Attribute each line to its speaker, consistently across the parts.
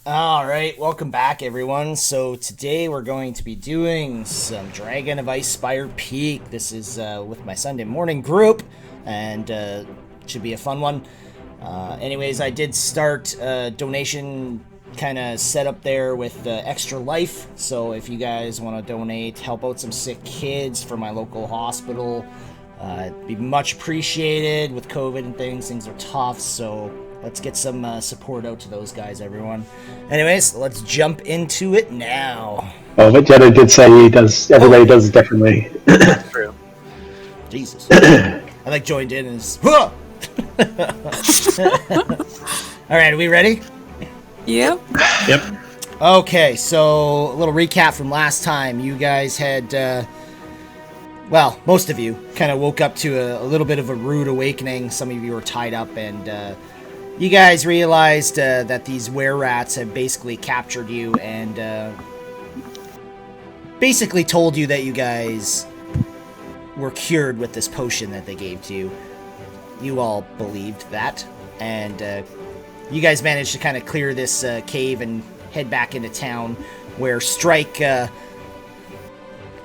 Speaker 1: Alright, welcome back everyone. So today we're going to be doing some Dragon of Icespire Peak. This is with my Sunday morning group, and it should be a fun one. Anyways, I did start a donation kind of set up there with Extra Life. So if you guys want to donate, help out some sick kids for my local hospital, it'd be much appreciated. With COVID and things are tough, so let's get some support out to those guys, everyone. Anyways, let's jump into it now.
Speaker 2: Oh, but Jetta did say he does. Everybody does it differently.
Speaker 1: That's true. Jesus. I like joined in and all right, are we ready?
Speaker 3: Yep.
Speaker 2: Yep.
Speaker 1: Okay, so a little recap from last time. You guys had, well, most of you kind of woke up to a little bit of a rude awakening. Some of you were tied up, and you guys realized that these were-rats have basically captured you and basically told you that you guys were cured with this potion that they gave to you. You all believed that, and you guys managed to kind of clear this cave and head back into town, where Strike,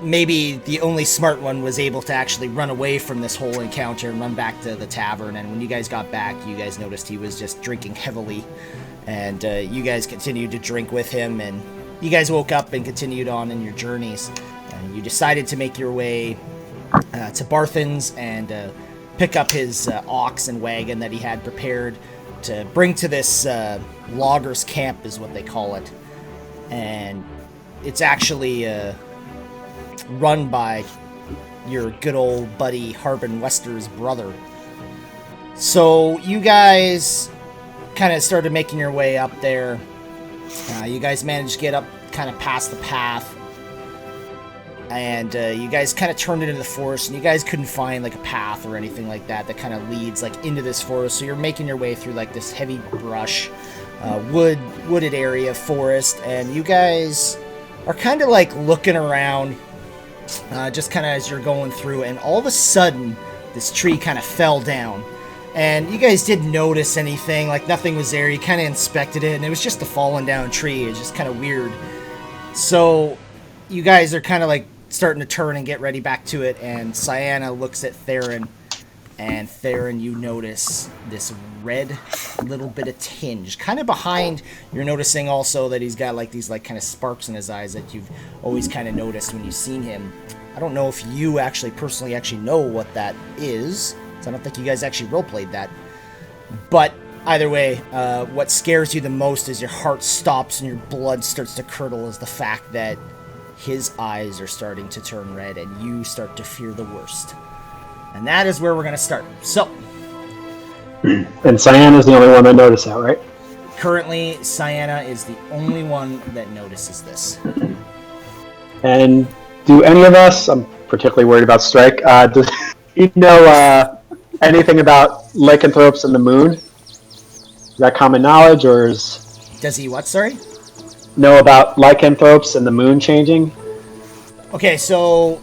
Speaker 1: maybe the only smart one, was able to actually run away from this whole encounter and run back to the tavern. And when you guys got back, you guys noticed he was just drinking heavily, and you guys continued to drink with him, and you guys woke up and continued on in your journeys. And you decided to make your way to Barthen's and pick up his ox and wagon that he had prepared to bring to this logger's camp, is what they call it. And it's actually run by your good old buddy Harbin Wester's brother. So you guys kind of started making your way up there. You guys managed to get up kind of past the path, and you guys kind of turned it into the forest, and you guys couldn't find like a path or anything like that that kind of leads like into this forest. So you're making your way through like this heavy brush, wooded area, forest, and you guys are kind of like looking around, just kind of as you're going through, and all of a sudden this tree kind of fell down, and you guys didn't notice anything, like nothing was there. You kind of inspected it, and it was just a fallen down tree. It's just kind of weird. So you guys are kind of like starting to turn and get ready back to it, and Cyanna looks at Theron, and Theron, you notice this red little bit of tinge kind of behind. You're noticing also that he's got like these like kind of sparks in his eyes that you've always kind of noticed when you've seen him. I don't know if you actually personally know what that is, so I don't think you guys actually roleplayed that. But either way, what scares you the most is your heart stops and your blood starts to curdle, is the fact that his eyes are starting to turn red and you start to fear the worst. And that is where we're going to start. So,
Speaker 2: And Cyan is the only one that noticed that, right?
Speaker 1: currently, Cyanna is the only one that notices this.
Speaker 2: And do any of us, I'm particularly worried about Strike, do you know anything about lycanthropes and the moon? Is that common knowledge, or
Speaker 1: Does he what, sorry?
Speaker 2: know about lycanthropes and the moon changing?
Speaker 1: Okay, so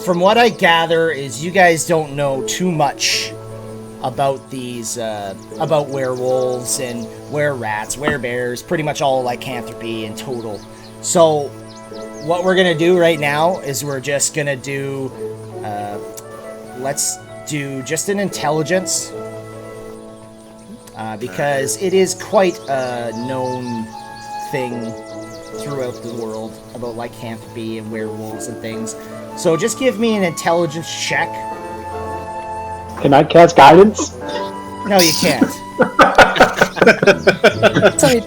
Speaker 1: from what I gather is you guys don't know too much about these, about werewolves and were-rats, were-bears, pretty much all lycanthropy in total. So what we're going to do right now is we're just going to do, let's do just an intelligence, because it is quite a known thing throughout the world about lycanthropy and werewolves and things. So just give me an intelligence check.
Speaker 2: Can I cast guidance?
Speaker 1: No, you can't.
Speaker 3: Sorry.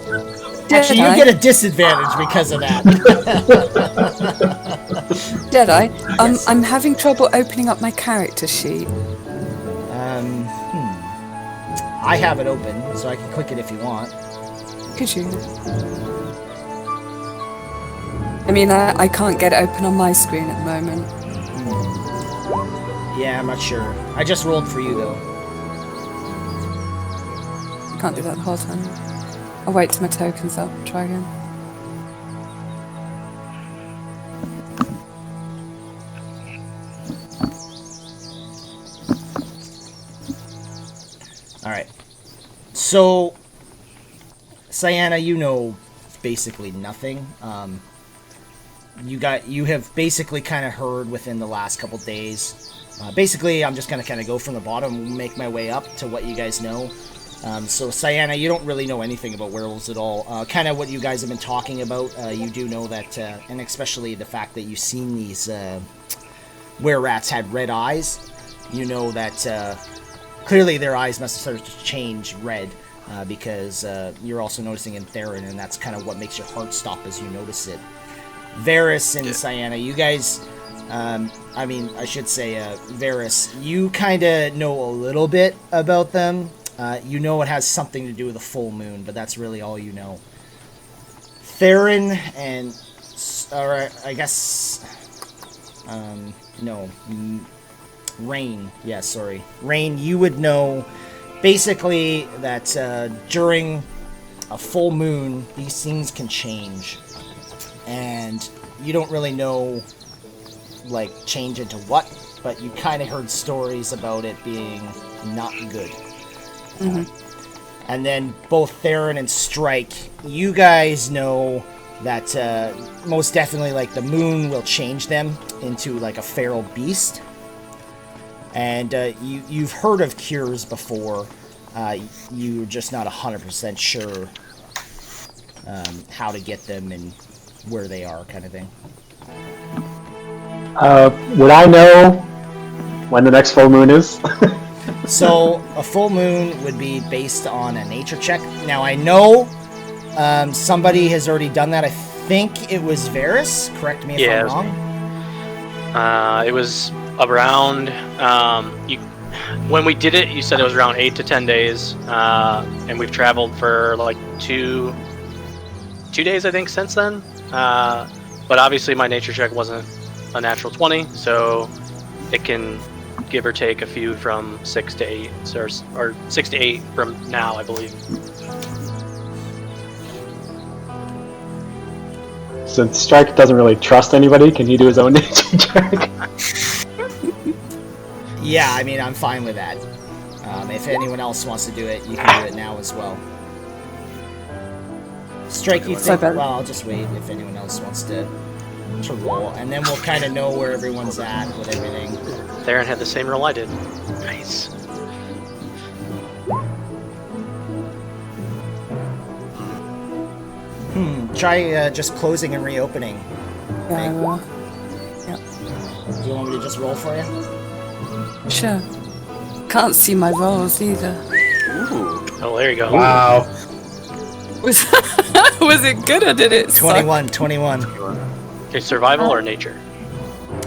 Speaker 1: Actually, you get a disadvantage because of that.
Speaker 3: Jedi,
Speaker 1: Yes.
Speaker 3: I'm having trouble opening up my character sheet.
Speaker 1: I have it open, so I can click it if you want.
Speaker 3: Could you? I mean, I can't get it open on my screen at the moment.
Speaker 1: Yeah, I'm not sure. I just rolled for you, though.
Speaker 3: I can't do that the whole time. I'll wait till my token's up. Try again.
Speaker 1: Alright. So, Cyanna, you know basically nothing. You have basically kind of heard within the last couple days. Basically, I'm just going to kind of go from the bottom, make my way up to what you guys know. So, Cyanna, you don't really know anything about werewolves at all. Kind of what you guys have been talking about. You do know that, and especially the fact that you've seen these were-rats had red eyes. You know that clearly their eyes must start to change red because you're also noticing in Theron, and that's kind of what makes your heart stop as you notice it. Varys and Cyanna, you guys... I should say, Varys, you kind of know a little bit about them. You know it has something to do with the full moon, but that's really all you know. Theron and... Or, I guess... Rain. Yeah, sorry. Rain, you would know basically that during a full moon, these things can change. And you don't really know... like change into what, but you kind of heard stories about it being not good. And then both Theron and Strike, you guys know that most definitely like the moon will change them into like a feral beast. And you've heard of cures before. You're just not 100% sure how to get them and where they are, kind of thing.
Speaker 2: Would I know when the next full moon is?
Speaker 1: So, a full moon would be based on a nature check. Now, I know somebody has already done that. I think it was Varys. Correct me if I'm wrong.
Speaker 4: It was around... when we did it, you said it was around 8 to 10 days. And we've traveled for like two days, I think, since then. But obviously my nature check wasn't a natural 20, so it can give or take a few from 6 to 8, or 6 to 8 from now, I believe.
Speaker 2: Since Strike doesn't really trust anybody, can he do his own nature check?
Speaker 1: Yeah, I mean, I'm fine with that. If anyone else wants to do it, you can do it now as well. Strike, you think... Well, I'll just wait if anyone else wants to roll, and then we'll kind of know where everyone's at with everything.
Speaker 4: Theron had the same roll I did. Nice.
Speaker 1: Try just closing and reopening.
Speaker 3: Yeah, I will. Yep.
Speaker 1: Do you want me to just roll for you?
Speaker 3: Sure. Can't see my rolls either.
Speaker 4: Ooh. Oh, there you go.
Speaker 2: Wow.
Speaker 3: Was was it good or did it suck?
Speaker 1: 21.
Speaker 4: Okay, survival or nature?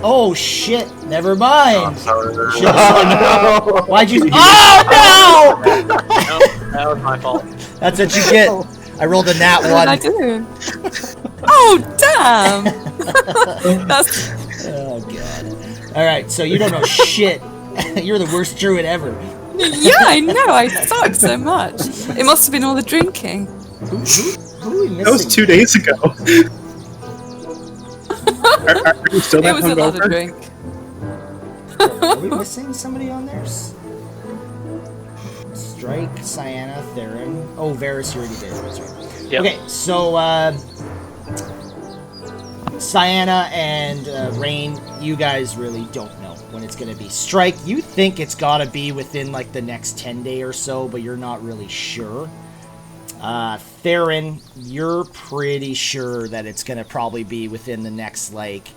Speaker 1: Oh shit! Never mind.
Speaker 2: Oh, no.
Speaker 1: Why'd you? Oh no!
Speaker 4: No, that was my fault.
Speaker 1: That's what you get. I rolled a nat
Speaker 3: What
Speaker 1: one.
Speaker 3: did I do? Oh damn! That's
Speaker 1: Oh god. All right, so you don't know shit. You're the worst druid ever.
Speaker 3: yeah, I know. I suck so much. It must have been all the drinking.
Speaker 1: Who are we missing?
Speaker 5: That was 2 days ago. Are you still
Speaker 3: It
Speaker 5: that
Speaker 3: was a lot of
Speaker 5: hungover?
Speaker 3: drink.
Speaker 1: Are we missing somebody on there? Strike, Cyanna, Theron. Oh, Varys, you already did. That's right.
Speaker 4: Yep.
Speaker 1: Okay, so Cyanna and Rain, you guys really don't know when it's going to be. Strike, you think it's got to be within like the next 10 day or so, but you're not really sure. Theron, you're pretty sure that it's going to probably be within the next, like,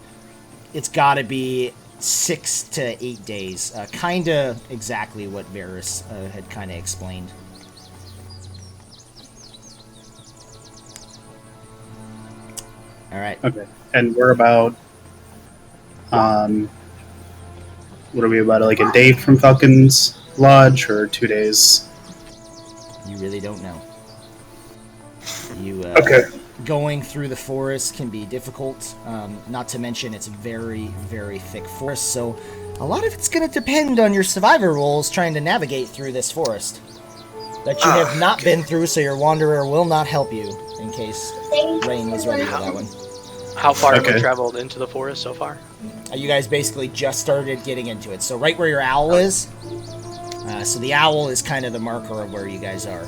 Speaker 1: it's got to be 6 to 8 days. Kind of exactly what Varys had kind of explained. All right.
Speaker 5: Okay. And we're about, what are we about, like a day from Falcon's Lodge or 2 days?
Speaker 1: You really don't know. You
Speaker 5: Okay.
Speaker 1: Going through the forest can be difficult. Not to mention it's very, very thick forest. So a lot of it's going to depend on your survivor rolls trying to navigate through this forest that you have not been through. So your wanderer will not help you in case Rain was ready for that one.
Speaker 4: How far have we
Speaker 5: Okay.
Speaker 4: traveled into the forest so far?
Speaker 1: You guys basically just started getting into it. So right where your owl is. So the owl is kind of the marker of where you guys are.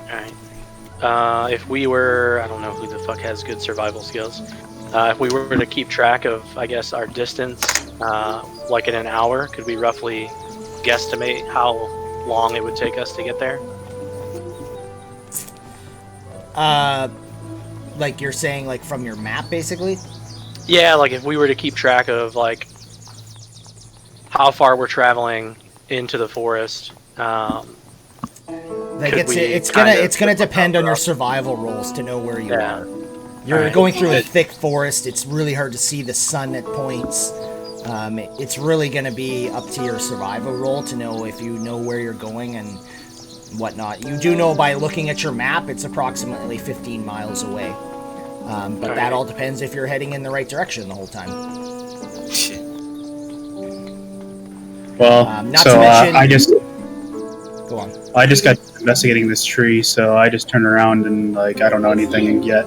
Speaker 4: Alright. if we were, I don't know who the fuck has good survival skills. If we were to keep track of, I guess, our distance, like in an hour, could we roughly guesstimate how long it would take us to get there?
Speaker 1: Like you're saying, like from your map, basically?
Speaker 4: Yeah, like if we were to keep track of like how far we're traveling into the forest.
Speaker 1: Like it's gonna depend on your survival rolls to know where you are. You're going through a thick forest. It's really hard to see the sun at points. It's really gonna be up to your survival roll to know if you know where you're going and whatnot. You do know by looking at your map, it's approximately 15 miles away. But that all depends if you're heading in the right direction the whole time.
Speaker 5: Well, I just
Speaker 1: go on.
Speaker 5: I just got investigating this tree, so I just turned around and like I don't know anything yet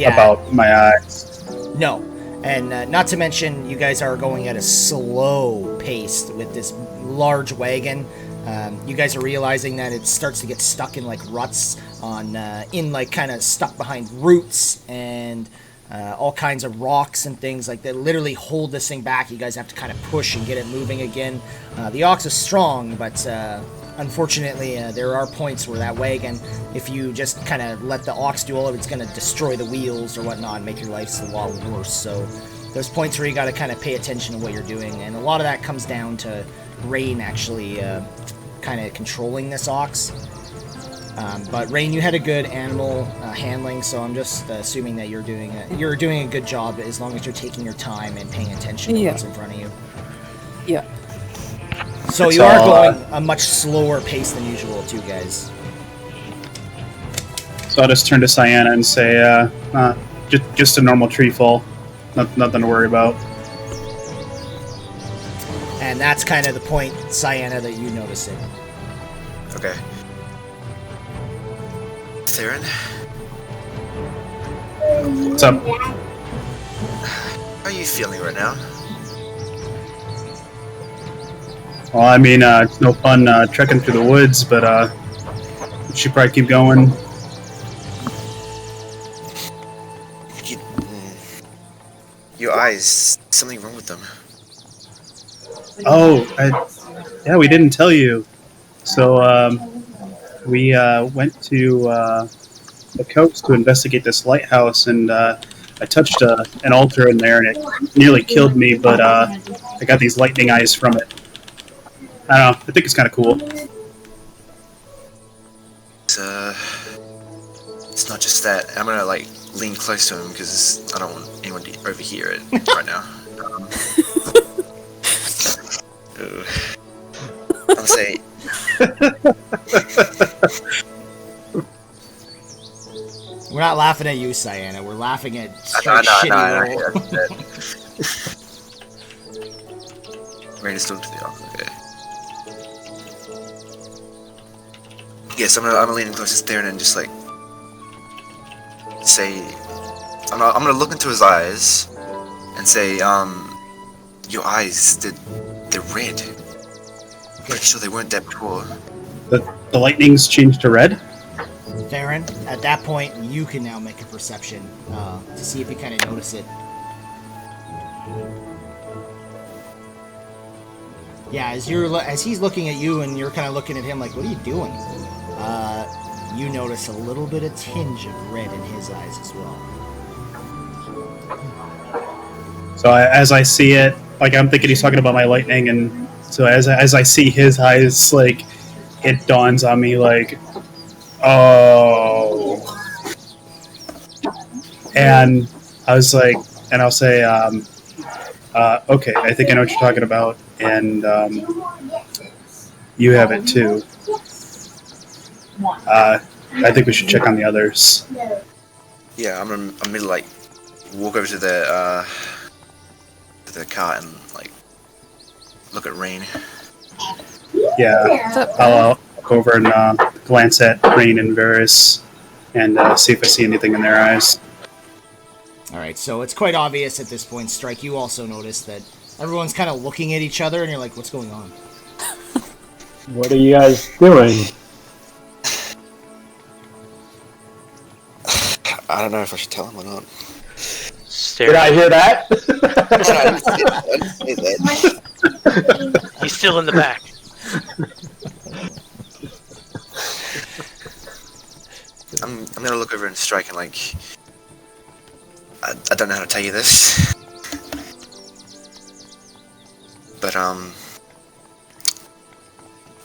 Speaker 5: about my eyes.
Speaker 1: No, and not to mention you guys are going at a slow pace with this large wagon. You guys are realizing that it starts to get stuck in like ruts in like kind of stuck behind roots and all kinds of rocks and things like that literally hold this thing back. You guys have to kind of push and get it moving again. The ox is strong, but unfortunately there are points where that wagon, if you just kind of let the ox do all of it, it's going to destroy the wheels or whatnot and make your life a lot worse. So there's points where you got to kind of pay attention to what you're doing, and a lot of that comes down to Rain actually kind of controlling this ox. But Rain, you had a good animal handling, so I'm just assuming that you're doing a good job as long as you're taking your time and paying attention to what's in front of you.
Speaker 3: Yeah.
Speaker 1: So you are going a much slower pace than usual, too, guys.
Speaker 5: So I'll just turn to Cyanna and say, just a normal tree fall, nothing to worry about.
Speaker 1: And that's kind of the point, Cyanna, that you notice it.
Speaker 6: Okay. Theron?
Speaker 5: What's up?
Speaker 6: How are you feeling right now?
Speaker 5: Well, I mean, it's no fun trekking through the woods, but we should probably keep going.
Speaker 6: Your eyes, something wrong with them.
Speaker 5: Oh, yeah, we didn't tell you. So, we went to the coast to investigate this lighthouse, and I touched an altar in there, and it nearly killed me, but I got these lightning eyes from it. I don't know, I think it's kind of cool.
Speaker 6: It's not just that. I'm gonna, like, lean close to him, because I don't want anyone to overhear it right now. I'm gonna say...
Speaker 1: We're not laughing at you, Cyanna. We're laughing at shitty roll.
Speaker 6: Rain is still to the arm, okay. Yes, I'm gonna lean close to Theron and just like say, I'm gonna look into his eyes and say, your eyes, they're red. I'm pretty sure they weren't that before.
Speaker 5: The lightning's changed to red?
Speaker 1: Theron, at that point, you can now make a perception to see if you kind of notice it. Yeah, as he's looking at you and you're kind of looking at him like, what are you doing? You notice a little bit of tinge of red in his eyes as well.
Speaker 5: So as I see it, like I'm thinking he's talking about my lightning, and so as I see his eyes, like it dawns on me like, oh. And I was like, and I'll say, okay, I think I know what you're talking about, and you have it too. I think we should check on the others.
Speaker 6: Yeah, I'm gonna like walk over to the car and like look at Rain.
Speaker 5: Yeah, I'll look over and glance at Rain and Varys and see if I see anything in their eyes.
Speaker 1: Alright, so it's quite obvious at this point, Strike, you also notice that everyone's kind of looking at each other and you're like, what's going on?
Speaker 2: What are you guys doing?
Speaker 6: I don't know if I should tell him or not.
Speaker 2: Did I hear that?
Speaker 6: I didn't say that.
Speaker 4: He's still in the back.
Speaker 6: I'm gonna look over and strike and like. I don't know how to tell you this, but I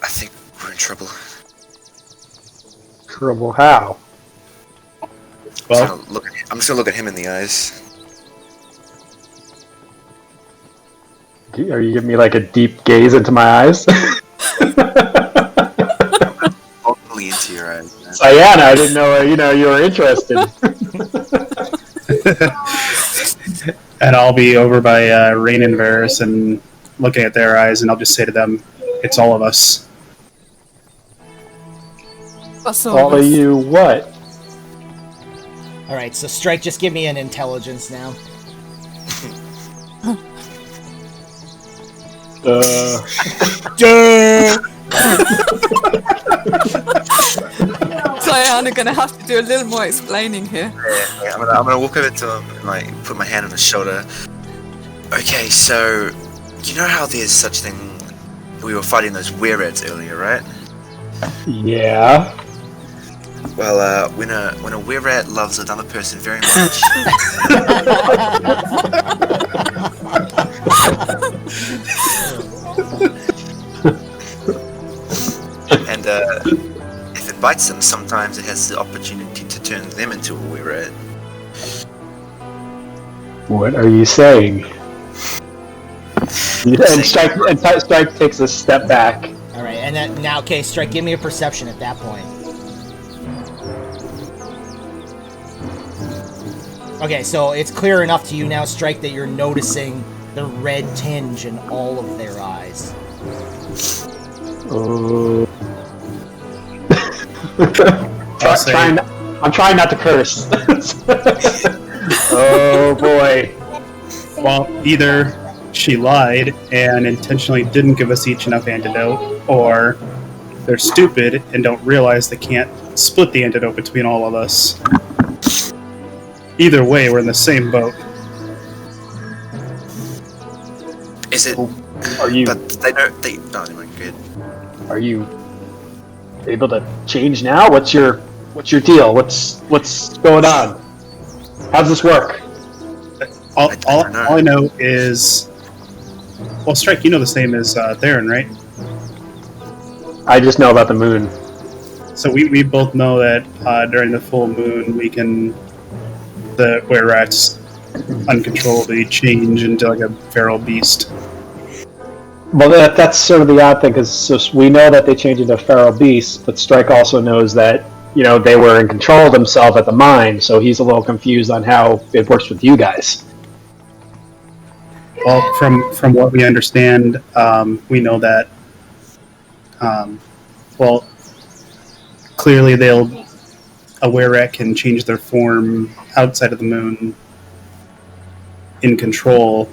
Speaker 6: think we're in trouble.
Speaker 2: Trouble how?
Speaker 5: Well,
Speaker 6: I'm just gonna look at him in the eyes.
Speaker 2: Are you giving me like a deep gaze into my eyes?
Speaker 6: Only into your eyes. Man.
Speaker 2: Diana, I didn't know you were interested.
Speaker 5: and I'll be over by Rain and Varus and looking at their eyes, and I'll just say to them, "It's all of us."
Speaker 3: What's
Speaker 2: All of you what?
Speaker 1: Alright, so Strike, just give me an intelligence now.
Speaker 3: Diana gonna have to do a little more explaining here.
Speaker 6: Yeah, I'm gonna walk over to him and like put my hand on his shoulder. Okay, so you know how there's such thing. We were fighting those weireds earlier, right?
Speaker 2: Yeah.
Speaker 6: Well, when a weird loves another person very much, and if it bites them, sometimes it has the opportunity to turn them into a weird.
Speaker 2: What are you saying? And Strike takes a step back.
Speaker 1: Alright, and then now, okay, Strike, give me a perception at that point. Okay, so it's clear enough to you now, Strike, that you're noticing the red tinge in all of their eyes.
Speaker 2: Oh.
Speaker 5: I'll
Speaker 2: I'm trying not to curse. Oh boy.
Speaker 5: Well, either she lied and intentionally didn't give us each enough antidote, or they're stupid and don't realize they can't split the antidote between all of us. Either way, we're in the same boat.
Speaker 6: Is it?
Speaker 2: Are you?
Speaker 6: But they know they. Oh, never mind. Good.
Speaker 2: Are you able to change now? What's your deal? What's going on? How's this work?
Speaker 5: All
Speaker 6: don't know.
Speaker 5: I know is, well, Strike, you know this name is Theron, right?
Speaker 2: I just know about the moon.
Speaker 5: So we both know that during the full moon the were rats uncontrollably change into like a feral beast.
Speaker 2: Well, that's sort of the odd thing, because we know that they change into feral beasts, but Strike also knows that they were in control of themselves at the mine, so he's a little confused on how it works with you guys.
Speaker 5: Well, from what we understand, we know that clearly a were-rat can change their form outside of the moon in control,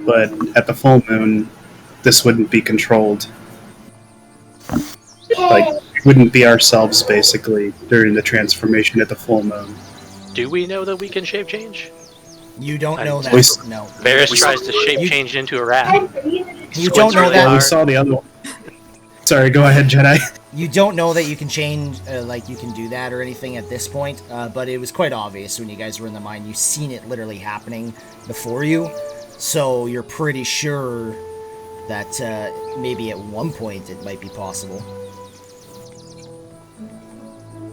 Speaker 5: but at the full moon, this wouldn't be controlled. Like, it wouldn't be ourselves, basically, during the transformation at the full moon.
Speaker 4: Do we know that we can shape change?
Speaker 1: You don't know that.
Speaker 5: We-
Speaker 1: No.
Speaker 4: Varus tries to shape change into a rat.
Speaker 1: You don't know
Speaker 5: Well, we
Speaker 1: that.
Speaker 5: saw the other one. Sorry, go ahead, Jedi.
Speaker 1: You don't know that you can change, you can do that or anything at this point, but it was quite obvious when you guys were in the mine. You've seen it literally happening before you, so you're pretty sure that maybe at one point it might be possible.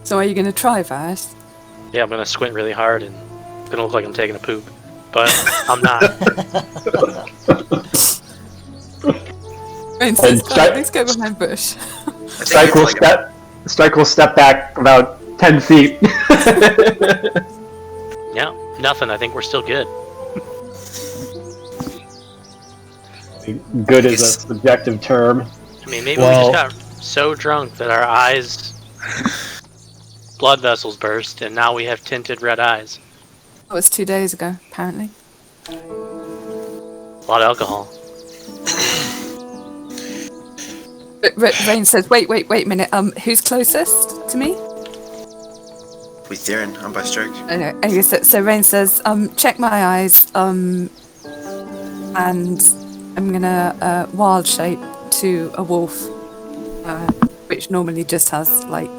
Speaker 3: So are you going to try, Varus?
Speaker 4: Yeah, I'm gonna squint really hard and it's gonna look like I'm taking a poop, but I'm not.
Speaker 3: Rain says, let's go behind bush.
Speaker 2: Strike will step back about 10 feet.
Speaker 4: Yeah, nothing. I think we're still good.
Speaker 2: Good is a subjective term.
Speaker 4: I mean, maybe we just got so drunk that our eyes, blood vessels burst, and now we have tinted red eyes.
Speaker 3: That was 2 days ago, apparently.
Speaker 4: A lot of alcohol.
Speaker 3: Rain says, wait a minute, who's closest to me?
Speaker 6: Wait, Theron, I'm by Strike.
Speaker 3: Okay, so Rain says, check my eyes, and I'm gonna wild shape to a wolf, which normally just has like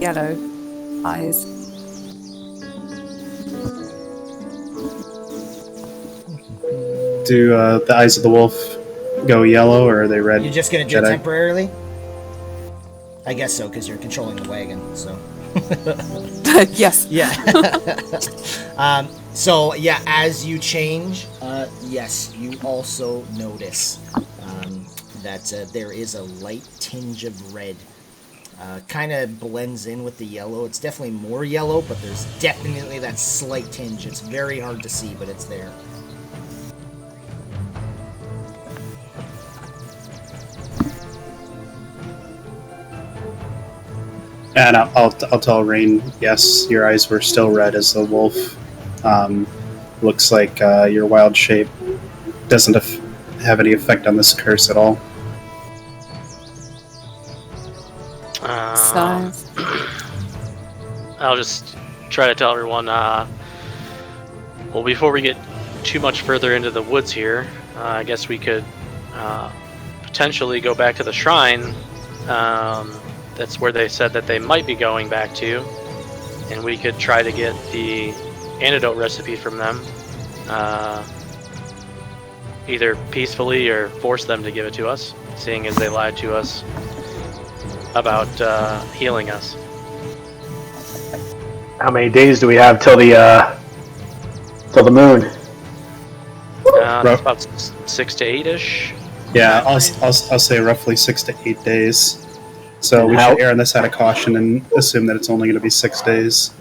Speaker 3: yellow eyes.
Speaker 5: Do the eyes of the wolf go yellow, or are they red?
Speaker 1: You're just gonna do it
Speaker 5: Jedi?
Speaker 1: temporarily? I guess so, because you're controlling the wagon, so.
Speaker 3: Yes.
Speaker 1: Yeah. So, yeah, as you change, yes, you also notice that there is a light tinge of red. Kind of blends in with the yellow. It's definitely more yellow, but there's definitely that slight tinge. It's very hard to see, but it's there.
Speaker 5: And I'll tell Rain, yes, your eyes were still red as the wolf. Looks like your wild shape doesn't have any effect on this curse at all.
Speaker 3: Size.
Speaker 4: I'll just try to tell everyone, well, before we get too much further into the woods here, I guess we could potentially go back to the shrine. That's where they said that they might be going back to, and we could try to get the antidote recipe from them, either peacefully or force them to give it to us, seeing as they lied to us about healing us.
Speaker 2: How many days do we have till the moon?
Speaker 4: That's about 6 to 8-ish.
Speaker 5: Yeah, I'll say roughly 6 to 8 days. So
Speaker 2: And
Speaker 5: we
Speaker 2: how-
Speaker 5: should err on this side of caution and assume that it's only going to be 6 days.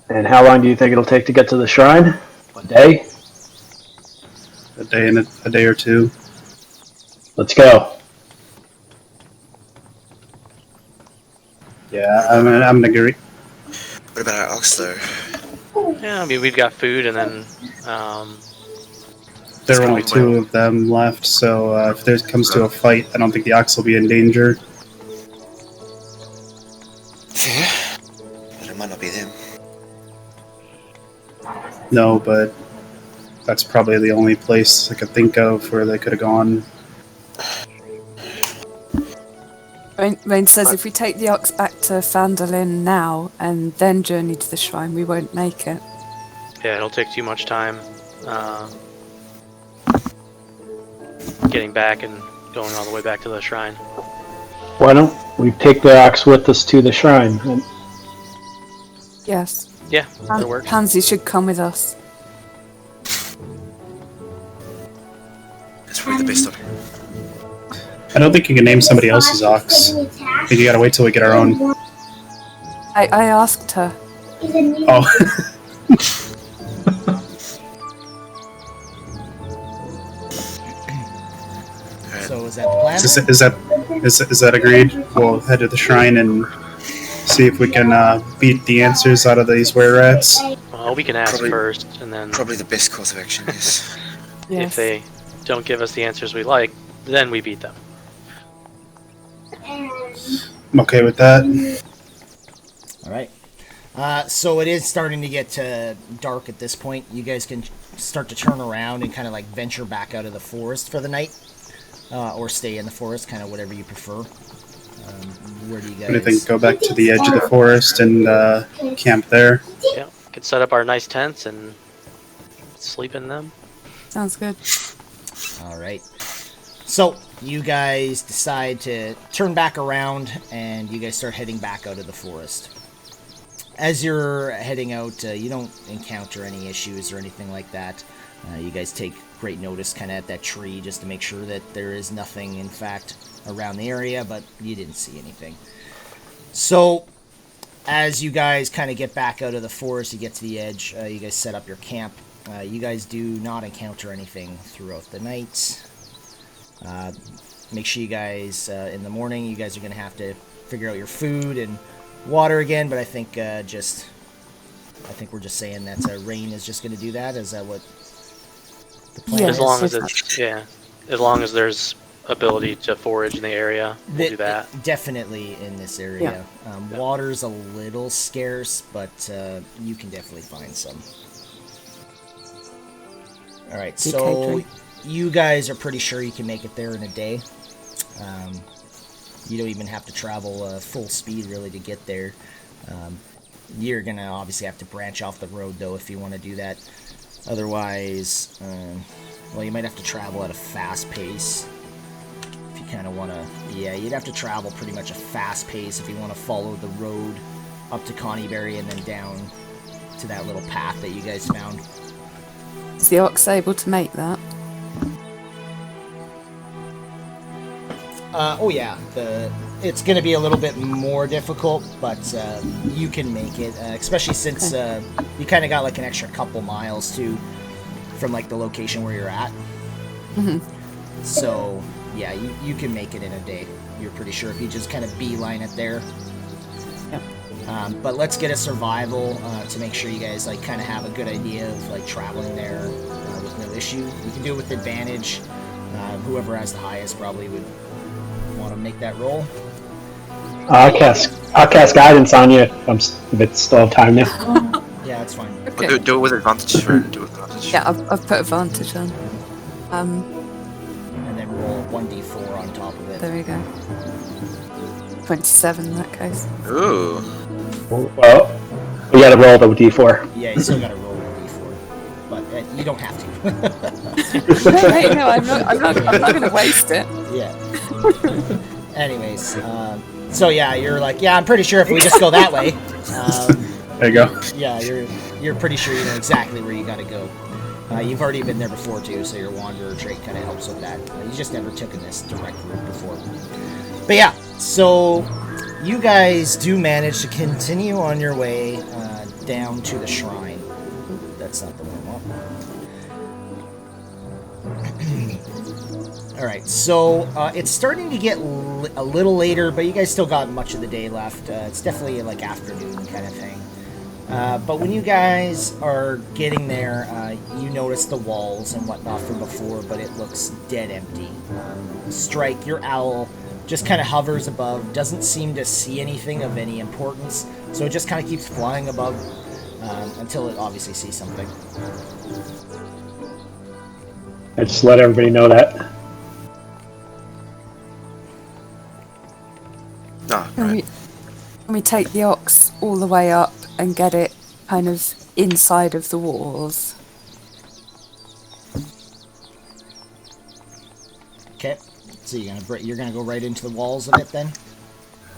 Speaker 2: And how long do you think it'll take to get to the shrine? A day?
Speaker 5: A day or two.
Speaker 2: Let's go.
Speaker 5: Yeah, I'm gonna agree.
Speaker 6: What about our ox though?
Speaker 4: Yeah, I mean, we've got food, and then
Speaker 5: There are only 2 of them left, so if there comes to a fight, I don't think the ox will be in danger.
Speaker 6: But it might not be them.
Speaker 5: No, but that's probably the only place I could think of where they could have gone.
Speaker 3: Rain says if we take the ox back to Phandalin now and then journey to the shrine, we won't make it.
Speaker 4: yeah, it'll take too much time getting back and going all the way back to the shrine.
Speaker 2: Why don't we take the ox with us to the shrine? And
Speaker 3: Yes.
Speaker 4: Yeah, that works.
Speaker 3: Pansy should come with us.
Speaker 6: That's probably the best option.
Speaker 5: I don't think you can name somebody else's ox. I think you gotta wait till we get our own.
Speaker 3: I asked her.
Speaker 5: Oh.
Speaker 1: So is that the plan?
Speaker 5: Is that agreed? We'll head to the shrine and see if we can beat the answers out of these were-rats.
Speaker 4: Well, we can ask
Speaker 6: Probably-
Speaker 4: first, and then
Speaker 6: Probably the best course of action, yes.
Speaker 3: Yes.
Speaker 4: if they don't give us the answers we like, then we beat them.
Speaker 5: I'm okay with that.
Speaker 1: All right. So it is starting to get dark at this point. You guys can start to turn around and kind of like venture back out of the forest for the night, or stay in the forest, kind of whatever you prefer. Where do you guys?
Speaker 5: I think go back to the edge of the forest and camp there.
Speaker 4: Yeah, we could set up our nice tents and sleep in them.
Speaker 3: Sounds good.
Speaker 1: All right. So you guys decide to turn back around, and you guys start heading back out of the forest. As you're heading out, you don't encounter any issues or anything like that. You guys take great notice kind of at that tree just to make sure that there is nothing, in fact, around the area, but you didn't see anything. So as you guys kind of get back out of the forest, you get to the edge, you guys set up your camp. You guys do not encounter anything throughout the night. Make sure you guys, in the morning, you guys are going to have to figure out your food and water again, but I think we're just saying that Rain is just going to do that. Is that what the plan
Speaker 3: Yeah.
Speaker 4: As long as
Speaker 3: it's-
Speaker 4: as long as there's ability to forage in the area, we'll do that.
Speaker 1: Definitely in this area. Water's a little scarce, but you can definitely find some. All right, so you guys are pretty sure you can make it there in a day. You don't even have to travel full speed really to get there. You're gonna obviously have to branch off the road though if you want to do that. Otherwise, well, you might have to travel at a fast pace. If you kind of want to, yeah, you'd have to travel pretty much a fast pace if you want to follow the road up to Connieberry and then down to that little path that you guys found.
Speaker 3: Is the ox able to make that?
Speaker 1: Oh yeah, it's going to be a little bit more difficult, but you can make it, especially since you kind of got like an extra couple miles too from like the location where you're at. So yeah, you can make it in a day. You're pretty sure if you just kind of beeline it there. But let's get a survival to make sure you guys like kind of have a good idea of like traveling there with no issue. You can do it with advantage. Whoever has the highest probably would want to make that roll.
Speaker 2: I'll cast guidance on you if it's still time now.
Speaker 1: Yeah, that's fine.
Speaker 3: Okay.
Speaker 6: Well, do it with advantage. Do it with advantage.
Speaker 3: Yeah, I've put advantage on.
Speaker 1: And then roll 1d4 on top of it.
Speaker 3: There we go. 27 in that case.
Speaker 6: Ooh.
Speaker 2: Well, we gotta roll the d4.
Speaker 1: Yeah, you still gotta roll a d4, but you don't have to.
Speaker 3: No, I'm not going to waste it.
Speaker 1: Yeah. Anyways, so yeah, you're like, yeah, I'm pretty sure if we just go that way.
Speaker 5: There you go.
Speaker 1: Yeah, you're pretty sure you know exactly where you gotta go. You've already been there before too, so your wanderer trait kind of helps with that. You just never took in this direct route before. But yeah, so you guys do manage to continue on your way down to the shrine. That's not the one I want. Alright, so it's starting to get a little later, but you guys still got much of the day left. It's definitely like afternoon kind of thing. But when you guys are getting there, you notice the walls and whatnot from before, but it looks dead empty. Strike, your owl, just kind of hovers above, doesn't seem to see anything of any importance, so it just kind of keeps flying above until it obviously sees something.
Speaker 2: I just let everybody know that.
Speaker 6: Oh,
Speaker 3: Can
Speaker 6: right.
Speaker 3: we take the ox all the way up and get it kind of inside of the walls?
Speaker 1: Okay, so you're gonna go right into the walls of it then?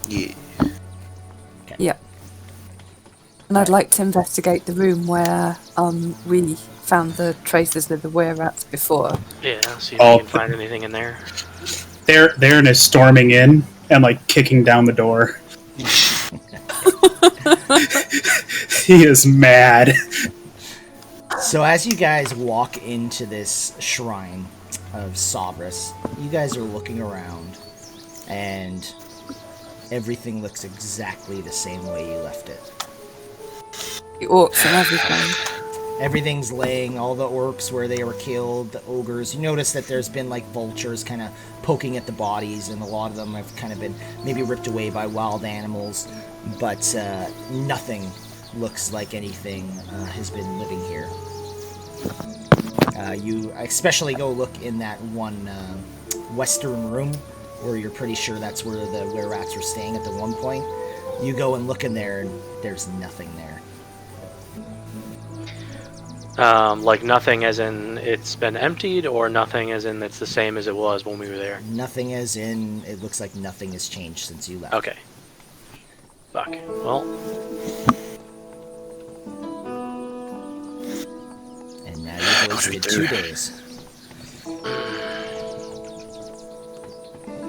Speaker 6: Yeah.
Speaker 1: Okay.
Speaker 3: Yep. And I'd like to investigate the room where we found the traces of the were-rats before.
Speaker 4: Yeah, see if you can find anything in there.
Speaker 5: Darren is storming in and like kicking down the door. He is mad.
Speaker 1: So as you guys walk into this shrine of Sabras, you guys are looking around, and everything looks exactly the same way you left it.
Speaker 3: The orcs and everything.
Speaker 1: Everything's laying, all the orcs where they were killed, the ogres. You notice that there's been like vultures kind of poking at the bodies, and a lot of them have kind of been maybe ripped away by wild animals, but nothing looks like anything has been living here. You especially go look in that one western room where you're pretty sure that's where the were-rats were staying at the one point. You go and look in there, and there's nothing there.
Speaker 4: Like nothing as in it's been emptied, or nothing as in it's the same as it was when we were there?
Speaker 1: Nothing as in it looks like nothing has changed since you left.
Speaker 4: Okay. Fuck. Well.
Speaker 1: And now you've wasted 2 days.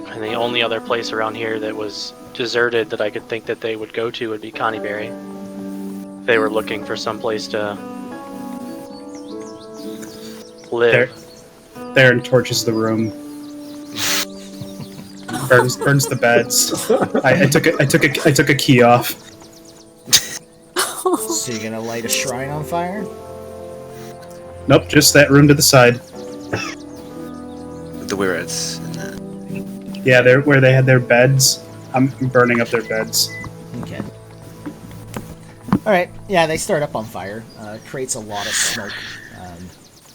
Speaker 4: And the only other place around here that was deserted that I could think that they would go to would be Connieberry. If they were looking for some place to live.
Speaker 5: Darren torches the room. burns the beds. I took a key off.
Speaker 1: So you're gonna light a shrine on fire?
Speaker 5: Nope, just that room to the side.
Speaker 6: The were-rats.
Speaker 5: Yeah, they're where they had their beds. I'm burning up their beds.
Speaker 1: Okay. All right. Yeah, they start up on fire. Creates a lot of smoke.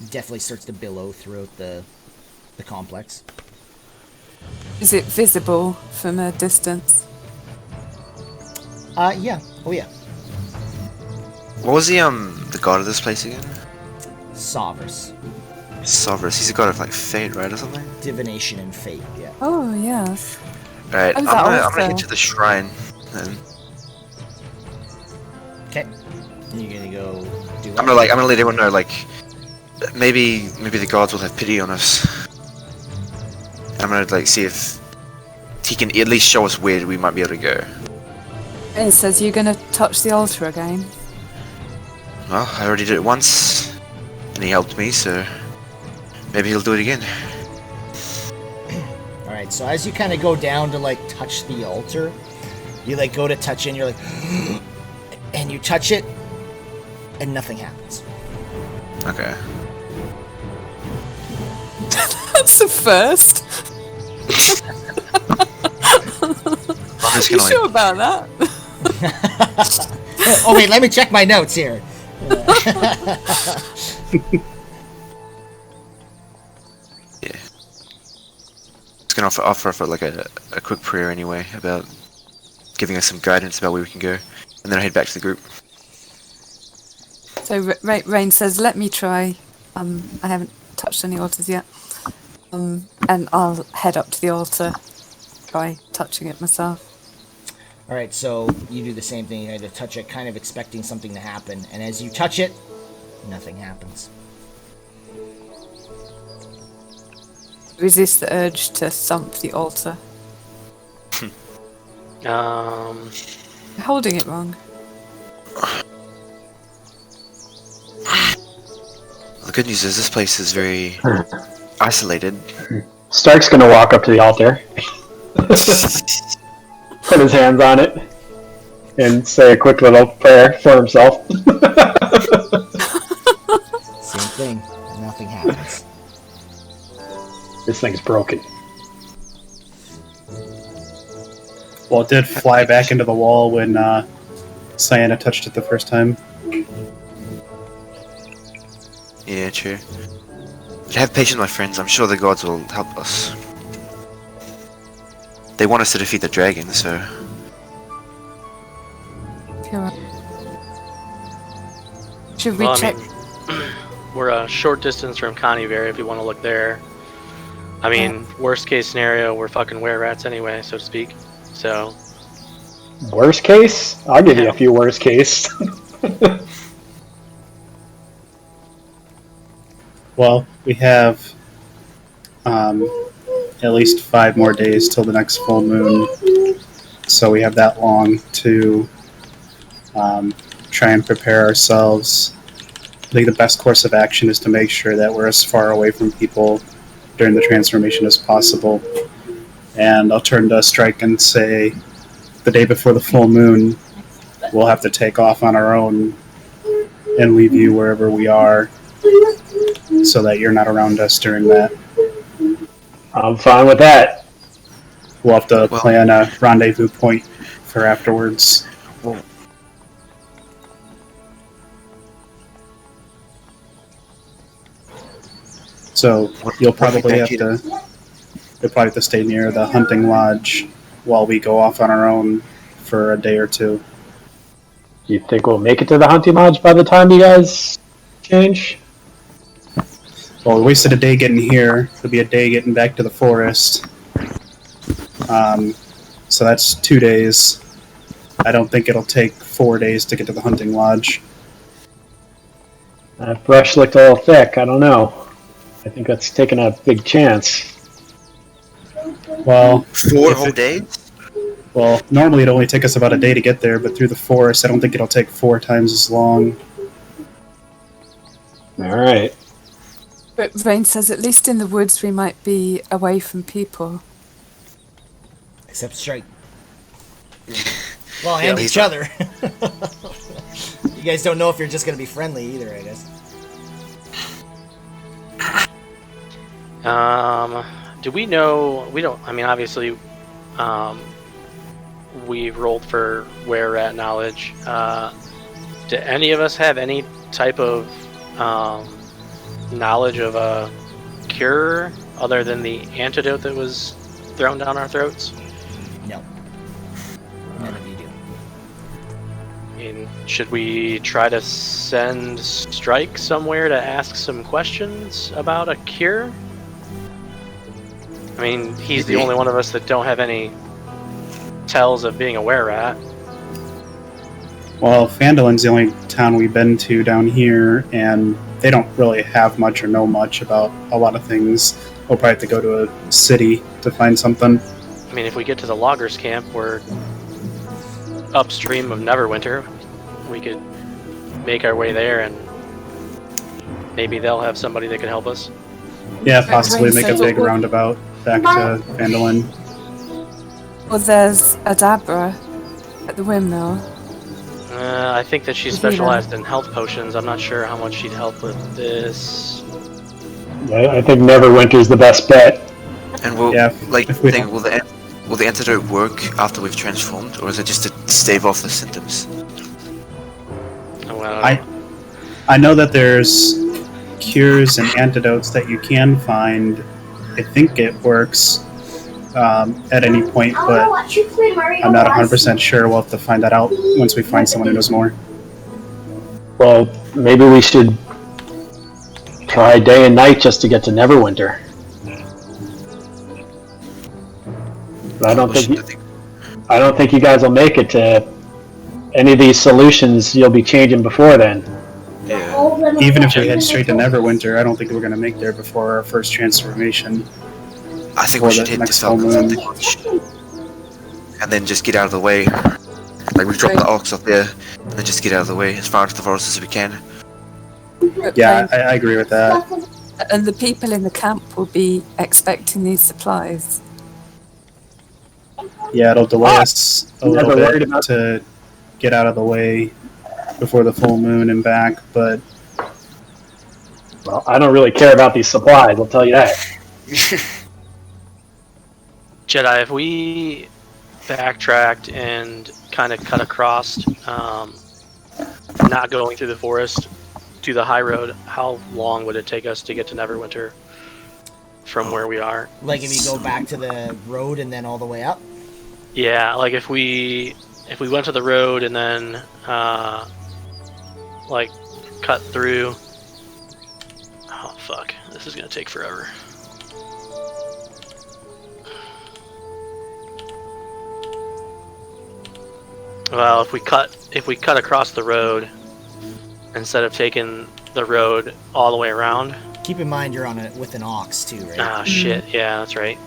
Speaker 1: Definitely starts to billow throughout the complex.
Speaker 3: Is it visible from a distance?
Speaker 1: Yeah. Oh yeah.
Speaker 6: What was the god of this place again?
Speaker 1: Sovereign.
Speaker 6: Sovereign. He's a god of like fate, right, or something?
Speaker 1: Divination and fate. Yeah.
Speaker 3: Oh, yes.
Speaker 6: Right.
Speaker 3: Oh,
Speaker 6: I'm
Speaker 3: that
Speaker 6: gonna
Speaker 3: also.
Speaker 6: get to the shrine. Then.
Speaker 1: Okay. You're gonna go do.
Speaker 6: I'm gonna let everyone know like maybe the gods will have pity on us. I'm gonna like see if he can at least show us where we might be able to go.
Speaker 3: It says you're going to touch the altar again.
Speaker 6: Well, I already did it once, and he helped me, so maybe he'll do it again.
Speaker 1: All right. So as you kind of go down to like touch the altar, you like go to touch it, and you're like, and you touch it, and nothing happens.
Speaker 6: Okay.
Speaker 3: That's the first.
Speaker 6: I'm just
Speaker 3: You
Speaker 6: gonna
Speaker 3: sure about that?
Speaker 1: Oh wait, let me check my notes here.
Speaker 6: yeah. Just gonna offer for like a quick prayer anyway about giving us some guidance about where we can go, and then I head back to the group.
Speaker 3: So Rain says, let me try. I haven't touched any altars yet. And I'll head up to the altar, try touching it myself.
Speaker 1: All right, so you do the same thing. You had to touch it, kind of expecting something to happen, and as you touch it, nothing happens.
Speaker 3: Resist the urge to thump the altar. You're holding it wrong.
Speaker 6: The good news is this place is very isolated.
Speaker 2: Stark's gonna walk up to the altar, put his hands on it, and say a quick little prayer for himself.
Speaker 1: Same thing. Nothing happens.
Speaker 2: This thing's broken.
Speaker 5: Well, it did fly back into the wall when Cyanna touched it the first time.
Speaker 6: Yeah, true. But have patience, my friends. I'm sure the gods will help us. They want us to defeat the dragon, so...
Speaker 3: Should we
Speaker 4: Well, I
Speaker 3: check?
Speaker 4: mean, we're a short distance from Conybear if you want to look there. I mean, worst case scenario, we're fucking were-rats anyway, so to speak. So,
Speaker 2: Worst case? I'll give you a few worst case.
Speaker 5: Well, we have at least 5 more days till the next full moon, so we have that long to try and prepare ourselves. I think the best course of action is to make sure that we're as far away from people during the transformation as possible. And I'll turn to Strike and say, the day before the full moon, we'll have to take off on our own and leave you wherever we are, so that you're not around us during that.
Speaker 2: I'm fine with that.
Speaker 5: We'll have to plan a rendezvous point for afterwards. So you'll probably have to stay near the hunting lodge while we go off on our own for a day or two.
Speaker 2: You think we'll make it to the hunting lodge by the time you guys change?
Speaker 5: Well, we wasted a day getting here. It'll be a day getting back to the forest. So that's 2 days. I don't think it'll take 4 days to get to the hunting lodge.
Speaker 2: That brush looked a little thick. I don't know. I think that's taking a big chance.
Speaker 5: Well,
Speaker 6: 4 whole days?
Speaker 5: Well, normally it'd only take us about a day to get there, but through the forest, I don't think it'll take 4 times as long.
Speaker 2: Alright.
Speaker 3: But Rain says at least in the woods we might be away from people.
Speaker 1: Except Strike. Well, and each other. You guys don't know if you're just going to be friendly either, I guess.
Speaker 4: do we know? We don't. I mean, obviously, we rolled for where rat knowledge. Do any of us have any type of knowledge of a cure other than the antidote that was thrown down our throats?
Speaker 1: No. None of you do.
Speaker 4: And should we try to send Strike somewhere to ask some questions about a cure? I mean, he's the only one of us that don't have any tells of being a were-rat.
Speaker 5: Well, Phandolin's the only town we've been to down here, and they don't really have much or know much about a lot of things. We'll probably have to go to a city to find something.
Speaker 4: I mean, if we get to the loggers' camp, we're upstream of Neverwinter. We could make our way there, and maybe they'll have somebody that can help us.
Speaker 5: Yeah, possibly make a big roundabout back to Phandolin.
Speaker 3: Well, there's Adabra at the windmill.
Speaker 4: I think that she's specialized in health potions. I'm not sure how much she'd help with this.
Speaker 2: I think Neverwinter's the best bet.
Speaker 6: And will will the antidote work after we've transformed, or is it just to stave off the symptoms?
Speaker 4: Well,
Speaker 5: I know that there's cures and antidotes that you can find. I think it works at any point, but I'm not 100% sure. We'll have to find that out once we find someone who knows more.
Speaker 2: Well, maybe we should try day and night just to get to Neverwinter. But I don't think you guys will make it to any of these solutions. You'll be changing before then.
Speaker 6: Yeah.
Speaker 5: Even if we head straight to Neverwinter, I don't think we're going to make there before our first transformation.
Speaker 6: I think we should hit
Speaker 5: next
Speaker 6: the
Speaker 5: full moon.
Speaker 6: and then just get out of the way. Like we drop the ox up there, and then just get out of the way as far to the forest as we can.
Speaker 5: Yeah, I agree with that.
Speaker 3: And the people in the camp will be expecting these supplies.
Speaker 5: Yeah, it'll delay us a little
Speaker 2: Never worried
Speaker 5: bit
Speaker 2: about-
Speaker 5: to get out of the way before the full moon and back, but
Speaker 2: Well, I don't really care about these supplies, I'll tell you that.
Speaker 4: Jedi, if we backtracked and kind of cut across, not going through the forest to the high road, how long would it take us to get to Neverwinter from where we are?
Speaker 1: Like if you go back to the road and then all the way up?
Speaker 4: Yeah, like if we went to the road and then like cut through. Oh fuck, this is gonna take forever. Well, if we cut across the road instead of taking the road all the way around.
Speaker 1: Keep in mind you're on it with an ox too, right?
Speaker 4: Ah, shit. Yeah, that's right.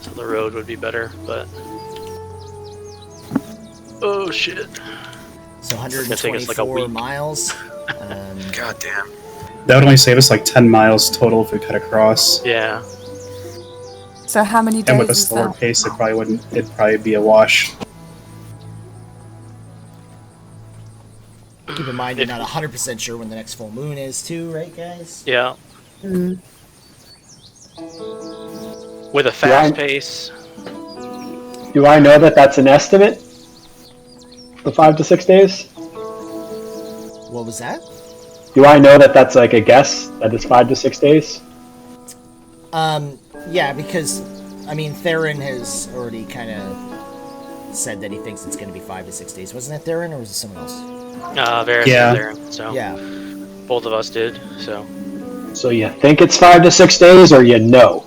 Speaker 4: So the road would be better, but oh shit.
Speaker 1: So
Speaker 4: It's gonna take us like a
Speaker 1: 124
Speaker 4: week.
Speaker 1: miles.
Speaker 6: God damn.
Speaker 5: that would only save us like 10 miles total if we cut across.
Speaker 4: Yeah.
Speaker 3: So how many days
Speaker 5: And with a
Speaker 3: is
Speaker 5: slower
Speaker 3: that?
Speaker 5: pace, it'd probably be a wash.
Speaker 1: Keep in mind you're not 100% sure when the next full moon is too, right guys?
Speaker 4: Yeah.
Speaker 3: Mm.
Speaker 4: With a fast pace.
Speaker 2: Do I know that that's an estimate? The 5 to 6 days?
Speaker 1: What was that?
Speaker 2: Do I know that that's like a guess, that it's 5 to 6 days?
Speaker 1: Yeah, because, I mean, Theron has already kind of said that he thinks it's going to be 5 to 6 days. Wasn't it Theron, or was it someone else?
Speaker 4: Varys
Speaker 5: Yeah.
Speaker 4: was there, so
Speaker 1: Yeah.
Speaker 4: both of us did. So
Speaker 2: So you think it's 5 to 6 days, or you know?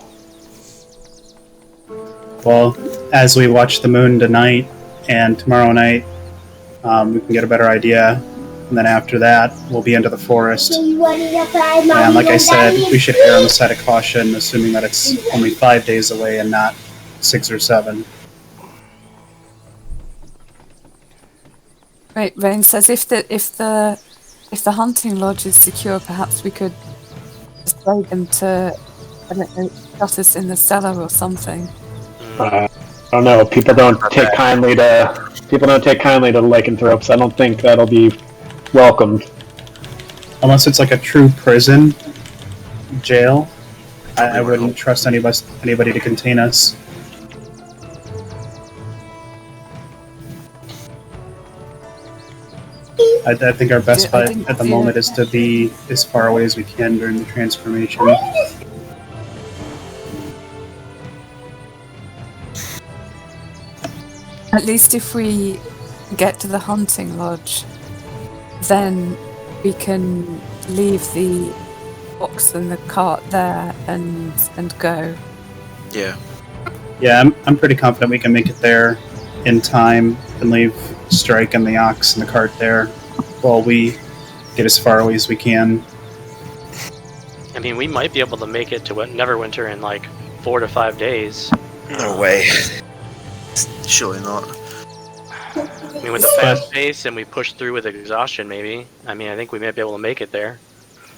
Speaker 5: Well, as we watch the moon tonight and tomorrow night, we can get a better idea. And then after that, we'll be into the forest. And like I said, we should err on the side of caution, assuming that it's only 5 days away and not 6 or 7.
Speaker 3: Right, Rain says if the hunting lodge is secure, perhaps we could persuade them to, I don't know, shut us in the cellar or something.
Speaker 2: I don't know. People don't take kindly to lycanthropes. I don't think that'll be welcomed.
Speaker 5: Unless it's like a true prison jail, I wouldn't trust anybody to contain us. I think our best bet at the moment is to be as far away as we can during the transformation.
Speaker 3: At least if we get to the hunting lodge, then we can leave the box and the cart there and go.
Speaker 6: Yeah.
Speaker 5: Yeah, I'm pretty confident we can make it there in time and leave Strike and the ox and the cart there while we get as far away as we can.
Speaker 4: I mean, we might be able to make it to Neverwinter in like 4 to 5 days.
Speaker 6: No way. Surely not.
Speaker 4: I mean, with the fast pace and we push through with exhaustion, maybe. I mean, I think we might be able to make it there.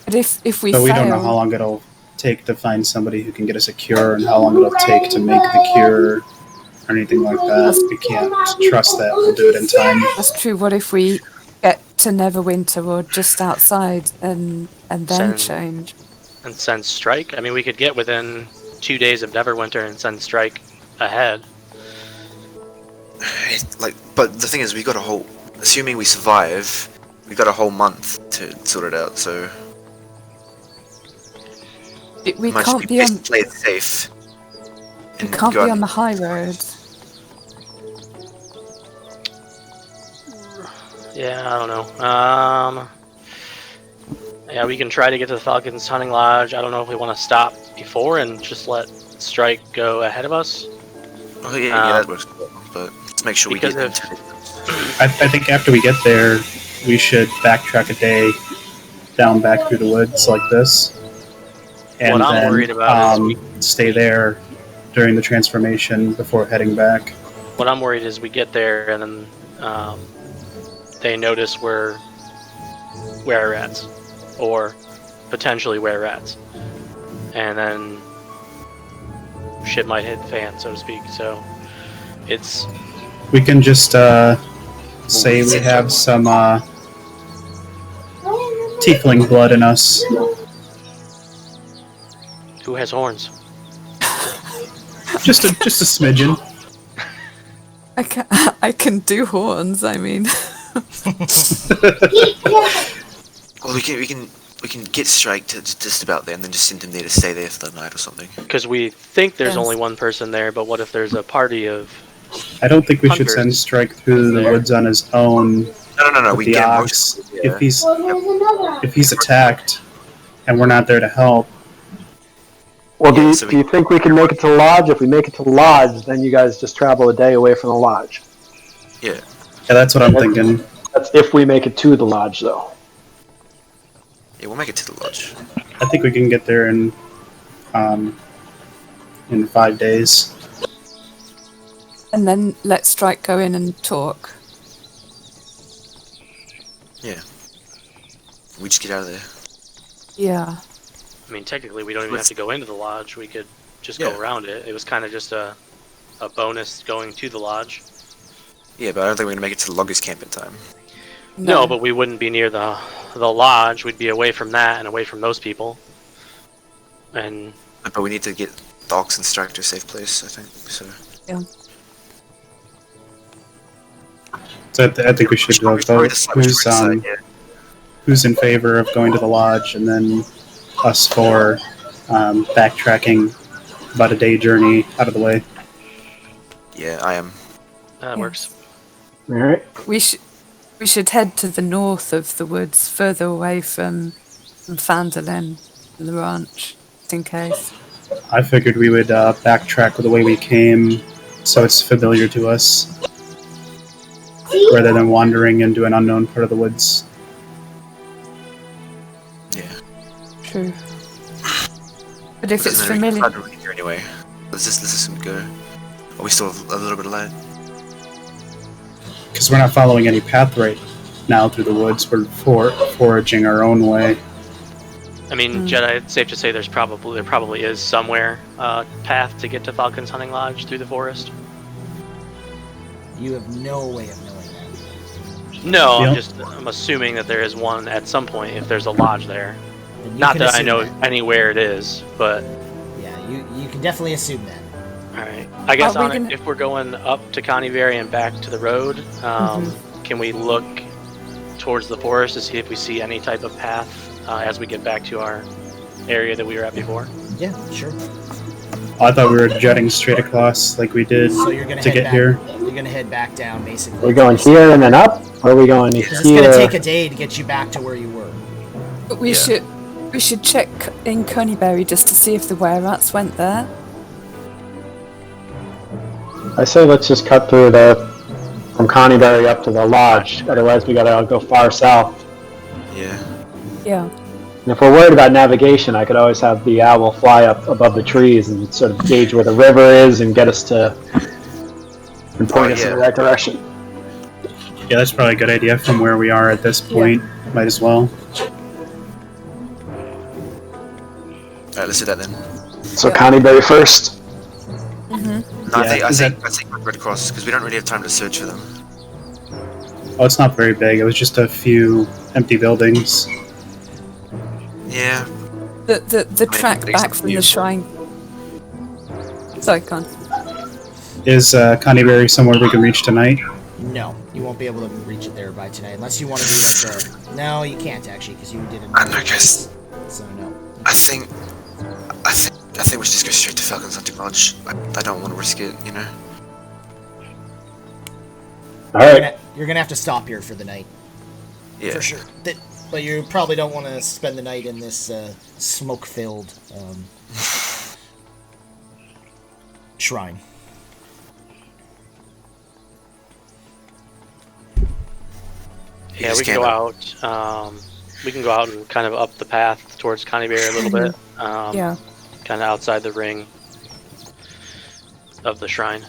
Speaker 3: But if we
Speaker 5: But
Speaker 3: fail,
Speaker 5: we don't know how long it'll take to find somebody who can get us a cure and how long it'll take to make the cure or anything like that. We can't trust that we'll do it in time.
Speaker 3: that's true. What if we get to Neverwinter or just outside and then change?
Speaker 4: And send Strike? I mean, we could get within 2 days of Neverwinter and send Strike ahead.
Speaker 6: But the thing is, we got a whole. Assuming we survive, we got a whole month to sort it out. So
Speaker 3: We
Speaker 6: might
Speaker 3: can't
Speaker 6: just
Speaker 3: be
Speaker 6: best
Speaker 3: on.
Speaker 6: to play it safe.
Speaker 3: We
Speaker 6: and
Speaker 3: can't
Speaker 6: go
Speaker 3: be
Speaker 6: out
Speaker 3: on the high road.
Speaker 4: Yeah, I don't know. Yeah, we can try to get to the Falcon's Hunting Lodge. I don't know if we want to stop before and just let Strike go ahead of us.
Speaker 6: Oh yeah, that works. But let's make sure we get
Speaker 4: because
Speaker 6: into it.
Speaker 5: I think after we get there, we should backtrack a day down back through the woods like this. And
Speaker 4: What I'm
Speaker 5: then
Speaker 4: worried about is
Speaker 5: stay there during the transformation before heading back.
Speaker 4: What I'm worried is we get there and then they notice we're were-rats, or potentially were-rats, and then shit might hit the fan, so to speak. So it's
Speaker 5: We can just say we have some tiefling blood in us.
Speaker 4: who has horns?
Speaker 5: Just a smidgen.
Speaker 3: I can do horns. I mean,
Speaker 6: Well, we can get Strike to just about there, and then just send him there to stay there for the night or something.
Speaker 4: Because we think there's
Speaker 3: Yes.
Speaker 4: only one person there, but what if there's a party of?
Speaker 5: I don't think we should
Speaker 4: Hunters.
Speaker 5: send Strike through the woods on his own.
Speaker 6: No.
Speaker 5: with
Speaker 6: We
Speaker 5: the
Speaker 6: get
Speaker 5: ox.
Speaker 6: most. Yeah.
Speaker 5: If he's attacked and we're not there to help,
Speaker 2: Well,
Speaker 6: Yeah, so
Speaker 2: do you think we can make it to the lodge? If we make it to the lodge, then you guys just travel a day away from the lodge.
Speaker 6: Yeah.
Speaker 5: yeah, that's what I'm thinking.
Speaker 2: That's if we make it to the lodge, though.
Speaker 6: Yeah, we'll make it to the lodge.
Speaker 5: I think we can get there in 5 days.
Speaker 3: and then let Strike go in and talk.
Speaker 6: Yeah. We just get out of there.
Speaker 3: Yeah.
Speaker 4: I mean, technically, we don't even have to go into the lodge. We could just
Speaker 6: Yeah.
Speaker 4: go around it. It was kind of just a bonus going to the lodge.
Speaker 6: Yeah, but I don't think we're gonna make it to the loggers camp in time.
Speaker 4: No, but we wouldn't be near the lodge. We'd be away from that and away from those people. And
Speaker 6: But we need to get the ox and Strike to a safe place, I think. So
Speaker 5: So I think we should
Speaker 6: Probably
Speaker 5: vote
Speaker 6: decide which way to decide, yeah.
Speaker 5: who's in favor of going to the lodge, and then us for backtracking about a day journey out of the way.
Speaker 6: Yeah, I am.
Speaker 4: that works.
Speaker 2: All right.
Speaker 3: We should head to the north of the woods, further away from Phandalin and the ranch, just in case.
Speaker 5: I figured we would backtrack the way we came, so it's familiar to us, rather than wandering into an unknown part of the woods.
Speaker 6: Yeah.
Speaker 3: True. But if it's
Speaker 6: Doesn't matter,
Speaker 3: familiar,
Speaker 6: we can find a here anyway. Let's just go. Are we still a little bit of light?
Speaker 5: Because we're not following any path right now through the woods, we're foraging our own way.
Speaker 4: I mean, Jedi, it's safe to say there probably is somewhere a path to get to Falcon's Hunting Lodge through the forest.
Speaker 1: You have no way of knowing that.
Speaker 4: No,
Speaker 5: Yeah.
Speaker 4: I'm assuming that there is one at some point if there's a lodge there.
Speaker 1: And you
Speaker 4: Not
Speaker 1: can
Speaker 4: that I
Speaker 1: assume
Speaker 4: know
Speaker 1: that.
Speaker 4: anywhere it is, but
Speaker 1: you can definitely assume that.
Speaker 4: All right. I guess
Speaker 3: Are we gonna-
Speaker 4: if we're going up to Connieberry and back to the road, can we look towards the forest to see if we see any type of path as we get back to our area that we were at before?
Speaker 1: Yeah, sure.
Speaker 5: I thought we were jutting straight across like we did
Speaker 1: So you're gonna
Speaker 5: to
Speaker 1: head
Speaker 5: get
Speaker 1: back.
Speaker 5: here.
Speaker 1: You're gonna head back down, basically.
Speaker 2: We're going here and then up, or are we going
Speaker 1: Because
Speaker 2: here?
Speaker 1: it's gonna take a day to get you back to where you were.
Speaker 3: But we should check in Coneyberry just to see if the were-rats went there.
Speaker 2: I say let's just cut through from Connieberry up to the lodge. Otherwise, we gotta go far south.
Speaker 6: Yeah.
Speaker 3: Yeah.
Speaker 2: And if we're worried about navigation, I could always have the owl fly up above the trees and sort of gauge where the river is and get us to and point us in the right direction.
Speaker 5: Yeah, that's probably a good idea from where we are at this point. Might as well.
Speaker 6: Alright, let's do that then.
Speaker 2: So Connieberry first.
Speaker 6: No,
Speaker 5: Yeah,
Speaker 6: I think Red Cross, because we don't really have time to search for them.
Speaker 5: Oh, it's not very big. It was just a few empty buildings.
Speaker 6: Yeah.
Speaker 3: The track back from the shrine. Sorry, go on.
Speaker 5: Is Connieberry somewhere we can reach tonight?
Speaker 1: No, you won't be able to reach it there by tonight, unless you want to do like the... No, you can't actually, because you didn't.
Speaker 6: I don't know, guys.
Speaker 1: So no.
Speaker 6: I think we should just go straight to Falcon's Hunting Lodge. I don't want to risk it, you know?
Speaker 2: Alright.
Speaker 1: You're gonna have to stop here for the night,
Speaker 6: Yeah.
Speaker 1: for sure. But you probably don't want to spend the night in this smoke-filled shrine.
Speaker 4: Yeah, we can go out. We can go out and kind of up the path towards Connieberry a little bit.
Speaker 3: Yeah.
Speaker 4: Kind of outside the ring of the shrine.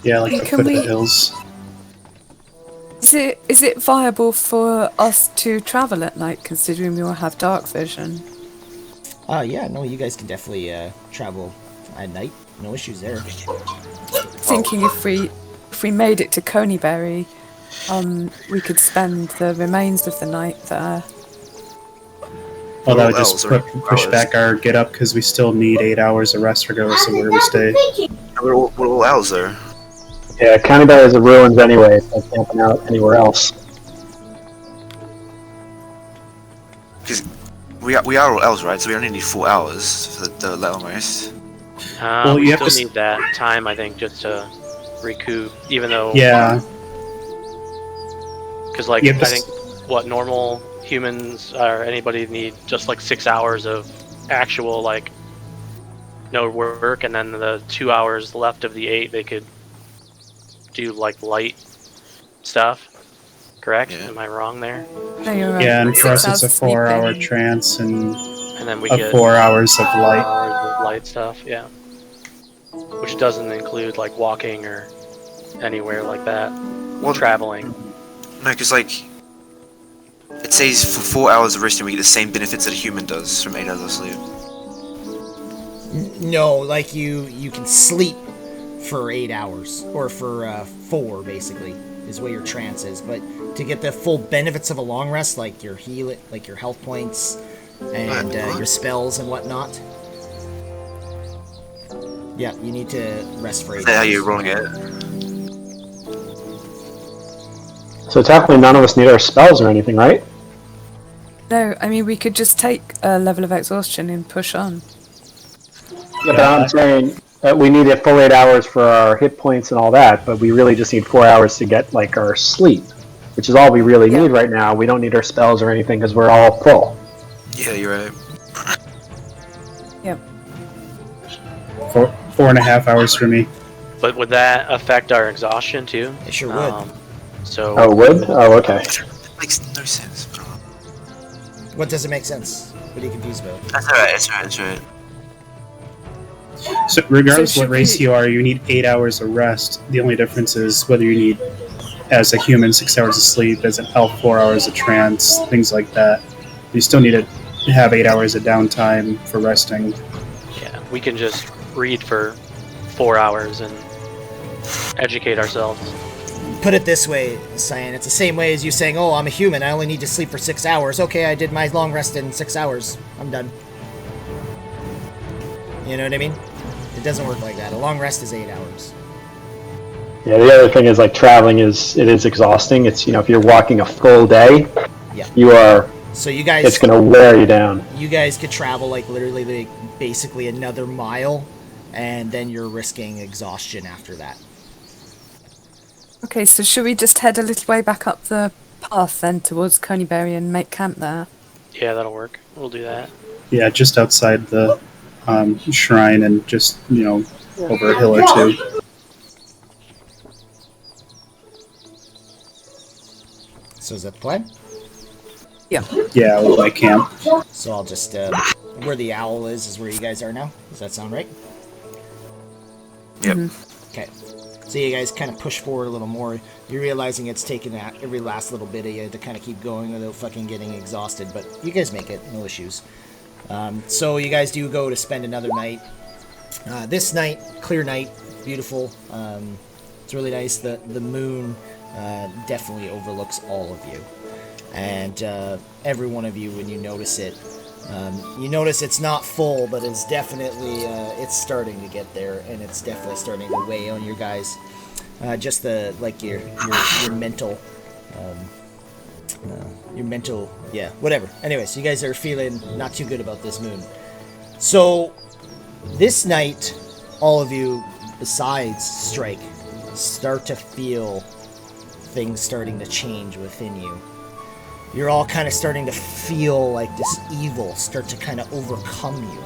Speaker 5: Yeah, like the
Speaker 3: Can
Speaker 5: foot of the
Speaker 3: we-
Speaker 5: hills.
Speaker 3: Is it viable for us to travel at night, considering we will have dark vision?
Speaker 1: Yeah, no, you guys can definitely travel at night. No issues there.
Speaker 3: Thinking if we made it to Coneyberry, we could spend the remains of the night there.
Speaker 5: Well, that would
Speaker 6: Well,
Speaker 5: just
Speaker 6: elves are
Speaker 5: push
Speaker 6: hours.
Speaker 5: back our get up because we still need 8 hours of rest regardless of where we stay.
Speaker 6: We're all owls, though.
Speaker 2: Yeah, Connieberry is a ruins anyway. It's like camping out anywhere else.
Speaker 6: Because we are all elves, right? So we only need 4 hours for the lettermost.
Speaker 5: Well,
Speaker 4: We
Speaker 5: you have
Speaker 4: still
Speaker 5: to
Speaker 4: need that time, I think, just to recoup. Even though,
Speaker 5: Yeah,
Speaker 4: because like
Speaker 5: You have
Speaker 4: I
Speaker 5: to
Speaker 4: think what normal humans or anybody need just like 6 hours of actual like no work, and then the 2 hours left of the 8 they could do like light stuff. Correct?
Speaker 6: Yeah.
Speaker 4: Am I wrong there?
Speaker 3: No, you're right.
Speaker 5: yeah, and for
Speaker 3: 6
Speaker 5: us it's a
Speaker 3: hours
Speaker 5: 4-hour
Speaker 3: sleeping.
Speaker 5: trance and
Speaker 4: And then we
Speaker 5: of
Speaker 4: get
Speaker 5: 4 hours of
Speaker 4: 4
Speaker 5: light.
Speaker 4: hours of light stuff. Yeah, which doesn't include like walking or anywhere like that.
Speaker 6: Well,
Speaker 4: Traveling.
Speaker 6: no, because like it says for 4 hours of resting we get the same benefits that a human does from 8 hours of sleep.
Speaker 1: No, like you can sleep for 8 hours, or for 4 basically, is what your trance is. But to get the full benefits of a long rest, like your like your health points and your spells and whatnot, yeah, you need to rest for 8
Speaker 6: Is that how
Speaker 1: hours.
Speaker 6: you're rolling it?
Speaker 2: So technically none of us need our spells or anything, right?
Speaker 3: No, I mean we could just take a level of exhaustion and push on.
Speaker 2: Yeah, but I'm saying that we need a full 8 hours for our hit points and all that, but we really just need 4 hours to get like our sleep, which is all we really need right now. We don't need our spells or anything because we're all full.
Speaker 6: Yeah, you're right.
Speaker 3: Yep.
Speaker 5: 4.5 hours for me.
Speaker 4: But would that affect our exhaustion too?
Speaker 1: It sure would.
Speaker 4: So
Speaker 2: Oh, would? Oh, okay.
Speaker 6: That makes no sense.
Speaker 1: What doesn't make sense? What are you confused about?
Speaker 6: That's alright, that's right.
Speaker 5: So regardless
Speaker 3: So
Speaker 5: of what
Speaker 3: should
Speaker 5: race
Speaker 3: we-
Speaker 5: you are, you need 8 hours of rest. The only difference is whether you need, as a human, 6 hours of sleep, as an elf, 4 hours of trance, things like that. You still need to have 8 hours of downtime for resting.
Speaker 4: yeah, we can just read for 4 hours and educate ourselves.
Speaker 1: Put it this way, Cyan, it's the same way as you saying, oh, I'm a human, I only need to sleep for 6 hours. Okay, I did my long rest in 6 hours. I'm done. You know what I mean? It doesn't work like that. A long rest is 8 hours.
Speaker 2: Yeah, the other thing is like traveling is exhausting. It's if you're walking a full day,
Speaker 1: Yeah.
Speaker 2: you are.
Speaker 1: So you guys,
Speaker 2: It's gonna wear you down.
Speaker 1: you guys could travel like literally basically another mile, and then you're risking exhaustion after that.
Speaker 3: Okay, so should we just head a little way back up the path then towards Coneyberry and make camp there?
Speaker 4: Yeah, that'll work. We'll do that.
Speaker 5: Yeah, just outside the shrine and just, over a hill or two.
Speaker 1: So is that the plan?
Speaker 3: Yeah.
Speaker 5: Yeah, we'll make camp.
Speaker 1: So I'll just where the owl is where you guys are now. Does that sound right?
Speaker 6: Yep.
Speaker 1: Okay. So you guys kind of push forward a little more. You're realizing it's taken that every last little bit of you to kind of keep going without fucking getting exhausted, but you guys make it, no issues. So you guys do go to spend another night. This night, clear night, beautiful. It's really nice. The moon definitely overlooks all of you, and every one of you, when you notice it, you notice it's not full, but it's definitely it's starting to get there, and it's definitely starting to weigh on your guys. Just the your mental, yeah, whatever. Anyways, you guys are feeling not too good about this moon. So this night, all of you, besides Strike, start to feel things starting to change within you. You're all kind of starting to feel like this evil start to kind of overcome you.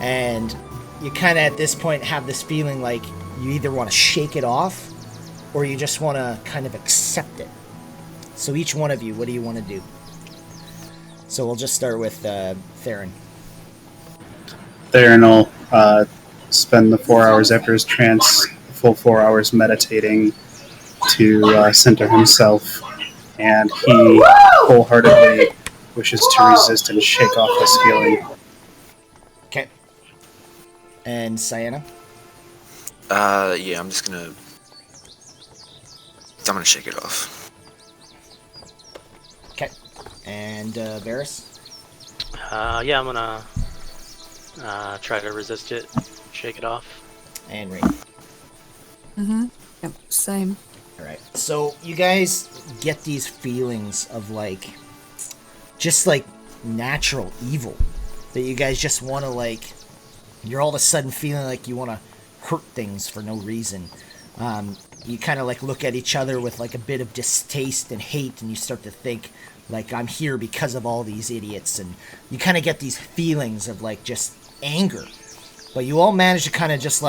Speaker 1: And you kind of at this point have this feeling like you either want to shake it off or you just want to kind of accept it. So each one of you, what do you want to do? So we'll just start with Theron.
Speaker 5: Theron will spend the 4 hours after his trance, the full 4 hours meditating to center himself. And he wholeheartedly wishes to resist and shake off this feeling.
Speaker 1: Okay. And Sienna?
Speaker 6: Yeah, I'm gonna shake it off.
Speaker 1: Okay. And Varys?
Speaker 4: Yeah, I'm gonna try to resist it, shake it off.
Speaker 1: And Rain.
Speaker 3: Mm-hmm. Yep, same.
Speaker 1: Alright, so you guys get these feelings of just natural evil. That you guys just want to you're all of a sudden feeling like you want to hurt things for no reason. You kind of look at each other with a bit of distaste and hate, and you start to think I'm here because of all these idiots, and you kind of get these feelings of just anger. But you all manage to kind of just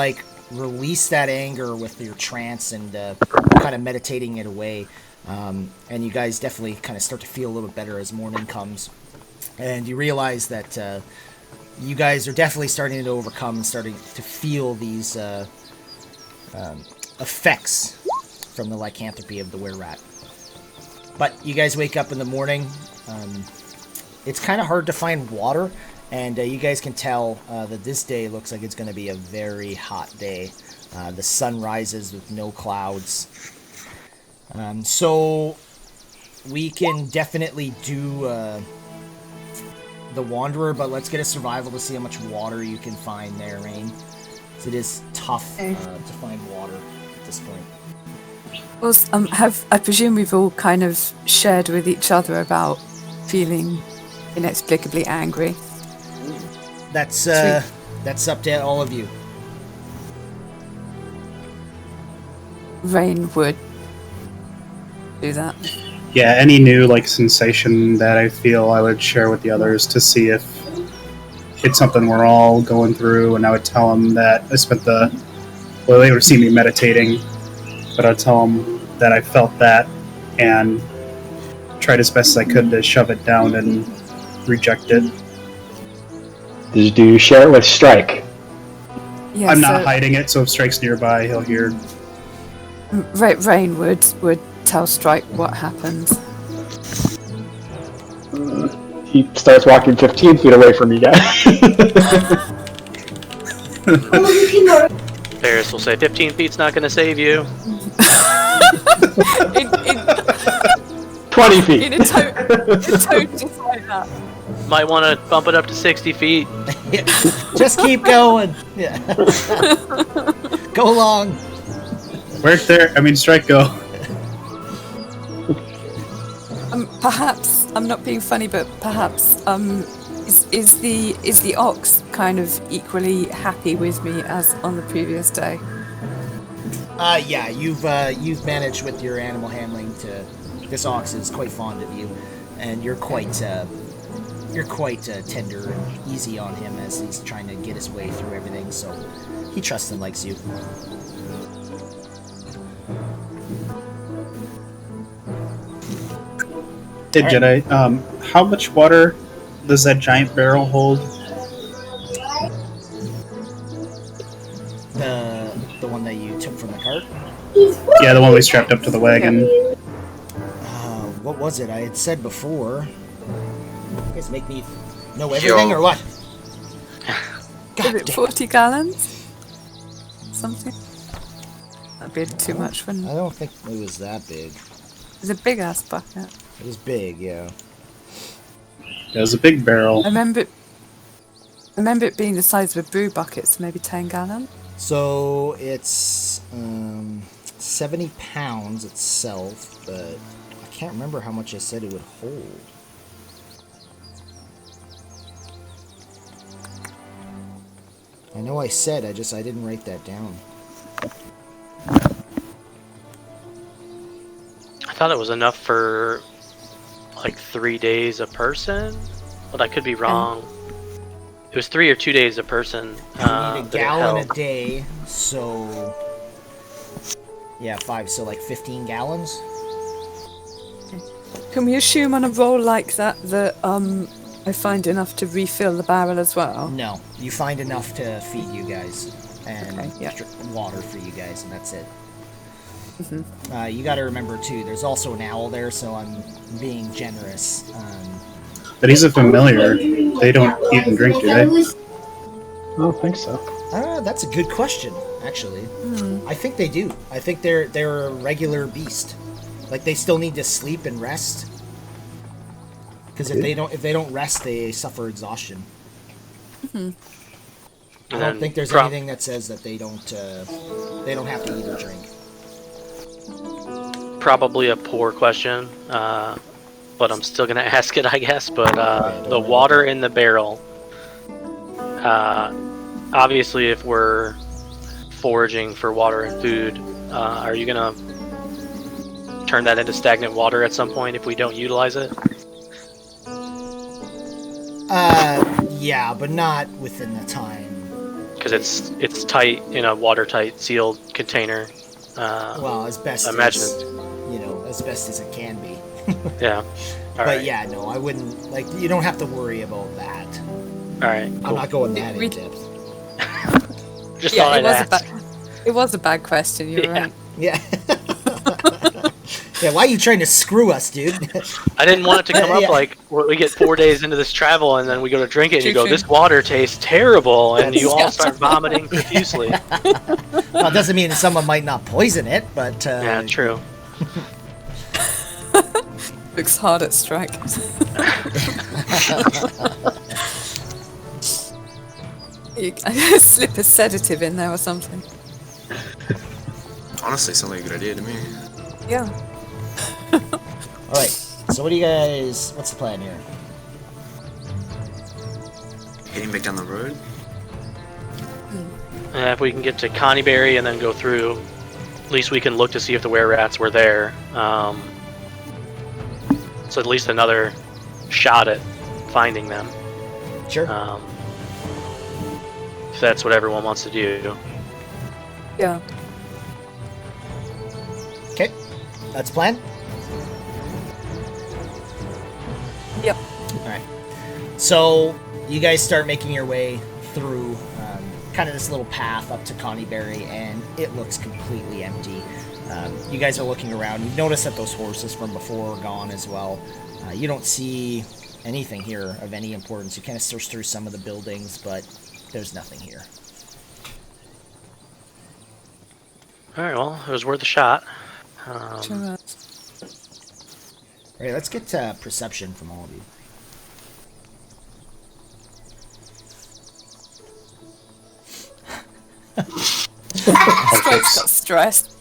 Speaker 1: release that anger with your trance and kind of meditating it away, and you guys definitely kind of start to feel a little better as morning comes, and you realize that you guys are definitely starting to overcome and starting to feel these effects from the lycanthropy of the were-rat. But you guys wake up in the morning. It's kind of hard to find water. And you guys can tell that this day looks like it's going to be a very hot day. The sun rises with no clouds. So we can definitely do the Wanderer, but let's get a survival to see how much water you can find there, Rain. So it is tough to find water at this point.
Speaker 3: Well, I presume we've all kind of shared with each other about feeling inexplicably angry.
Speaker 1: That's up to all of you.
Speaker 3: Rain would do that.
Speaker 5: Yeah, any new sensation that I feel I would share with the others to see if it's something we're all going through, and I would tell them that I spent they would see me meditating, but I'd tell them that I felt that and tried as best as I could to shove it down and reject it.
Speaker 2: Do you share it with Strike?
Speaker 3: Yeah,
Speaker 5: I'm not hiding it, so if Strike's nearby, he'll hear.
Speaker 3: Rain would tell Strike what happened.
Speaker 2: He starts walking 15 feet away from you guys.
Speaker 4: Ferris will say 15 feet's not gonna save you.
Speaker 2: 20 feet.
Speaker 3: In a tone just like that.
Speaker 4: Might want to bump it up to 60 feet.
Speaker 1: Just keep going. Yeah. Go along.
Speaker 5: Right there. I mean, Strike, go.
Speaker 3: Perhaps I'm not being funny, but perhaps is the ox kind of equally happy with me as on the previous day?
Speaker 1: Yeah, you've managed with your animal handling to. This ox is quite fond of you, and you're quite tender and easy on him as he's trying to get his way through everything. So he trusts and likes you.
Speaker 5: Hey, Jedi, how much water does that giant barrel hold?
Speaker 1: The one that you took from the cart.
Speaker 5: Yeah, the one we strapped up to the wagon.
Speaker 1: What was it? I had said before. You guys make me know everything or what?
Speaker 3: Is it 40 gallons? Something? That'd be too much, wouldn't
Speaker 1: I
Speaker 3: it?
Speaker 1: don't think it was that big.
Speaker 3: It's a big ass bucket.
Speaker 1: It was big, yeah.
Speaker 5: It was a big barrel.
Speaker 3: I remember it being the size of a brew bucket, so maybe 10 gallons.
Speaker 1: So it's 70 pounds itself, but I can't remember how much I said it would hold. I know I said, I didn't write that down.
Speaker 4: I thought it was enough for like 3 days a person, but I could be wrong. It was 3 or 2 days a person.
Speaker 1: You need a gallon a day, so yeah, 5, so like 15 gallons.
Speaker 3: Can we assume on a roll like that I find enough to refill the barrel as well?
Speaker 1: No, you find enough to feed you guys and
Speaker 3: Okay, yeah.
Speaker 1: water for you guys, and that's it. You got to remember too. There's also an owl there, so I'm being generous.
Speaker 5: But he's a familiar. They don't eat and drink, do they?
Speaker 2: I don't think so.
Speaker 1: That's a good question, actually. I think they do. I think they're a regular beast. Like they still need to sleep and rest. Because if they don't rest, they suffer exhaustion. I don't think there's anything that says that they don't have to eat or drink.
Speaker 4: Probably a poor question, but I'm still gonna ask it, I guess. But the water in the barrel. Obviously, if we're foraging for water and food, are you gonna turn that into stagnant water at some point if we don't utilize it?
Speaker 1: Yeah, but not within the time.
Speaker 4: Because it's tight in a watertight sealed container.
Speaker 1: Well, as best
Speaker 4: imagine
Speaker 1: as as best as it can be.
Speaker 4: Yeah.
Speaker 1: But
Speaker 4: Alright.
Speaker 1: yeah, no, I wouldn't. Like, you don't have to worry about that.
Speaker 4: Alright.
Speaker 1: I'm
Speaker 4: Cool.
Speaker 1: not going that in depth.
Speaker 4: Just
Speaker 3: Yeah,
Speaker 4: thought
Speaker 3: it
Speaker 4: I'd
Speaker 3: was
Speaker 4: ask.
Speaker 3: it was a bad question. You're right.
Speaker 1: Yeah. Yeah, why are you trying to screw us, dude?
Speaker 4: I didn't want it to come up
Speaker 1: Yeah.
Speaker 4: like we get 4 days into this travel and then we go to drink it and you go,
Speaker 3: True.
Speaker 4: this water tastes terrible, and you all
Speaker 3: Yeah.
Speaker 4: start vomiting profusely.
Speaker 1: Well, it doesn't mean someone might not poison it, but
Speaker 4: Yeah, true.
Speaker 3: Looks hard at strike. You slip a sedative in there or something.
Speaker 6: Honestly, sounds like a good idea to me.
Speaker 3: Yeah.
Speaker 1: all right. So, what do you guys? What's the plan here?
Speaker 6: Heading back down the road.
Speaker 4: If we can get to Connieberry and then go through, at least we can look to see if the were-rats were there. So at least another shot at finding them.
Speaker 1: Sure.
Speaker 4: If that's what everyone wants to do.
Speaker 3: Yeah.
Speaker 1: Okay. That's the plan.
Speaker 3: Yep.
Speaker 1: All right. So you guys start making your way through kind of this little path up to Connieberry, and it looks completely empty. You guys are looking around. You've noticed that those horses from before are gone as well. You don't see anything here of any importance. You kind of search through some of the buildings, but there's nothing here.
Speaker 4: Alright, well, it was worth a shot.
Speaker 3: Sure.
Speaker 1: All right, let's get perception from all of you.
Speaker 3: Strike's got stressed.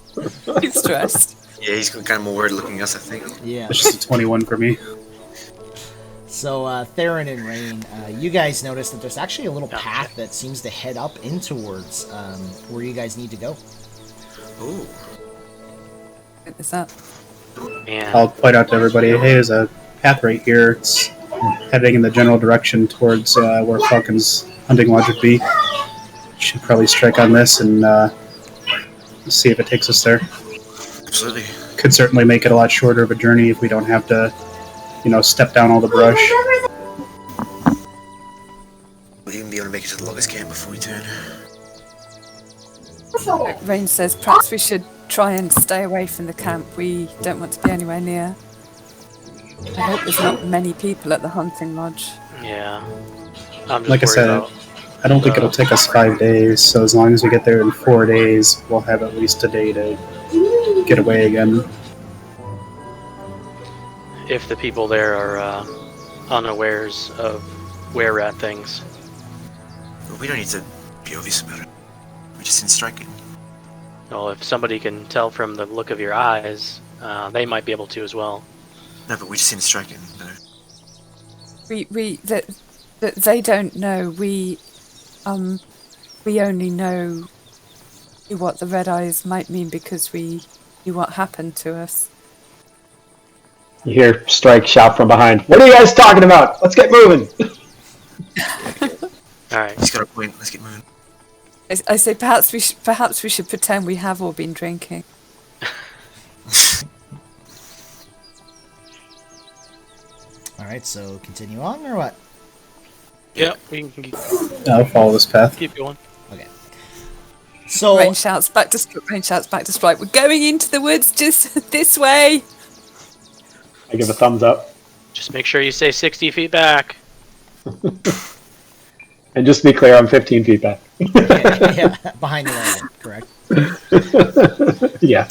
Speaker 3: He's stressed.
Speaker 6: Yeah, he's kind of more worried looking at us, I think.
Speaker 1: Yeah.
Speaker 5: It's just a 21 for me.
Speaker 1: So, Theron and Rain, you guys notice that there's actually a little path that seems to head up in towards where you guys need to go.
Speaker 6: Ooh.
Speaker 3: What is that?
Speaker 4: Yeah.
Speaker 5: I'll point out to everybody, hey, there's a path right here. It's heading in the general direction towards where Falcon's hunting lodge would be. Should probably strike on this and see if it takes us there.
Speaker 6: Absolutely.
Speaker 5: Could certainly make it a lot shorter of a journey if we don't have to, step down all the brush.
Speaker 6: We'll even be able to make it to the loggers camp before we turn.
Speaker 3: Rain says perhaps we should try and stay away from the camp. We don't want to be anywhere near. I hope there's not many people at the hunting lodge.
Speaker 4: Yeah. I'm just
Speaker 5: Like I
Speaker 4: worried
Speaker 5: said,
Speaker 4: about
Speaker 5: I don't think it'll take us 5 days, so as long as we get there in 4 days, we'll have at least a day to get away again.
Speaker 4: if the people there are unawares of where we're at things.
Speaker 6: Well, we don't need to be obvious about it. We just didn't strike it.
Speaker 4: Well, if somebody can tell from the look of your eyes, they might be able to as well.
Speaker 6: No, but we just didn't strike it. No.
Speaker 3: That they don't know. We only know what the red eyes might mean because we knew what happened to us.
Speaker 2: You hear Strike shout from behind. What are you guys talking about? Let's get moving.
Speaker 4: All right.
Speaker 6: He's got a point. Let's get moving.
Speaker 3: I say perhaps we should pretend we have all been drinking.
Speaker 1: All right, so continue on or what?
Speaker 4: Yeah, we can
Speaker 5: I'll follow this path.
Speaker 4: keep going.
Speaker 1: Okay. So
Speaker 3: Rain shouts back to Sprite. We're going into the woods just this way.
Speaker 2: I give a thumbs up.
Speaker 4: Just make sure you stay 60 feet back.
Speaker 2: And just to be clear, I'm 15 feet back.
Speaker 1: yeah, behind the wagon, correct?
Speaker 2: Yeah.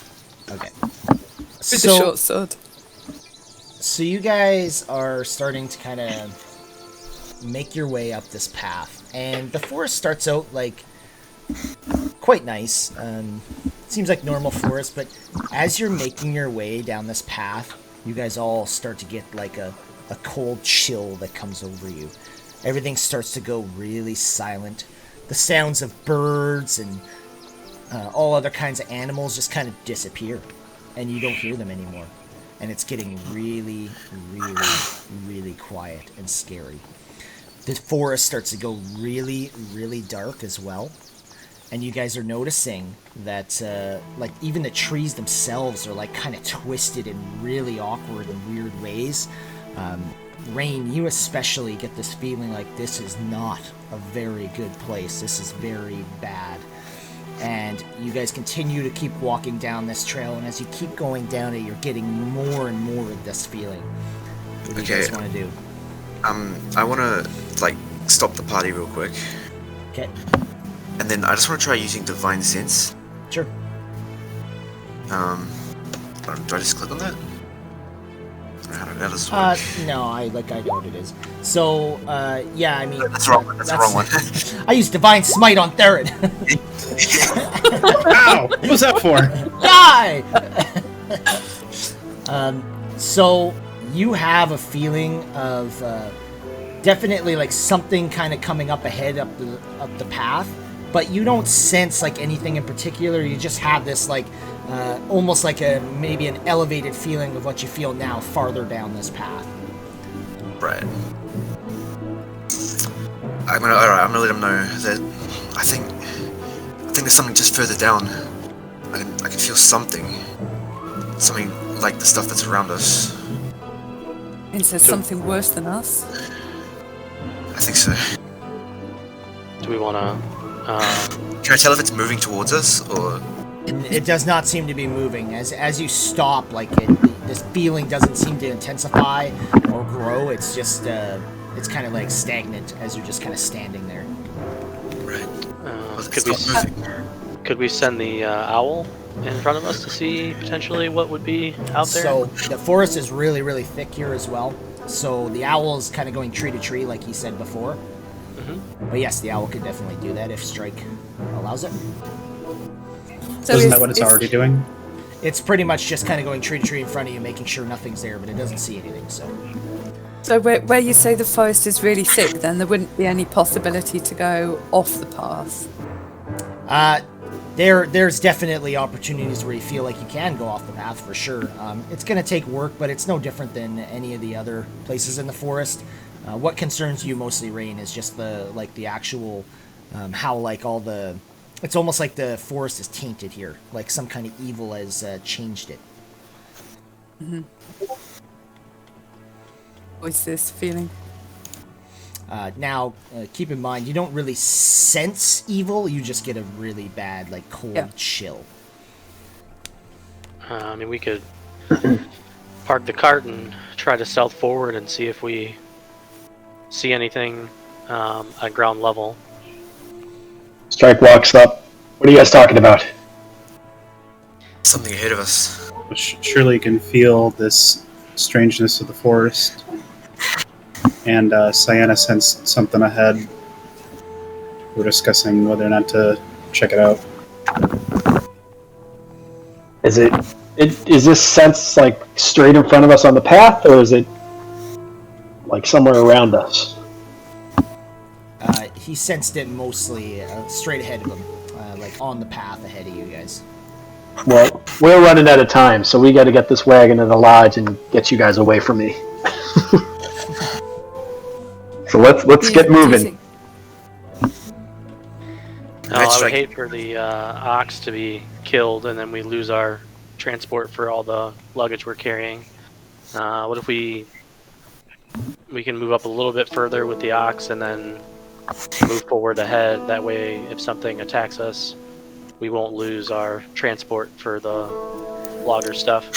Speaker 1: Okay.
Speaker 3: With the short sword.
Speaker 1: So you guys are starting to kind of make your way up this path, and the forest starts out like quite nice. Seems like normal forest, but as you're making your way down this path, you guys all start to get like a cold chill that comes over you. Everything starts to go really silent. The sounds of birds and all other kinds of animals just kind of disappear, and you don't hear them anymore. And it's getting really, really, really quiet and scary. The forest starts to go really, really dark as well. And you guys are noticing that, like, even the trees themselves are, like, kind of twisted in really awkward and weird ways. Rain, you especially get this feeling like this is not a very good place. This is very bad. And you guys continue to keep walking down this trail, and as you keep going down it, you're getting more and more of this feeling. What do you guys want to do?
Speaker 6: I want to, like, stop the party real quick.
Speaker 1: Okay.
Speaker 6: And then I just want to try using Divine Sense.
Speaker 1: Sure.
Speaker 6: Do I just click on that? How does this work?
Speaker 1: No, I know what it is. So, yeah, I mean...
Speaker 6: That's wrong. That's the wrong one.
Speaker 1: I used Divine Smite on Theron.
Speaker 5: Ow! What was that for?
Speaker 1: Die! So, you have a feeling of definitely like something kind of coming up ahead up the path, but you don't sense like anything in particular. You just have this like almost like maybe an elevated feeling of what you feel now farther down this path.
Speaker 6: Right. I'm gonna let him know that I think there's something just further down. I can feel something like the stuff that's around us.
Speaker 3: Is there something worse than us?
Speaker 6: I think so.
Speaker 4: Do we want to...
Speaker 6: Can I tell if it's moving towards us, or...?
Speaker 1: It does not seem to be moving. As you stop, like this feeling doesn't seem to intensify or grow. It's just it's kind of like stagnant as you're just kind of standing there.
Speaker 6: Right.
Speaker 4: Could we send the owl in front of us to see potentially what would be out there?
Speaker 1: So the forest is really, really thick here as well. So the owl is kind of going tree to tree, like he said before.
Speaker 4: Mm-hmm.
Speaker 1: But yes, the owl could definitely do that if Strike allows it.
Speaker 3: So
Speaker 5: Isn't that what it's already doing?
Speaker 1: It's pretty much just kind of going tree to tree in front of you, making sure nothing's there, but it doesn't see anything, so...
Speaker 3: So where you say the forest is really thick, then there wouldn't be any possibility to go off the path?
Speaker 1: There's definitely opportunities where you feel like you can go off the path, for sure. It's going to take work, but it's no different than any of the other places in the forest. What concerns you mostly, Rain, is just the actual... how, like, all the... It's almost like the forest is tainted here. Like some kind of evil has changed it.
Speaker 3: Mm-hmm. What's this feeling?
Speaker 1: Now, keep in mind, you don't really sense evil. You just get a really bad, like, cold chill.
Speaker 4: I mean, we could park the cart and try to stealth forward and see if we see anything at ground level.
Speaker 2: Strike walks up. What are you guys talking about?
Speaker 6: Something ahead of us.
Speaker 5: Surely you can feel this strangeness of the forest. And Sienna sensed something ahead. We're discussing whether or not to check it out.
Speaker 2: Is this sense like straight in front of us on the path, or is it like somewhere around us?
Speaker 1: He sensed it mostly straight ahead of him, like on the path ahead of you guys.
Speaker 2: Well, we're running out of time, so we got to get this wagon to the lodge and get you guys away from me. So let's get moving.
Speaker 4: I would hate for the ox to be killed and then we lose our transport for all the luggage we're carrying. What if we can move up a little bit further with the ox and then move forward ahead? That way, if something attacks us, we won't lose our transport for the logger stuff.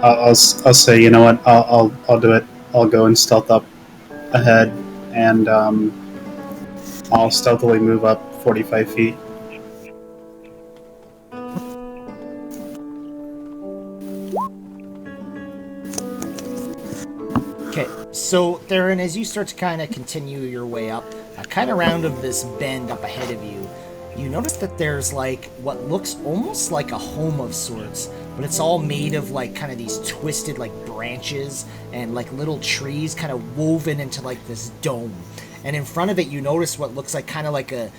Speaker 5: I'll say, you know what? I'll do it. I'll go and stealth up ahead, and I'll stealthily move up 45 feet.
Speaker 1: Okay, so Theron, as you start to kind of continue your way up, kind of round of this bend up ahead of you, you notice that there's like what looks almost like a home of sorts, but it's all made of like kind of these twisted like branches and like little trees kind of woven into like this dome. And in front of it, you notice what looks like kind of like a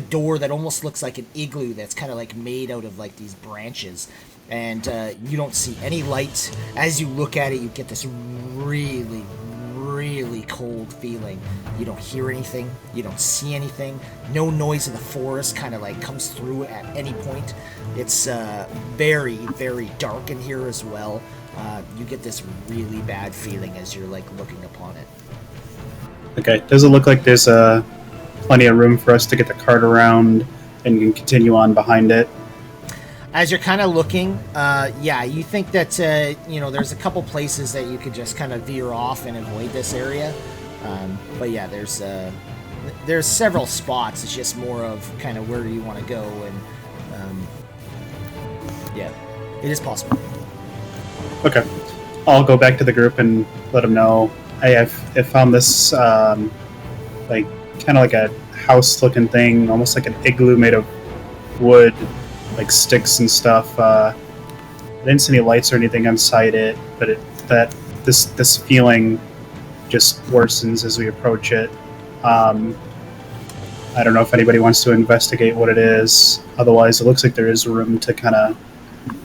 Speaker 1: door that almost looks like an igloo that's kind of like made out of like these branches. And you don't see any light. As you look at it, you get this really, really cold feeling. You don't hear anything. You don't see anything. No noise in the forest kind of like comes through at any point. It's very, very dark in here as well. You get this really bad feeling as you're like looking upon it.
Speaker 5: Okay, does it look like there's plenty of room for us to get the cart around and can continue on behind it?
Speaker 1: As you're kind of looking, yeah, you think that, there's a couple places that you could just kind of veer off and avoid this area. But yeah, there's several spots. It's just more of kind of where you want to go. And yeah, it is possible.
Speaker 5: Okay. I'll go back to the group and let them know, hey, I've found this, like, kind of like a house-looking thing, almost like an igloo made of wood, like sticks and stuff. I didn't see any lights or anything inside it, but this feeling just worsens as we approach it. I don't know if anybody wants to investigate what it is. Otherwise, it looks like there is room to kind of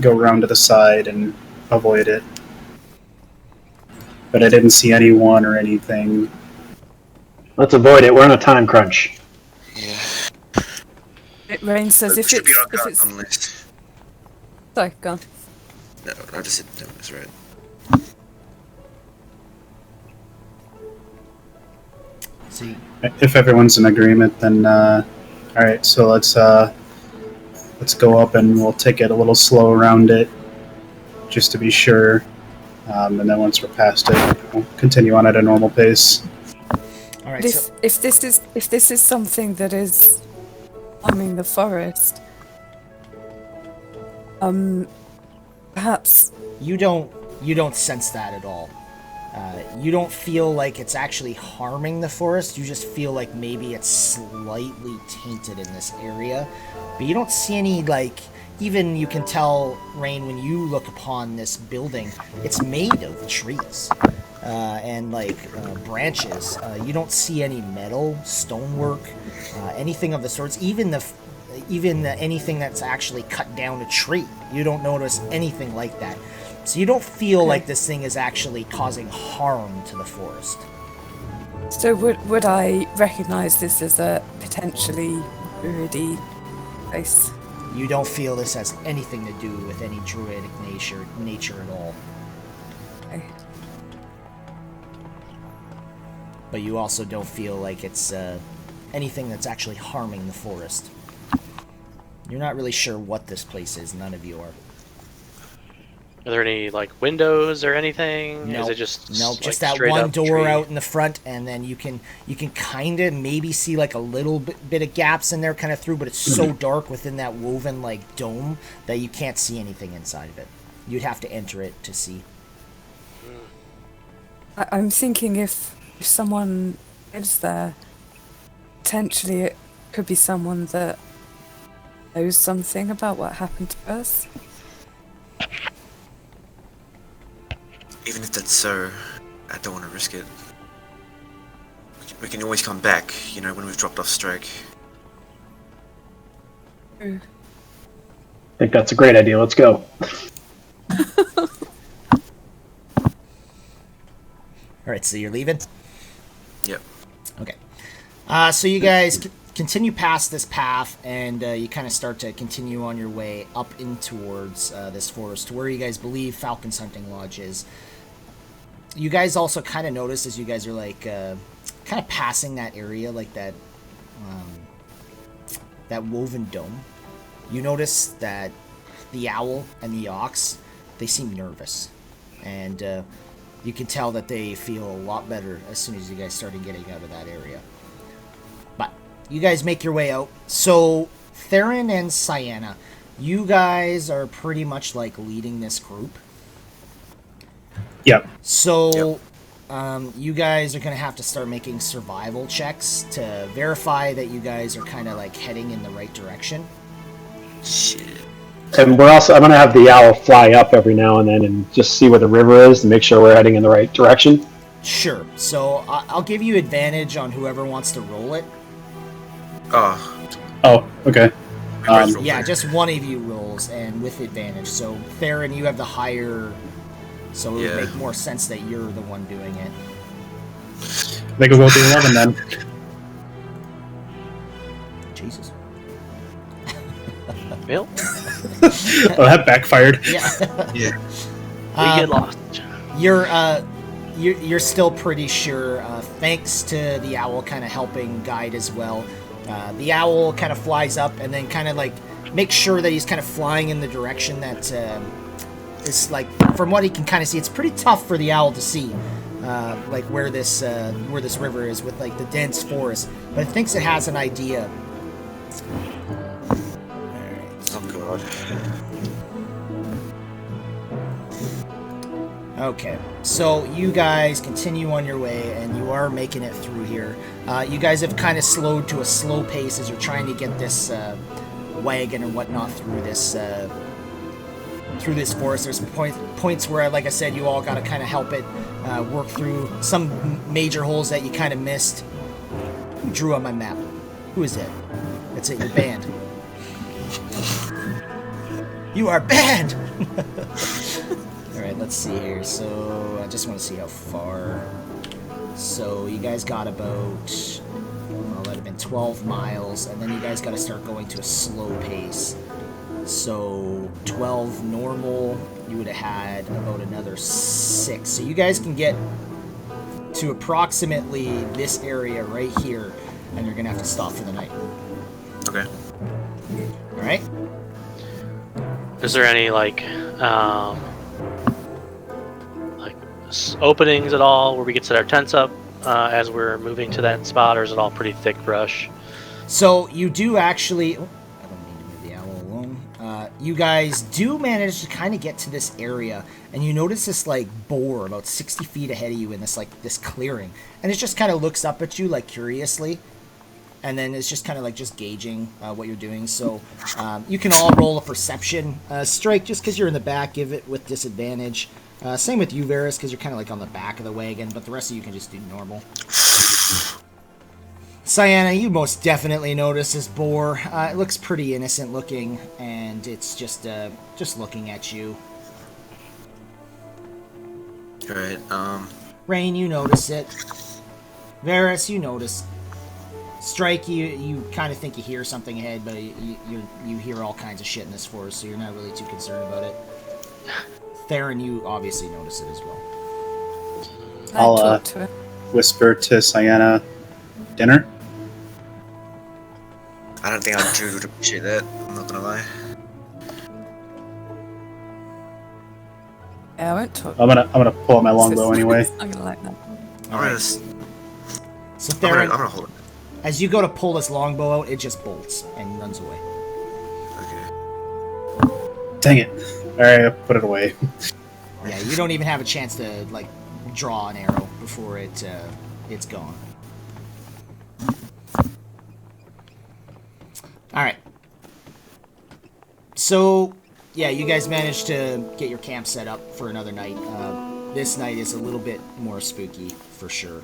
Speaker 5: go around to the side and avoid it. But I didn't see anyone or anything.
Speaker 2: Let's avoid it. We're on a time crunch.
Speaker 6: Yeah.
Speaker 3: Rain says if
Speaker 6: Should be our
Speaker 3: it's
Speaker 6: cart on the list.
Speaker 3: sorry, go on.
Speaker 6: No, I just said no, that's right.
Speaker 1: See,
Speaker 5: If everyone's in agreement, then all right. So let's go up and we'll take it a little slow around it, just to be sure. And then once we're past it, we'll continue on at a normal pace.
Speaker 1: all right.
Speaker 3: If this is something that is harming the forest, perhaps
Speaker 1: You don't sense that at all. You don't feel like it's actually harming the forest. You just feel like maybe it's slightly tainted in this area. But you don't see any, like, even you can tell, Rain, when you look upon this building, it's made of trees and, like, branches. You don't see any metal, stonework, anything of the sorts. Even anything that's actually cut down a tree. You don't notice anything like that. So you don't feel like this thing is actually causing harm to the forest.
Speaker 3: So would I recognise this as a potentially druidy place?
Speaker 1: You don't feel this has anything to do with any druidic nature at all.
Speaker 3: Okay.
Speaker 1: But you also don't feel like it's anything that's actually harming the forest. You're not really sure what this place is. None of you are.
Speaker 4: Are there any like windows or anything?
Speaker 1: No,
Speaker 4: Is it just
Speaker 1: just
Speaker 4: like,
Speaker 1: that one
Speaker 4: up
Speaker 1: door
Speaker 4: tree?
Speaker 1: out in the front, and then you can kind of maybe see like a little bit of gaps in there kind of through, but it's so dark within that woven like dome that you can't see anything inside of it. You'd have to enter it to see.
Speaker 3: I'm thinking if someone lives there, potentially it could be someone that knows something about what happened to us.
Speaker 6: Even if that's so, I don't want to risk it. We can always come back, you know, when we've dropped off Strike.
Speaker 2: I think that's a great idea. Let's go.
Speaker 1: Alright, so you're leaving?
Speaker 6: Yep.
Speaker 1: Okay. So you guys continue past this path, and you kind of start to continue on your way up in towards this forest, to where you guys believe Falcon's Hunting Lodge is. You guys also kind of notice as you guys are like kind of passing that area, like that that woven dome. You notice that the owl and the ox, they seem nervous, and you can tell that they feel a lot better as soon as you guys started getting out of that area. But you guys make your way out. So Theron and Cyanna, you guys are pretty much like leading this group.
Speaker 5: Yep.
Speaker 1: So you guys are going to have to start making survival checks to verify that you guys are kind of like heading in the right direction.
Speaker 6: Shit.
Speaker 2: And I'm going to have the owl fly up every now and then and just see where the river is and make sure we're heading in the right direction.
Speaker 1: Sure. So I'll give you advantage on whoever wants to roll it.
Speaker 5: Oh, okay.
Speaker 1: Yeah, just one of you rolls, and with advantage. So Theron, you have the higher, so it would make more sense that you're the one doing it.
Speaker 5: I think we'll go with the 11 then.
Speaker 1: Jesus.
Speaker 4: Bill?
Speaker 5: Oh, that backfired.
Speaker 1: Yeah.
Speaker 6: Yeah.
Speaker 4: We get lost.
Speaker 1: You're still pretty sure, thanks to the owl kind of helping guide as well. The owl kind of flies up and then kind of like makes sure that he's kind of flying in the direction that is like, from what he can kind of see, it's pretty tough for the owl to see, like where this river is with like the dense forest. But it thinks it has an idea.
Speaker 6: Oh god.
Speaker 1: Okay, so you guys continue on your way, and you are making it through here. You guys have kind of slowed to a slow pace as you're trying to get this wagon and whatnot through this forest. There's points where, like I said, you all got to kind of help it work through some major holes that you kind of missed. Who drew on my map? Who is it? That's it, you're banned. You are banned! Alright, let's see here. So, I just want to see how far. So, you guys got about, well, that'd have been 12 miles, and then you guys got to start going to a slow pace. So, 12 normal, you would have had about another 6. So, you guys can get to approximately this area right here, and you're going to have to stop for the night.
Speaker 6: Okay.
Speaker 1: Alright?
Speaker 4: Is there any like openings at all where we could set our tents up as we're moving to that spot, or is it all pretty thick brush?
Speaker 1: So you do actually. Oh, I don't need to move the owl alone. you guys do manage to kind of get to this area, and you notice this like boar about 60 feet ahead of you in this clearing, and it just kind of looks up at you like curiously, and then it's just kind of like just gauging what you're doing. So you can all roll a perception. Strike, just because you're in the back, give it with disadvantage. Same with you, Varys, because you're kind of like on the back of the wagon, but the rest of you can just do normal. Sienna, you most definitely notice this boar. It looks pretty innocent looking, and it's just looking at you.
Speaker 6: Alright,
Speaker 1: Rain, you notice it. Varys, you notice. Strike, you kind of think you hear something ahead, but you hear all kinds of shit in this forest, so you're not really too concerned about it. Theron, you obviously notice it as well.
Speaker 5: I'll
Speaker 3: talk to her.
Speaker 5: whisper to Sienna, dinner?
Speaker 6: I don't think Drew would appreciate that, I'm not gonna lie.
Speaker 3: Yeah, I won't talk.
Speaker 5: I'm gonna pull out my longbow anyway.
Speaker 3: I'm gonna like that.
Speaker 1: So Theron,
Speaker 6: I'm gonna hold it.
Speaker 1: as you go to pull this longbow out, it just bolts and runs away.
Speaker 6: Okay.
Speaker 5: Dang it. Alright, I'll put it away.
Speaker 1: Yeah, you don't even have a chance to like draw an arrow before it's gone. All right. So, yeah, you guys managed to get your camp set up for another night. This night is a little bit more spooky, for sure.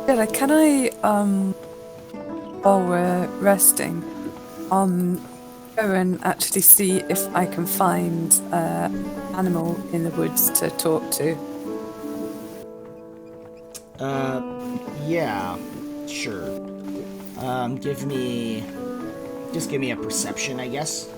Speaker 3: Yeah, can I, while we're resting, go and actually see if I can find animal in the woods to talk to?
Speaker 1: Yeah, sure. Just give me a perception, I guess.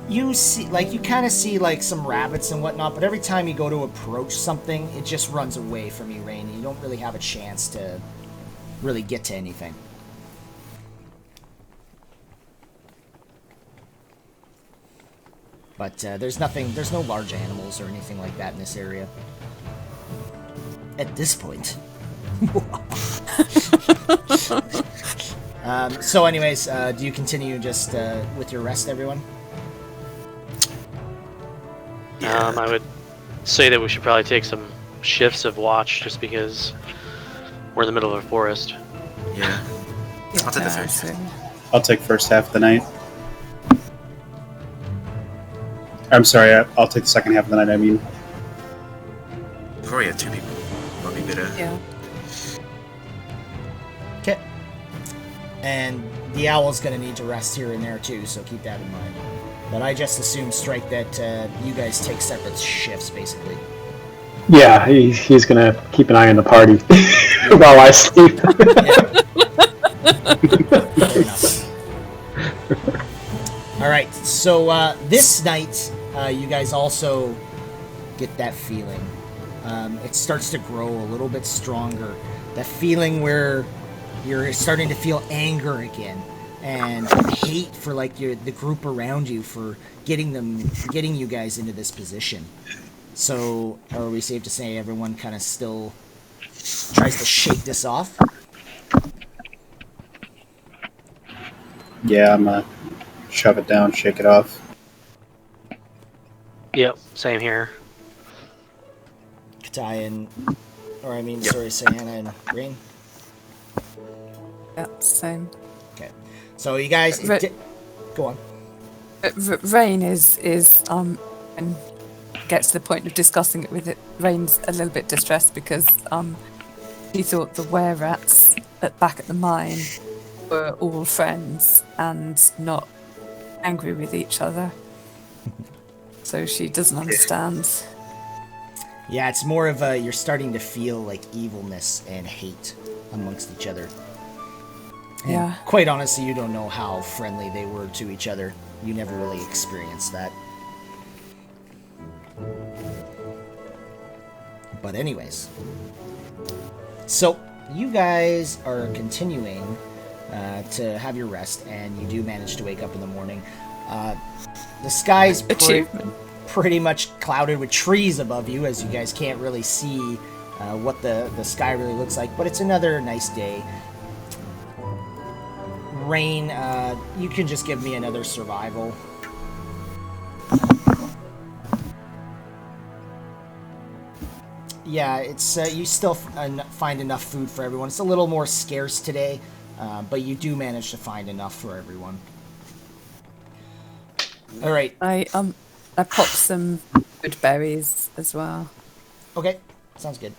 Speaker 1: You see, like, you kind of see, like, some rabbits and whatnot, but every time you go to approach something, it just runs away from you, Rain. You don't really have a chance to really get to anything. But there's no large animals or anything like that in this area. At this point. So anyways, do you continue just with your rest, everyone?
Speaker 4: I would say that we should probably take some shifts of watch just because we're in the middle of a forest.
Speaker 6: Yeah. I'll take the first.
Speaker 5: I'll take first half of the night. I'm sorry, I'll take the second half of the night, I mean.
Speaker 6: We've already had 2 people. Might be better.
Speaker 3: Yeah.
Speaker 1: Okay. And the owl's gonna need to rest here and there too, so keep that in mind. But I just assume, Strike, that you guys take separate shifts, basically.
Speaker 2: Yeah, he's gonna keep an eye on the party while I sleep.
Speaker 1: Fair enough. Alright, so this night, you guys also get that feeling. It starts to grow a little bit stronger. That feeling where you're starting to feel anger again. And hate for like the group around you for getting you guys into this position. So are we safe to say everyone kind of still tries to shake this off?
Speaker 5: Yeah, I'm gonna shove it down, shake it off.
Speaker 4: Yep, same here.
Speaker 1: Katai and,
Speaker 6: Yep.
Speaker 1: Sienna and Rain.
Speaker 3: Yeah, same.
Speaker 1: Okay, so you guys, go on.
Speaker 3: Rain is and gets to the point of discussing it with it. Rain's a little bit distressed because he thought the were-rats back at the mine were all friends and not angry with each other. So she doesn't understand.
Speaker 1: Yeah, it's more of you're starting to feel like evilness and hate amongst each other. And
Speaker 3: Yeah.
Speaker 1: quite honestly, you don't know how friendly they were to each other. You never really experienced that. But anyways. So, you guys are continuing to have your rest, and you do manage to wake up in the morning. The sky's
Speaker 3: Achievement.
Speaker 1: pretty much clouded with trees above you, as you guys can't really see what the sky really looks like, but it's another nice day. Rain, you can just give me another survival. Yeah, it's you still find enough food for everyone. It's a little more scarce today, but you do manage to find enough for everyone. All right.
Speaker 3: I popped some good berries as well.
Speaker 1: Okay, sounds good.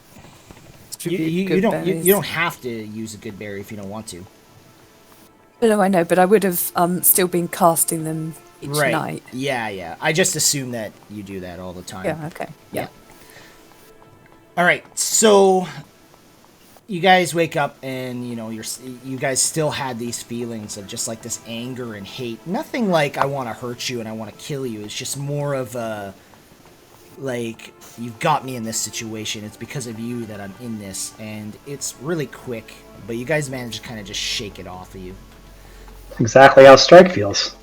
Speaker 1: You
Speaker 3: Good
Speaker 1: don't
Speaker 3: berries.
Speaker 1: you don't have to use a good berry if you don't want to.
Speaker 3: No, I know, but I would have still been casting them each
Speaker 1: Right.
Speaker 3: night.
Speaker 1: Yeah. I just assume that you do that all the time.
Speaker 3: Yeah. Okay. Yeah.
Speaker 1: All right, so you guys wake up and you guys still had these feelings of just like this anger and hate. Nothing like I want to hurt you and I want to kill you. It's just more of a like you've got me in this situation. It's because of you that I'm in this, and it's really quick. But you guys manage to kind of just shake it off of you.
Speaker 2: Exactly how Strike feels.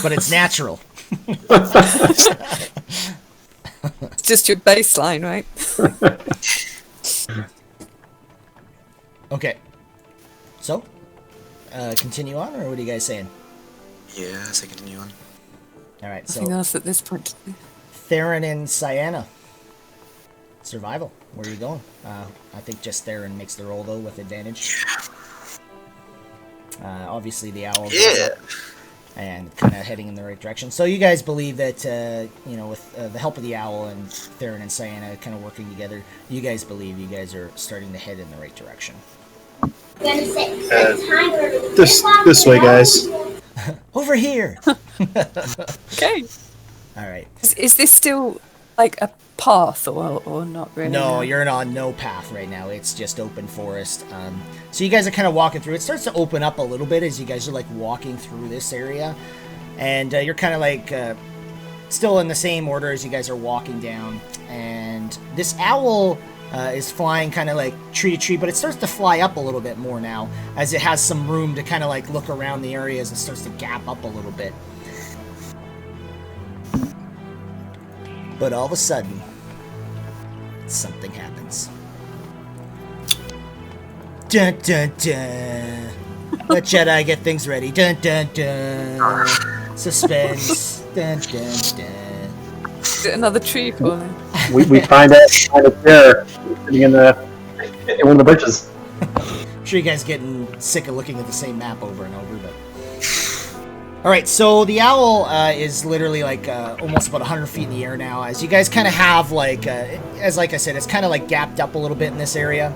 Speaker 1: But it's natural.
Speaker 3: It's just your baseline, right?
Speaker 1: Okay. So, continue on, or what are you guys saying?
Speaker 6: Yeah, so continue on.
Speaker 1: All right, so
Speaker 3: Nothing else at this point.
Speaker 1: Theron and Cyanna. Survival. Where are you going? I think just Theron makes the roll, though, with advantage. Obviously, the owl goes up and kind of heading in the right direction. So you guys believe that, with the help of the owl and Theron and Cyanna kind of working together, you guys believe you guys are starting to head in the right direction.
Speaker 5: This way, guys.
Speaker 1: Over here!
Speaker 3: Okay.
Speaker 1: All right.
Speaker 3: Is this still like a path or not really?
Speaker 1: No, you're on no path right now. It's just open forest. So you guys are kind of walking through. It starts to open up a little bit as you guys are like walking through this area, and you're kind of like still in the same order as you guys are walking down. And this owl is flying kind of like tree to tree, but it starts to fly up a little bit more now as it has some room to kind of like look around the area as it starts to gap up a little bit. But all of a sudden, something happens. Dun dun dun. Let Jedi get things ready. Dun dun dun. Suspense. Dun dun dun.
Speaker 3: Is it another tree falling?
Speaker 2: We find a chair sitting in one of the bushes.
Speaker 1: I'm sure you guys getting sick of looking at the same map over and over, but. Alright, so the owl is literally like almost about 100 feet in the air now, as you guys kind of have like, as like I said, it's kind of like gapped up a little bit in this area.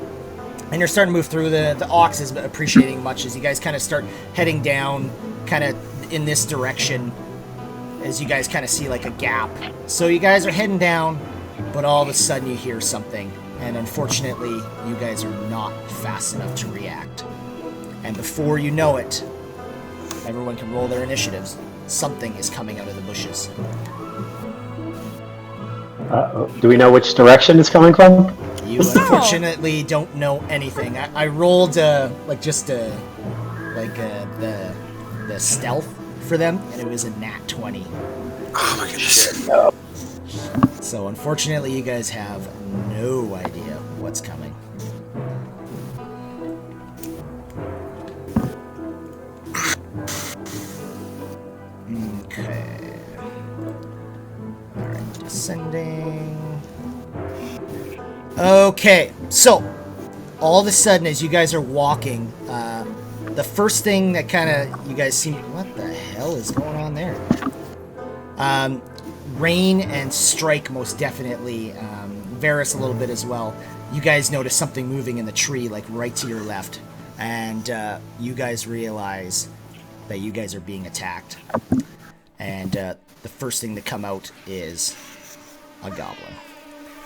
Speaker 1: And you're starting to move through. The ox is appreciating much as you guys kind of start heading down kind of in this direction as you guys kind of see like a gap. So you guys are heading down, but all of a sudden you hear something. And unfortunately, you guys are not fast enough to react. And before you know it, everyone can roll their initiatives. Something is coming out of the bushes.
Speaker 2: Do we know which direction it's coming from?
Speaker 1: You unfortunately don't know anything. I rolled the stealth for them, and it was a nat 20.
Speaker 6: Oh my goodness.
Speaker 1: So unfortunately, you guys have no idea what's coming. Okay. Alright, descending. Okay, so all of a sudden, as you guys are walking, the first thing that kind of you guys see, what the hell is going on there? Rain and Strike most definitely, Varys a little bit as well. You guys notice something moving in the tree, like right to your left, and you guys realize that you guys are being attacked. And the first thing to come out is a goblin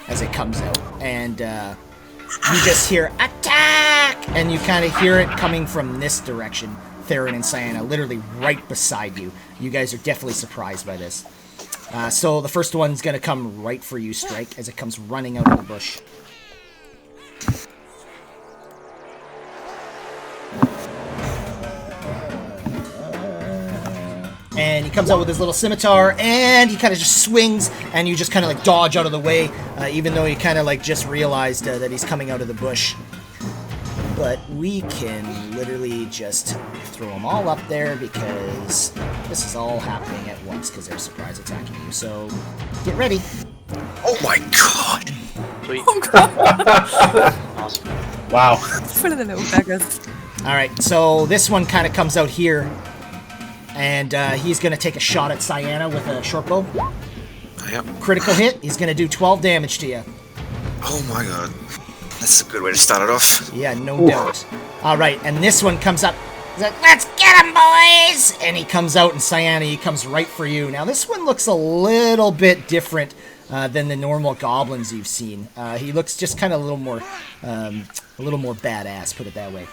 Speaker 1: as it comes out, and you just hear attack, and you kind of hear it coming from this direction. Theron and Cyanna, literally right beside you. You guys are definitely surprised by this. So the first one's gonna come right for you, Strike, as it comes running out of the bush. And he comes out with his little scimitar, and he kind of just swings, and you just kind of like dodge out of the way, even though you kind of like just realized that he's coming out of the bush. But we can literally just throw them all up there because this is all happening at once because they're surprise attacking you. So get ready.
Speaker 6: Oh my god!
Speaker 4: Sweet.
Speaker 3: Oh god.
Speaker 4: Awesome.
Speaker 5: Wow.
Speaker 3: Full of the little beggars.
Speaker 1: All right, so this one kind of comes out here, and he's going to take a shot at Cyanna with a short bow.
Speaker 6: Yep.
Speaker 1: Critical hit. He's going to do 12 damage to you.
Speaker 6: Oh my god. That's a good way to start it off.
Speaker 1: Yeah, no doubt. All right, and this one comes up. He's like, let's get him, boys! And he comes out, and Cyanna, he comes right for you. Now, this one looks a little bit different than the normal goblins you've seen. He looks just kind of a little more badass, put it that way.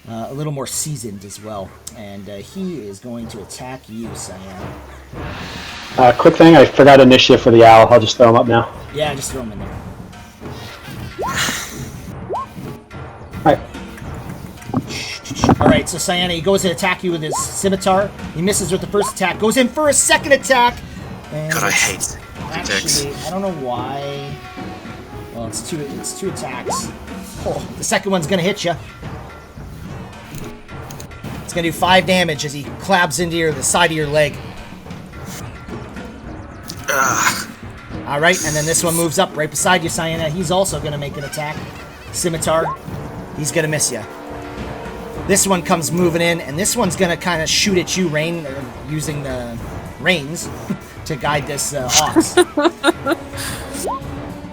Speaker 1: A little more seasoned as well. And he is going to attack you, Cyanna.
Speaker 2: Quick thing, I forgot initiative for the owl. I'll just throw him up now.
Speaker 1: Yeah, just throw him in there.
Speaker 2: Alright.
Speaker 1: Alright, so Cyanna, he goes to attack you with his scimitar. He misses with the first attack. Goes in for a second attack. And
Speaker 6: God, I hate attacks.
Speaker 1: actually, I don't know why. Well, it's two attacks. Oh, the second one's going to hit you. It's going to do 5 damage as he clabs into the side of your leg. Alright, and then this one moves up right beside you, Cyanna. He's also going to make an attack. Scimitar. He's going to miss you. This one comes moving in, and this one's going to kind of shoot at you, using the reins to guide this ox.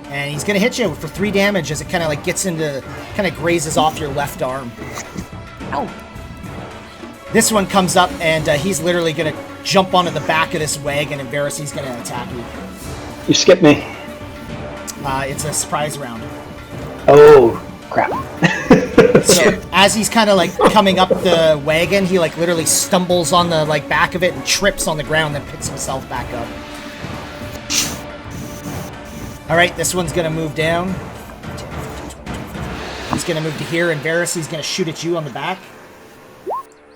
Speaker 1: And he's going to hit you for 3 damage as it kind of like gets into, kind of grazes off your left arm. Ow. This one comes up, and he's literally going to jump onto the back of this wagon, and Varys, he's going to attack you.
Speaker 2: You skipped me.
Speaker 1: It's a surprise round.
Speaker 2: Oh, crap.
Speaker 1: So as he's kind of like coming up the wagon, he like literally stumbles on the like back of it and trips on the ground, then picks himself back up. All right, this one's gonna move down. He's gonna move to here, and Varys, he's gonna shoot at you on the back.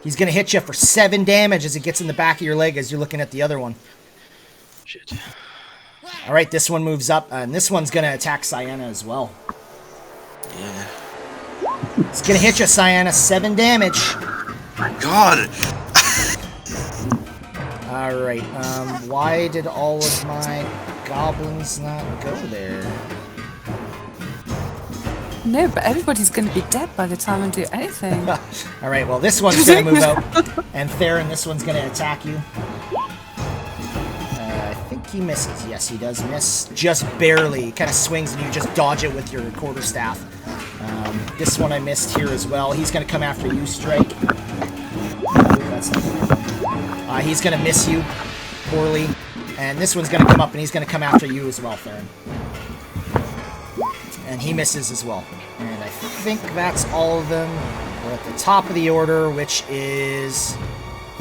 Speaker 1: He's gonna hit you for 7 damage as it gets in the back of your leg as you're looking at the other one.
Speaker 4: Shit.
Speaker 1: All right, this one moves up, and this one's gonna attack Cyanna as well.
Speaker 6: Yeah.
Speaker 1: It's gonna hit you, Cyanna, 7 damage.
Speaker 6: My god!
Speaker 1: All right. Why did all of my goblins not go there?
Speaker 3: No, but everybody's going to be dead by the time I do anything.
Speaker 1: All right. Well, this one's gonna move out, and Theron, this one's gonna attack you. I think he misses. Yes, he does miss, just barely. He kind of swings, and you just dodge it with your quarterstaff. This one I missed here as well. He's gonna come after you, Strike. That's not good. He's gonna miss you poorly, and this one's gonna come up, and he's gonna come after you as well, Theron. And he misses as well. And I think that's all of them. We're at the top of the order, which is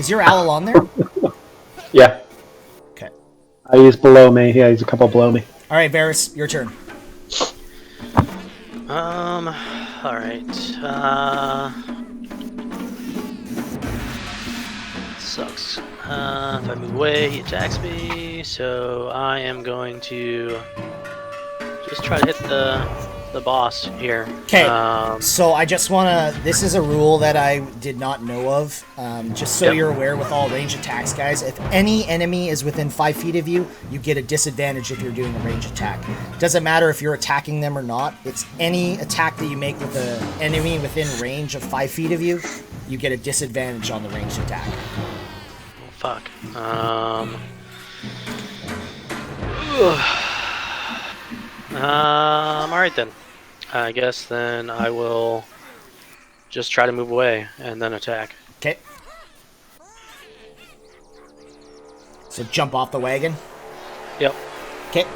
Speaker 1: your owl on there?
Speaker 2: Yeah.
Speaker 1: Okay.
Speaker 2: He's below me. Yeah, he's a couple below me.
Speaker 1: All right, Varys, your turn.
Speaker 4: All right. Sucks. If I move away, he attacks me. So I am going to just try to hit the boss here.
Speaker 1: Okay. So I just wanna. This is a rule that I did not know of. Just so
Speaker 4: Yep.
Speaker 1: you're aware, with all range attacks, guys, if any enemy is within 5 feet of you, you get a disadvantage if you're doing a range attack. Doesn't matter if you're attacking them or not. It's any attack that you make with an enemy within range of 5 feet of you, you get a disadvantage on the ranged attack.
Speaker 4: Fuck. Alright then. I guess then I will just try to move away and then attack.
Speaker 1: Okay. So jump off the wagon.
Speaker 4: Yep.
Speaker 1: Okay.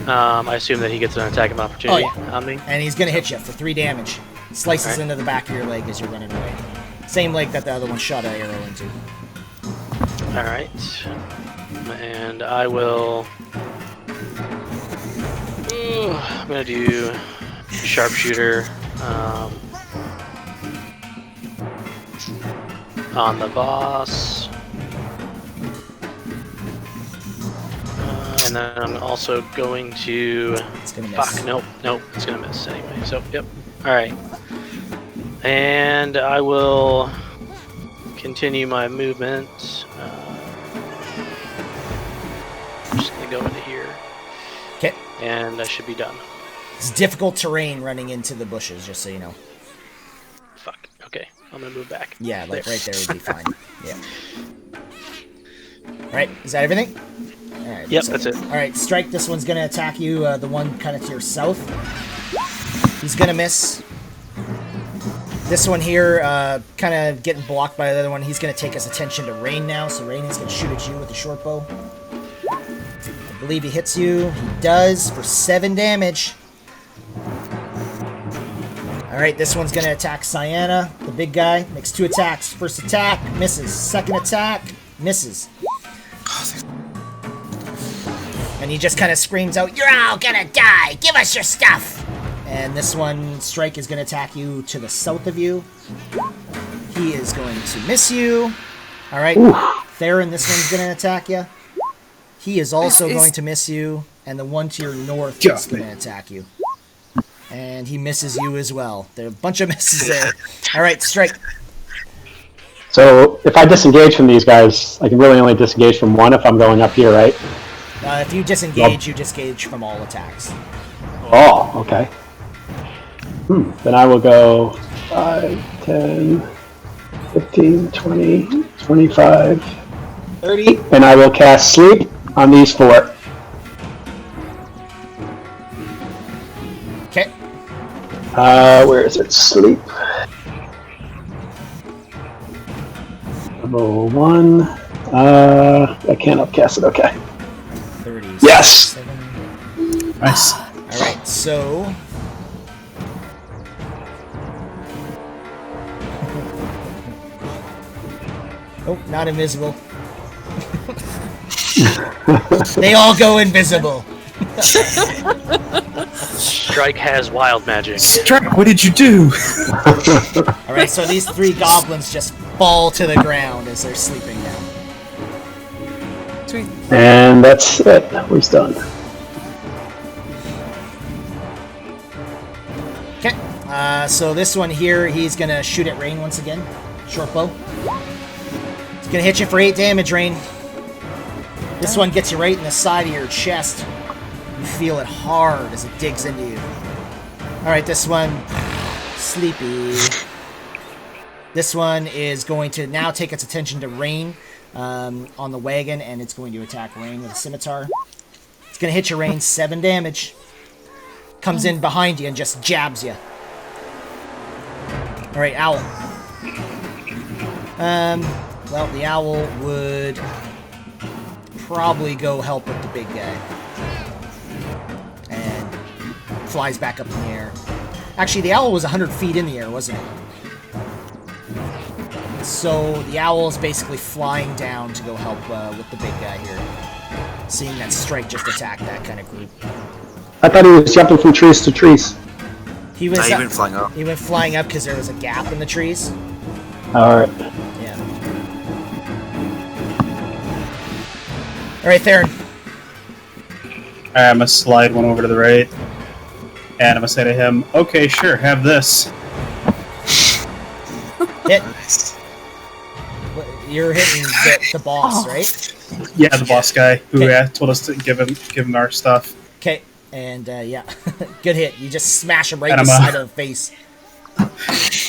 Speaker 4: I assume that he gets an attack of opportunity on me.
Speaker 1: And he's gonna hit you for 3 damage. Slices
Speaker 4: Alright.
Speaker 1: into the back of your leg as you're running away. Same leg that the other one shot an arrow into.
Speaker 4: Alright. And I will... I'm gonna do sharpshooter. on the boss. And then I'm also going to...
Speaker 1: It's gonna miss.
Speaker 4: Fuck, nope, it's gonna miss anyway. So, yep. Alright. And I will continue my movement. I'm just gonna go into here.
Speaker 1: Okay.
Speaker 4: And I should be done.
Speaker 1: It's difficult terrain running into the bushes, just so you know.
Speaker 4: Fuck. Okay, I'm gonna move back.
Speaker 1: Yeah, like right there would be fine. Yeah. Alright, is that everything? Alright.
Speaker 4: Yep, that's it.
Speaker 1: Alright, Strike, this one's gonna attack you, the one kind of to your south. He's gonna miss. This one here, kind of getting blocked by the other one. He's gonna take his attention to Rain now, so Rain is gonna shoot at you with the short bow. I believe he hits you. He does for 7 damage. Alright, this one's gonna attack Cyanna, the big guy. Makes 2 attacks. First attack, misses. Second attack, misses. And he just kind of screams out, "You're all gonna die! Give us your stuff!" And this one, Strike, is gonna attack you to the south of you. He is going to miss you. Alright, Theron, this one's gonna attack you. He is also going to miss you. And the one to your north is gonna attack you. And he misses you as well. There are a bunch of misses there. Alright, Strike.
Speaker 2: So if I disengage from these guys, I can really only disengage from one if I'm going up here, right?
Speaker 1: If you disengage, you disengage from all attacks.
Speaker 2: Oh, okay. Then I will go 5, 10, 15, 20, 25, 30, and I will cast Sleep on these 4.
Speaker 1: Okay.
Speaker 2: Where is it? Sleep. Level 1. I can't upcast it, okay.
Speaker 1: 30.
Speaker 2: Yes!
Speaker 5: Nice.
Speaker 1: Alright, so... Oh, not invisible. They all go invisible.
Speaker 4: Strike has wild magic.
Speaker 5: Strike, what did you do?
Speaker 1: Alright, so these 3 goblins just fall to the ground as they're sleeping now.
Speaker 3: Sweet.
Speaker 2: And that's it. We're done.
Speaker 1: Okay, so this one here, he's gonna shoot at Rain once again. Short bow. It's gonna hit you for 8 damage, Rain. This one gets you right in the side of your chest. You feel it hard as it digs into you. Alright, this one, sleepy. This one is going to now take its attention to Rain on the wagon, and it's going to attack Rain with a scimitar. It's going to hit your Rain, 7 damage. Comes in behind you and just jabs you. Alright, Owl. Well, the Owl would probably go help with the big guy. And flies back up in the air. Actually, the Owl was 100 feet in the air, wasn't it? So the Owl is basically flying down to go help with the big guy here. Seeing that Strike just attacked that kind of group.
Speaker 2: I thought he was jumping from trees to trees.
Speaker 1: He was.
Speaker 6: He went flying up.
Speaker 1: He went flying up because there was a gap in the trees.
Speaker 2: Alright.
Speaker 1: Yeah. Alright, Theron.
Speaker 5: I'm gonna slide one over to the right. And I'm gonna say to him, okay, sure, have this.
Speaker 1: Hit.
Speaker 6: Nice.
Speaker 1: You're hitting the boss, right?
Speaker 5: Yeah, the boss guy who told us to give him our stuff.
Speaker 1: Okay, and yeah, good hit. You just smash him right
Speaker 5: And
Speaker 1: in the
Speaker 5: I'm,
Speaker 1: side of the face.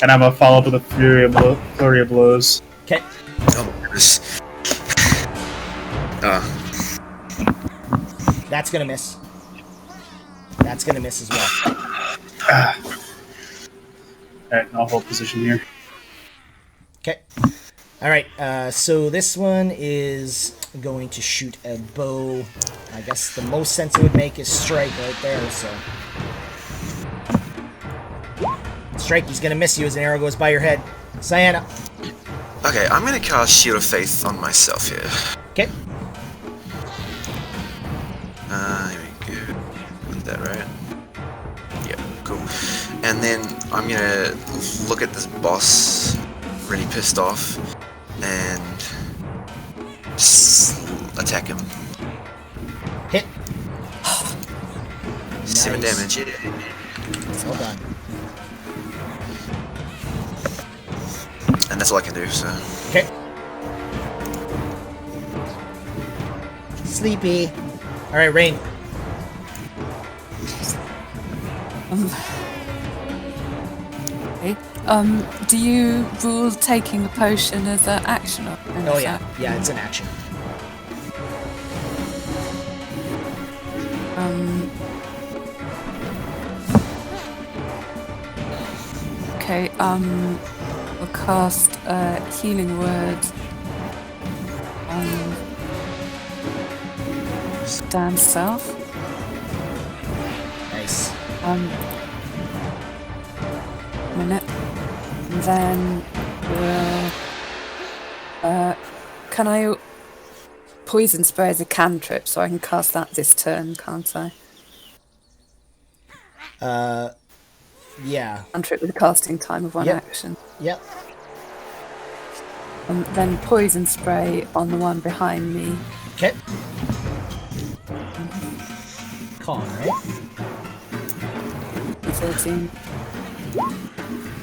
Speaker 5: And I'm gonna follow up with a flurry of blows.
Speaker 1: Okay,
Speaker 6: Oh my goodness.
Speaker 1: that's gonna miss. That's gonna miss as well.
Speaker 5: Alright, I'll hold position here.
Speaker 1: Okay. Alright, so this one is going to shoot a bow. I guess the most sense it would make is Strike right there, so. Strike, he's gonna miss you as an arrow goes by your head. Cyanna.
Speaker 6: Okay, I'm gonna cast Shield of Faith on myself here.
Speaker 1: Okay.
Speaker 6: Here we go. Is that right? Yeah, cool. And then I'm gonna look at this boss, really pissed off, and attack him.
Speaker 1: Hit.
Speaker 6: 7
Speaker 1: Nice.
Speaker 6: damage. Yeah.
Speaker 1: Well done.
Speaker 6: And that's all I can do. So
Speaker 1: Okay. Sleepy. All right, Rain.
Speaker 3: Okay. Do you rule taking a potion as an action? Or
Speaker 1: Oh yeah, yeah, it's an action.
Speaker 3: Okay. We'll cast a healing word on down south.
Speaker 1: Nice.
Speaker 3: Minute. And then we'll can I poison spray as a cantrip, so I can cast that this turn, can't I?
Speaker 1: Yeah.
Speaker 3: Cantrip with a casting time of 1
Speaker 1: Yep.
Speaker 3: action.
Speaker 1: Yep.
Speaker 3: Then poison spray on the one behind me.
Speaker 1: Okay. Calm, right?
Speaker 3: 13.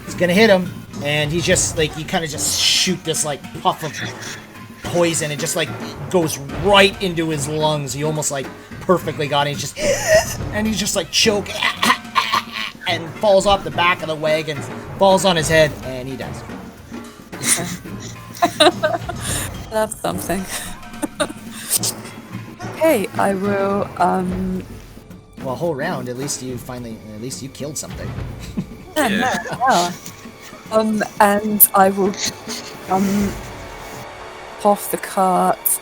Speaker 1: It's gonna hit him, and he's just like, you kind of just shoot this like puff of poison. It just like goes right into his lungs. He almost like perfectly got it. He's just, and he's just like choke and falls off the back of the wagon, falls on his head, and he dies.
Speaker 3: That's something. Okay, I will.
Speaker 1: Well, whole round, at least you killed something.
Speaker 3: Yeah. And I will off the cart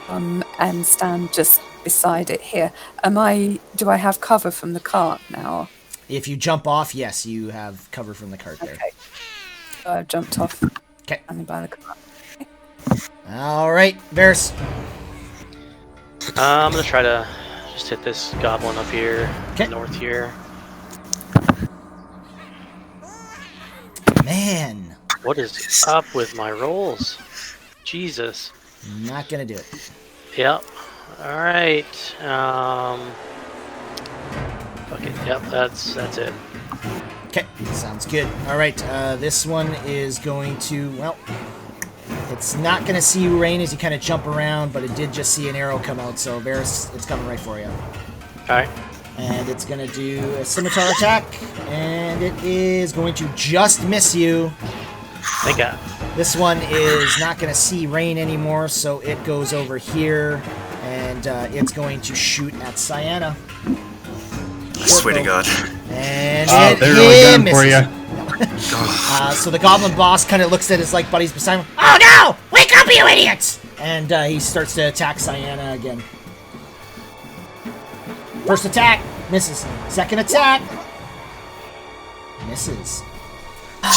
Speaker 3: and stand just beside it here. Do I have cover from the cart now?
Speaker 1: If you jump off, yes, you have cover from the cart there.
Speaker 3: Okay. So I've jumped off.
Speaker 1: Okay.
Speaker 3: And by the cart.
Speaker 1: All right, Varys.
Speaker 4: I'm gonna try to just hit this goblin up here,
Speaker 1: Okay.
Speaker 4: north here.
Speaker 1: Man,
Speaker 4: What is up with my rolls? Jesus.
Speaker 1: not gonna do it.
Speaker 4: Yep. All right. Okay. Yep. That's it.
Speaker 1: Okay, sounds good. All right, this one is going to, well, it's not going to see you, Rain, as you kind of jump around, but it did just see an arrow come out, so Varys, it's coming right for you.
Speaker 4: All right.
Speaker 1: And it's going to do a scimitar attack, and it is going to just miss you.
Speaker 4: Thank God.
Speaker 1: This one is not going to see Rain anymore, so it goes over here, and it's going to shoot at Cyanna.
Speaker 6: I swear to God.
Speaker 1: And it
Speaker 5: they're really gun
Speaker 1: misses.
Speaker 5: for you.
Speaker 1: So the goblin boss kind of looks at his like buddies beside him. Oh no! Wake up, you idiots! And he starts to attack Cyanna again. First attack misses. Second attack misses.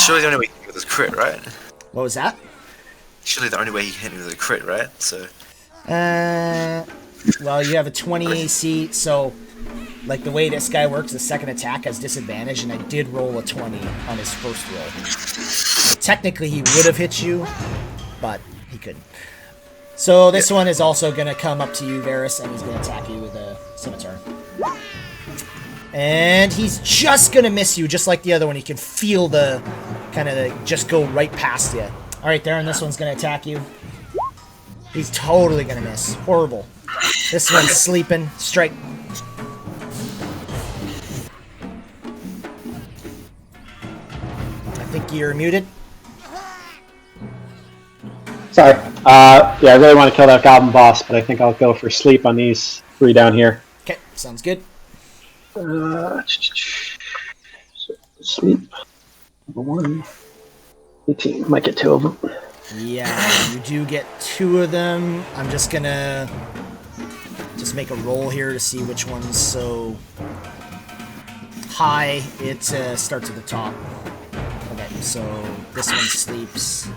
Speaker 6: Surely the only way he hit me with is crit, right?
Speaker 1: What was that?
Speaker 6: Surely the only way he hit me was a crit, right? So
Speaker 1: Well, you have a 20 AC, so like the way this guy works, the second attack has disadvantage, and I did roll a 20 on his first roll. So technically, he would have hit you, but he couldn't. So this one is also going to come up to you, Varys, and he's going to attack you with a scimitar. And he's just going to miss you, just like the other one. You can feel the kind of just go right past you. All right, Darren, this one's going to attack you. He's totally going to miss. Horrible. This one's sleeping. Strike. I think you're muted.
Speaker 2: Sorry. Yeah, I really want to kill that goblin boss, but I think I'll go for sleep on these 3 down here.
Speaker 1: Okay, sounds good.
Speaker 2: Sleep. Number 1. 18. Might get 2 of them.
Speaker 1: Yeah, you do get 2 of them. I'm just gonna make a roll here to see which one's so high. It starts at the top. Okay, so this one sleeps,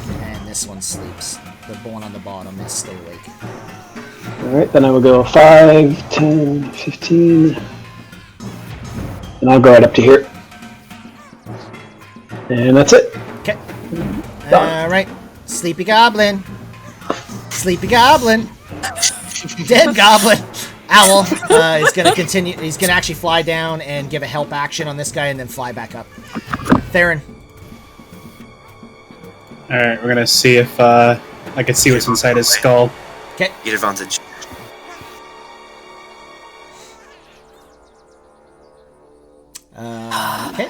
Speaker 1: and this one sleeps. The one on the bottom is still awake.
Speaker 2: Alright, then I will go 5, 10, 15. And I'll go right up to here. And that's it.
Speaker 1: Okay.
Speaker 2: Done.
Speaker 1: Alright. Sleepy Goblin. Sleepy Goblin. Dead Goblin. Owl is going to continue. He's going to actually fly down and give a help action on this guy and then fly back up. Theron.
Speaker 5: Alright, we're gonna see if I can see what's inside his skull.
Speaker 1: Okay.
Speaker 6: Get advantage.
Speaker 1: Okay.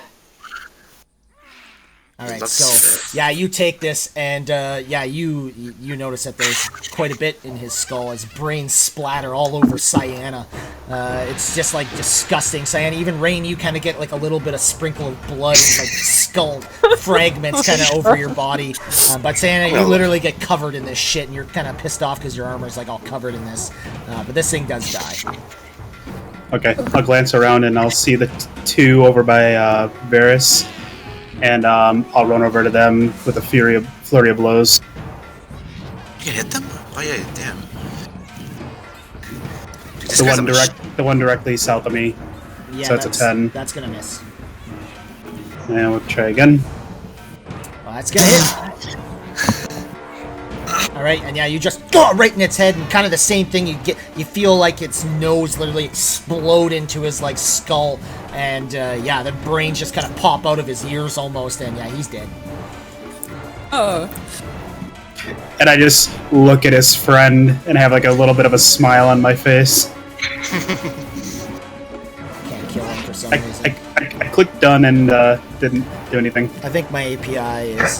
Speaker 1: All right.
Speaker 6: That's
Speaker 1: So yeah, you take this, and yeah, you notice that there's quite a bit in his skull. His brains splatter all over Cyanna. It's just like disgusting. Cyanna, even Rain, you kind of get like a little bit of sprinkle of blood and like skull fragments kind of over your body. But Cyanna, you literally get covered in this shit, and you're kind of pissed off because your armor's like all covered in this. But this thing does die.
Speaker 5: Okay, I'll glance around and I'll see the two over by Varys, and I'll run over to them with a flurry of blows.
Speaker 6: You can hit them? Oh yeah, damn. Dude, this
Speaker 5: The
Speaker 6: guy's
Speaker 5: one the one directly south of me.
Speaker 1: Yeah,
Speaker 5: So it's a 10.
Speaker 1: That's gonna miss.
Speaker 5: And we'll try again.
Speaker 1: Well, that's gonna hit. All right, and yeah, you just go right in its head, and kind of the same thing. You feel like its nose literally explode into his like skull, and yeah, the brains just kind of pop out of his ears almost, and yeah, he's dead.
Speaker 3: Oh.
Speaker 5: And I just look at his friend and have like a little bit of a smile on my face.
Speaker 1: Can't kill him for some reason.
Speaker 5: I clicked done and didn't do anything.
Speaker 1: I think my API is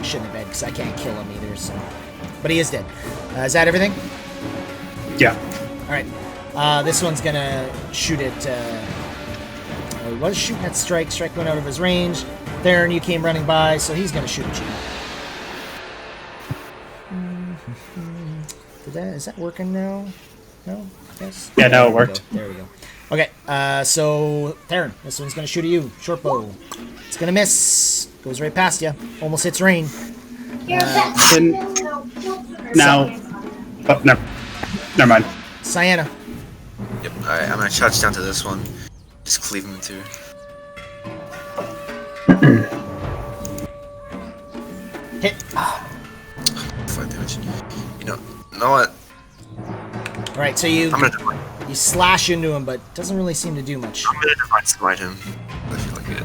Speaker 1: shouldn't have been because I can't kill him either. So, but he is dead. Is that everything?
Speaker 5: Yeah.
Speaker 1: All right. This one's gonna shoot at. He was shooting at Strike. Strike went out of his range. Theron, you came running by, so he's gonna shoot at you. Is that working now? No? Yes?
Speaker 5: Yeah, now it
Speaker 1: There we
Speaker 5: worked.
Speaker 1: go. There we go. Okay, so Theron, this one's gonna shoot at you. Short bow. It's gonna miss. Goes right past you. Almost hits Rain.
Speaker 5: Now, oh, never mind.
Speaker 6: Yep.
Speaker 1: Cyanna.
Speaker 6: Alright, I'm gonna charge down to this one. Just cleave him in two.
Speaker 1: Hit.
Speaker 6: 5 damage. You know what?
Speaker 1: All right, so you
Speaker 6: I'm gonna
Speaker 1: slash into him, but doesn't really seem to do much.
Speaker 6: divine smite him. I feel like it.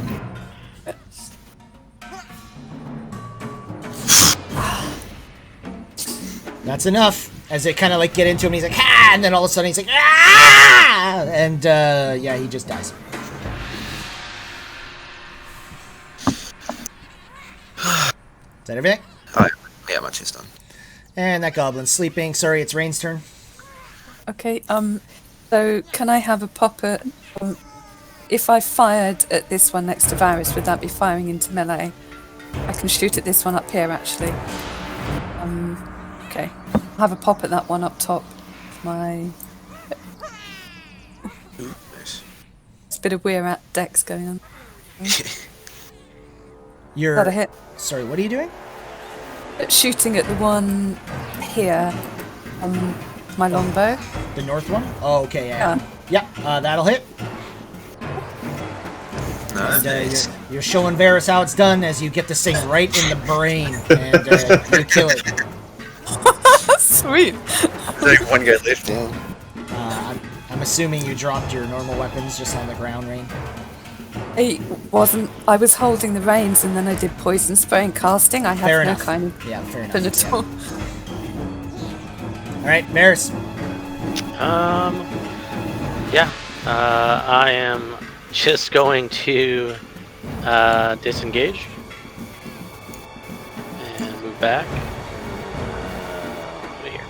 Speaker 1: That's enough. As they kind of like get into him, he's like, ah! And then all of a sudden he's like, ah! And yeah, he just dies. Is that everything?
Speaker 6: Alright, yeah, my chain's done.
Speaker 1: And that goblin's sleeping. Sorry, it's Rain's turn.
Speaker 3: Okay, so can I have a pop at... if I fired at this one next to Varys, would that be firing into melee? I can shoot at this one up here, actually. Okay. I'll have a pop at that one up top. My...
Speaker 6: Ooh, nice.
Speaker 3: It's a bit of weird at dex going on.
Speaker 1: You're...
Speaker 3: Got a hit.
Speaker 1: Sorry, what are you doing?
Speaker 3: Shooting at the one here. My longbow.
Speaker 1: The north one? Oh, okay, yeah.
Speaker 3: Yeah.
Speaker 1: Yeah, that'll hit.
Speaker 6: Nice.
Speaker 1: And you're showing Varys how it's done as you get this thing right in the brain, and you kill it.
Speaker 3: Sweet.
Speaker 6: There's like one guy left. Yeah.
Speaker 1: I'm assuming you dropped your normal weapons just on the ground, Rain.
Speaker 3: I wasn't. I was holding the reins, and then I did poison spray and casting. I
Speaker 1: Fair
Speaker 3: had no
Speaker 1: enough.
Speaker 3: kind of
Speaker 1: Yeah, fair enough.
Speaker 3: weapon at
Speaker 1: Yeah.
Speaker 3: all.
Speaker 1: All right, Varys.
Speaker 4: Yeah. I am just going to disengage and move back. Over here.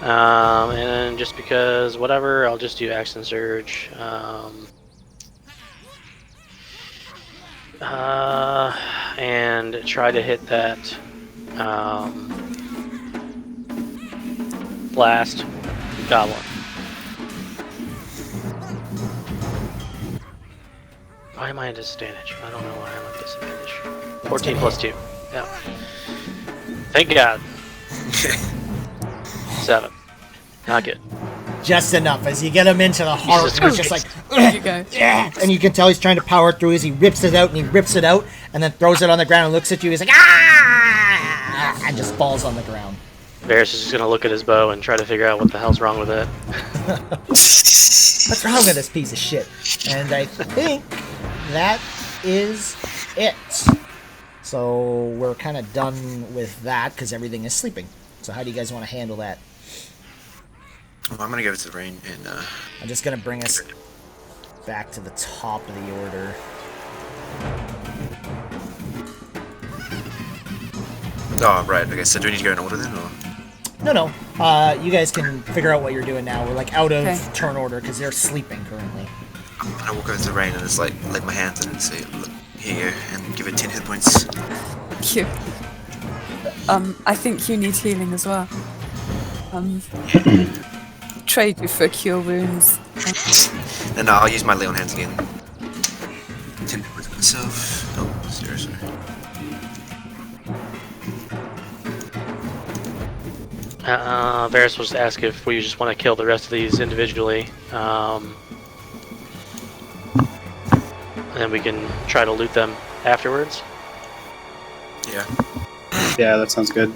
Speaker 4: And then just because whatever, I'll just do action surge. And try to hit that last goblin. Why am I at disadvantage? I don't know why I'm at disadvantage. 14 plus 2. Yeah. Thank God. 7. Not good.
Speaker 1: Just enough. As you get him into the heart, he's just like,
Speaker 3: There you go.
Speaker 1: yeah, and you can tell he's trying to power through as he rips it out and he rips it out and then throws it on the ground and looks at you. He's like, ah, and just falls on the ground.
Speaker 4: Varys is just gonna look at his bow and try to figure out what the hell's wrong with it.
Speaker 1: What's wrong with this piece of shit? And I think that is it. So we're kind of done with that because everything is sleeping. So how do you guys want to handle that?
Speaker 6: Well, I'm gonna go to the rain and
Speaker 1: I'm just going to bring us back to the top of the order.
Speaker 6: oh right, okay. So do we need to go in order then, or?
Speaker 1: No. You guys can figure out what you're doing now. We're like out of
Speaker 3: Okay.
Speaker 1: turn order because they're sleeping currently.
Speaker 6: I'm gonna walk over to the rain and just like lick my hands and say, look, here you go, and give it 10 hit points.
Speaker 3: Cute. I think you need healing as well. Trade you for cure wounds.
Speaker 6: And I'll use my lay on hands again. 10 hit points myself. Oh, seriously.
Speaker 4: Varys was to ask if we just want to kill the rest of these individually. And then we can try to loot them afterwards.
Speaker 6: Yeah.
Speaker 5: Yeah, that sounds good.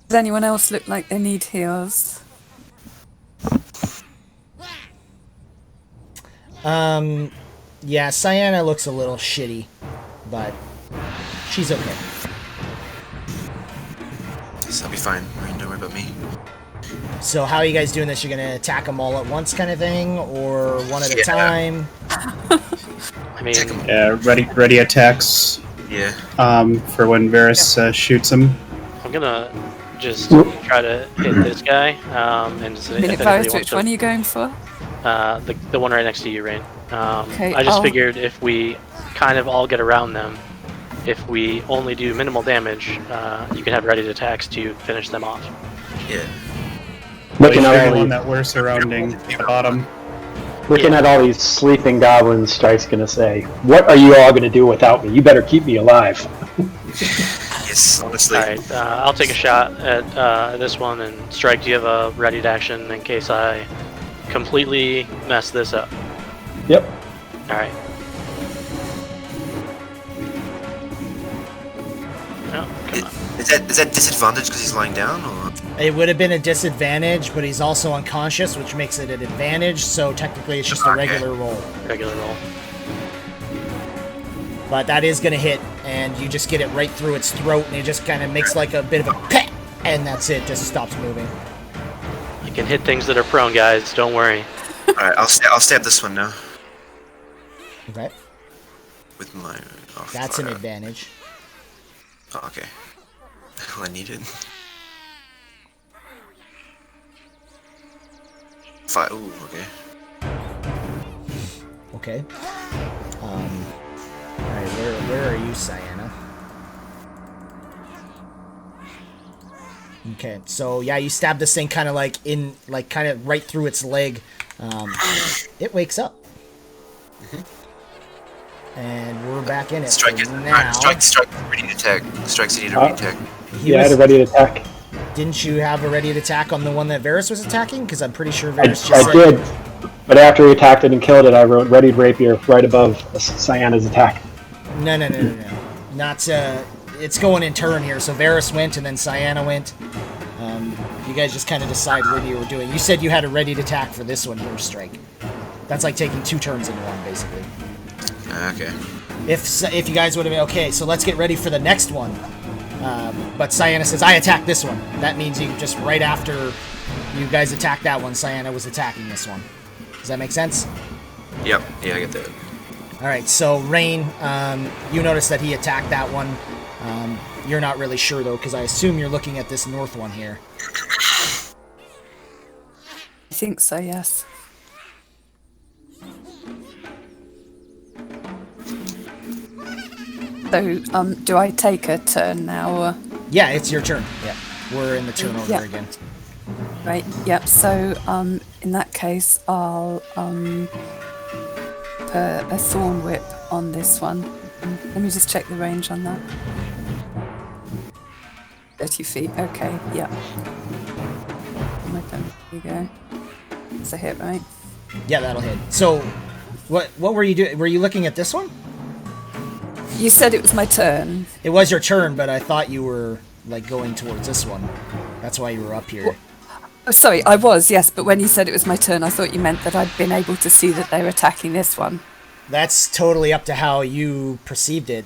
Speaker 3: Does anyone else look like they need heals?
Speaker 1: Yeah, Sienna looks a little shitty, but she's okay.
Speaker 6: Yes, I'll be fine. Rain, don't worry about me.
Speaker 1: So how are you guys doing this? You're going to attack them all at once kind of thing, or one at a
Speaker 6: Yeah.
Speaker 1: time?
Speaker 4: I mean,
Speaker 6: Take 'em.
Speaker 5: Yeah, ready attacks.
Speaker 6: Yeah.
Speaker 5: For when Varys shoots him.
Speaker 4: I'm gonna just try to hit this guy. And just, if
Speaker 3: Minute
Speaker 4: anybody
Speaker 3: Virus,
Speaker 4: wants
Speaker 3: which
Speaker 4: to,
Speaker 3: one are you going for?
Speaker 4: the one right next to you, Rain.
Speaker 3: Okay,
Speaker 4: I just
Speaker 3: I'll-
Speaker 4: figured if we kind of all get around them, if we only do minimal damage, you can have ready attacks to finish them off.
Speaker 6: Yeah.
Speaker 2: Looking at all
Speaker 5: Everyone
Speaker 2: these,
Speaker 5: that we're surrounding the bottom.
Speaker 2: at all these sleeping goblins, Strike's gonna say, "What are you all gonna do without me? You better keep me alive."
Speaker 6: Yes, honestly.
Speaker 4: Alright, I'll take a shot at this one, and Strike, do you have a ready to action in case I completely mess this up?
Speaker 2: Yep.
Speaker 4: Alright. Oh, come on.
Speaker 6: Is that disadvantage because he's lying down, or?
Speaker 1: It would have been a disadvantage, but he's also unconscious, which makes it an advantage, so technically it's just a regular roll.
Speaker 4: Regular roll.
Speaker 1: But that is going to hit, and you just get it right through its throat, and it just kind of makes like a bit of a pet, and that's it, just stops moving.
Speaker 4: You can hit things that are prone, guys, don't worry.
Speaker 6: Alright, I'll stab this one now.
Speaker 1: Okay,
Speaker 6: With my... Oh,
Speaker 1: that's an
Speaker 6: fire.
Speaker 1: advantage.
Speaker 6: Oh, okay. All I needed. Fire. Ooh, okay.
Speaker 1: Okay. Alright, where are you, Sienna? Okay, so yeah, you stab this thing kind of like in, like kind of right through its leg. It wakes up. And we're back in it.
Speaker 6: Strike it.
Speaker 1: So now,
Speaker 6: Strike. Ready to attack. Strike's ready to attack.
Speaker 1: he
Speaker 2: Yeah, I had
Speaker 1: was-
Speaker 2: a ready to attack.
Speaker 1: didn't you have a ready to attack on the one that Varys was attacking? Because I'm pretty sure
Speaker 2: I
Speaker 1: Varys just said...
Speaker 2: did, but after he attacked it and killed it, I wrote readied rapier right above Sienna's attack.
Speaker 1: No. Not, it's going in turn here. So Varys went and then Sienna went. You guys just kind of decide what you were doing. You said you had a ready to attack for this one here, Strike. That's like taking 2 turns in one, basically.
Speaker 6: Okay.
Speaker 1: If you guys would have been, okay, so let's get ready for the next one. But Sienna says, I attacked this one. That means you just right after you guys attacked that one, Sienna was attacking this one. Does that make sense?
Speaker 6: Yep. Yeah, I get that.
Speaker 1: Alright, so Rain, you notice that he attacked that one. You're not really sure, though, because I assume you're looking at this north one here.
Speaker 3: I think so, yes. So, do I take a turn now? Or?
Speaker 1: Yeah, it's your turn. Yeah, we're in the turn order
Speaker 3: Yeah.
Speaker 1: again.
Speaker 3: Right, yep, so, in that case, I'll, put a thorn whip on this one. Let me just check the range on that. 30 feet, okay, yeah. my turn. There you go. It's a hit, right?
Speaker 1: Yeah, that'll hit. So, what were you doing? Were you looking at this one?
Speaker 3: You said it was my turn.
Speaker 1: It was your turn, but I thought you were like going towards this one. That's why you were up here.
Speaker 3: Oh, sorry, I was, yes, but when you said it was my turn, I thought you meant that I'd been able to see that they were attacking this one.
Speaker 1: That's totally up to how you perceived it.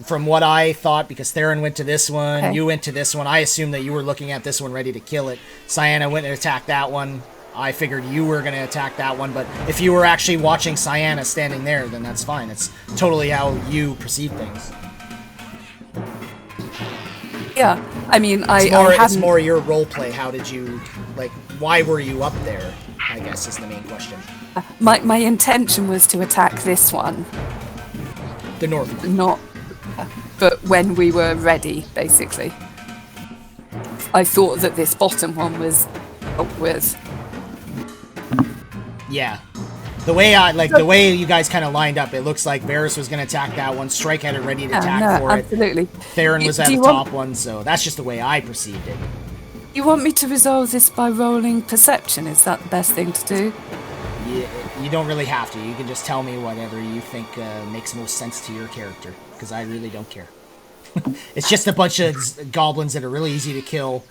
Speaker 1: From what I thought, because Theron went to this one,
Speaker 3: Okay.
Speaker 1: you went to this one, I assumed that you were looking at this one ready to kill it. Cyanna went and attacked that one. I figured you were going to attack that one, but if you were actually watching Cyanna standing there, then that's fine. It's totally how you perceive things.
Speaker 3: Yeah, I mean,
Speaker 1: It's more your role play. How did you, like, why were you up there, I guess is the main question.
Speaker 3: My intention was to attack this one,
Speaker 1: The north one.
Speaker 3: not... But when we were ready, basically. I thought that this bottom one was up with.
Speaker 1: Yeah. The way you guys kind of lined up, it looks like Varys was going to attack that one, Strike had it ready to attack for
Speaker 3: absolutely.
Speaker 1: it. Theron was at
Speaker 3: Do
Speaker 1: the
Speaker 3: you
Speaker 1: top
Speaker 3: want-
Speaker 1: one, so that's just the way I perceived it.
Speaker 3: You want me to resolve this by rolling perception? Is that the best thing to do?
Speaker 1: You don't really have to. You can just tell me whatever you think makes most sense to your character, because I really don't care. It's just a bunch of goblins that are really easy to kill.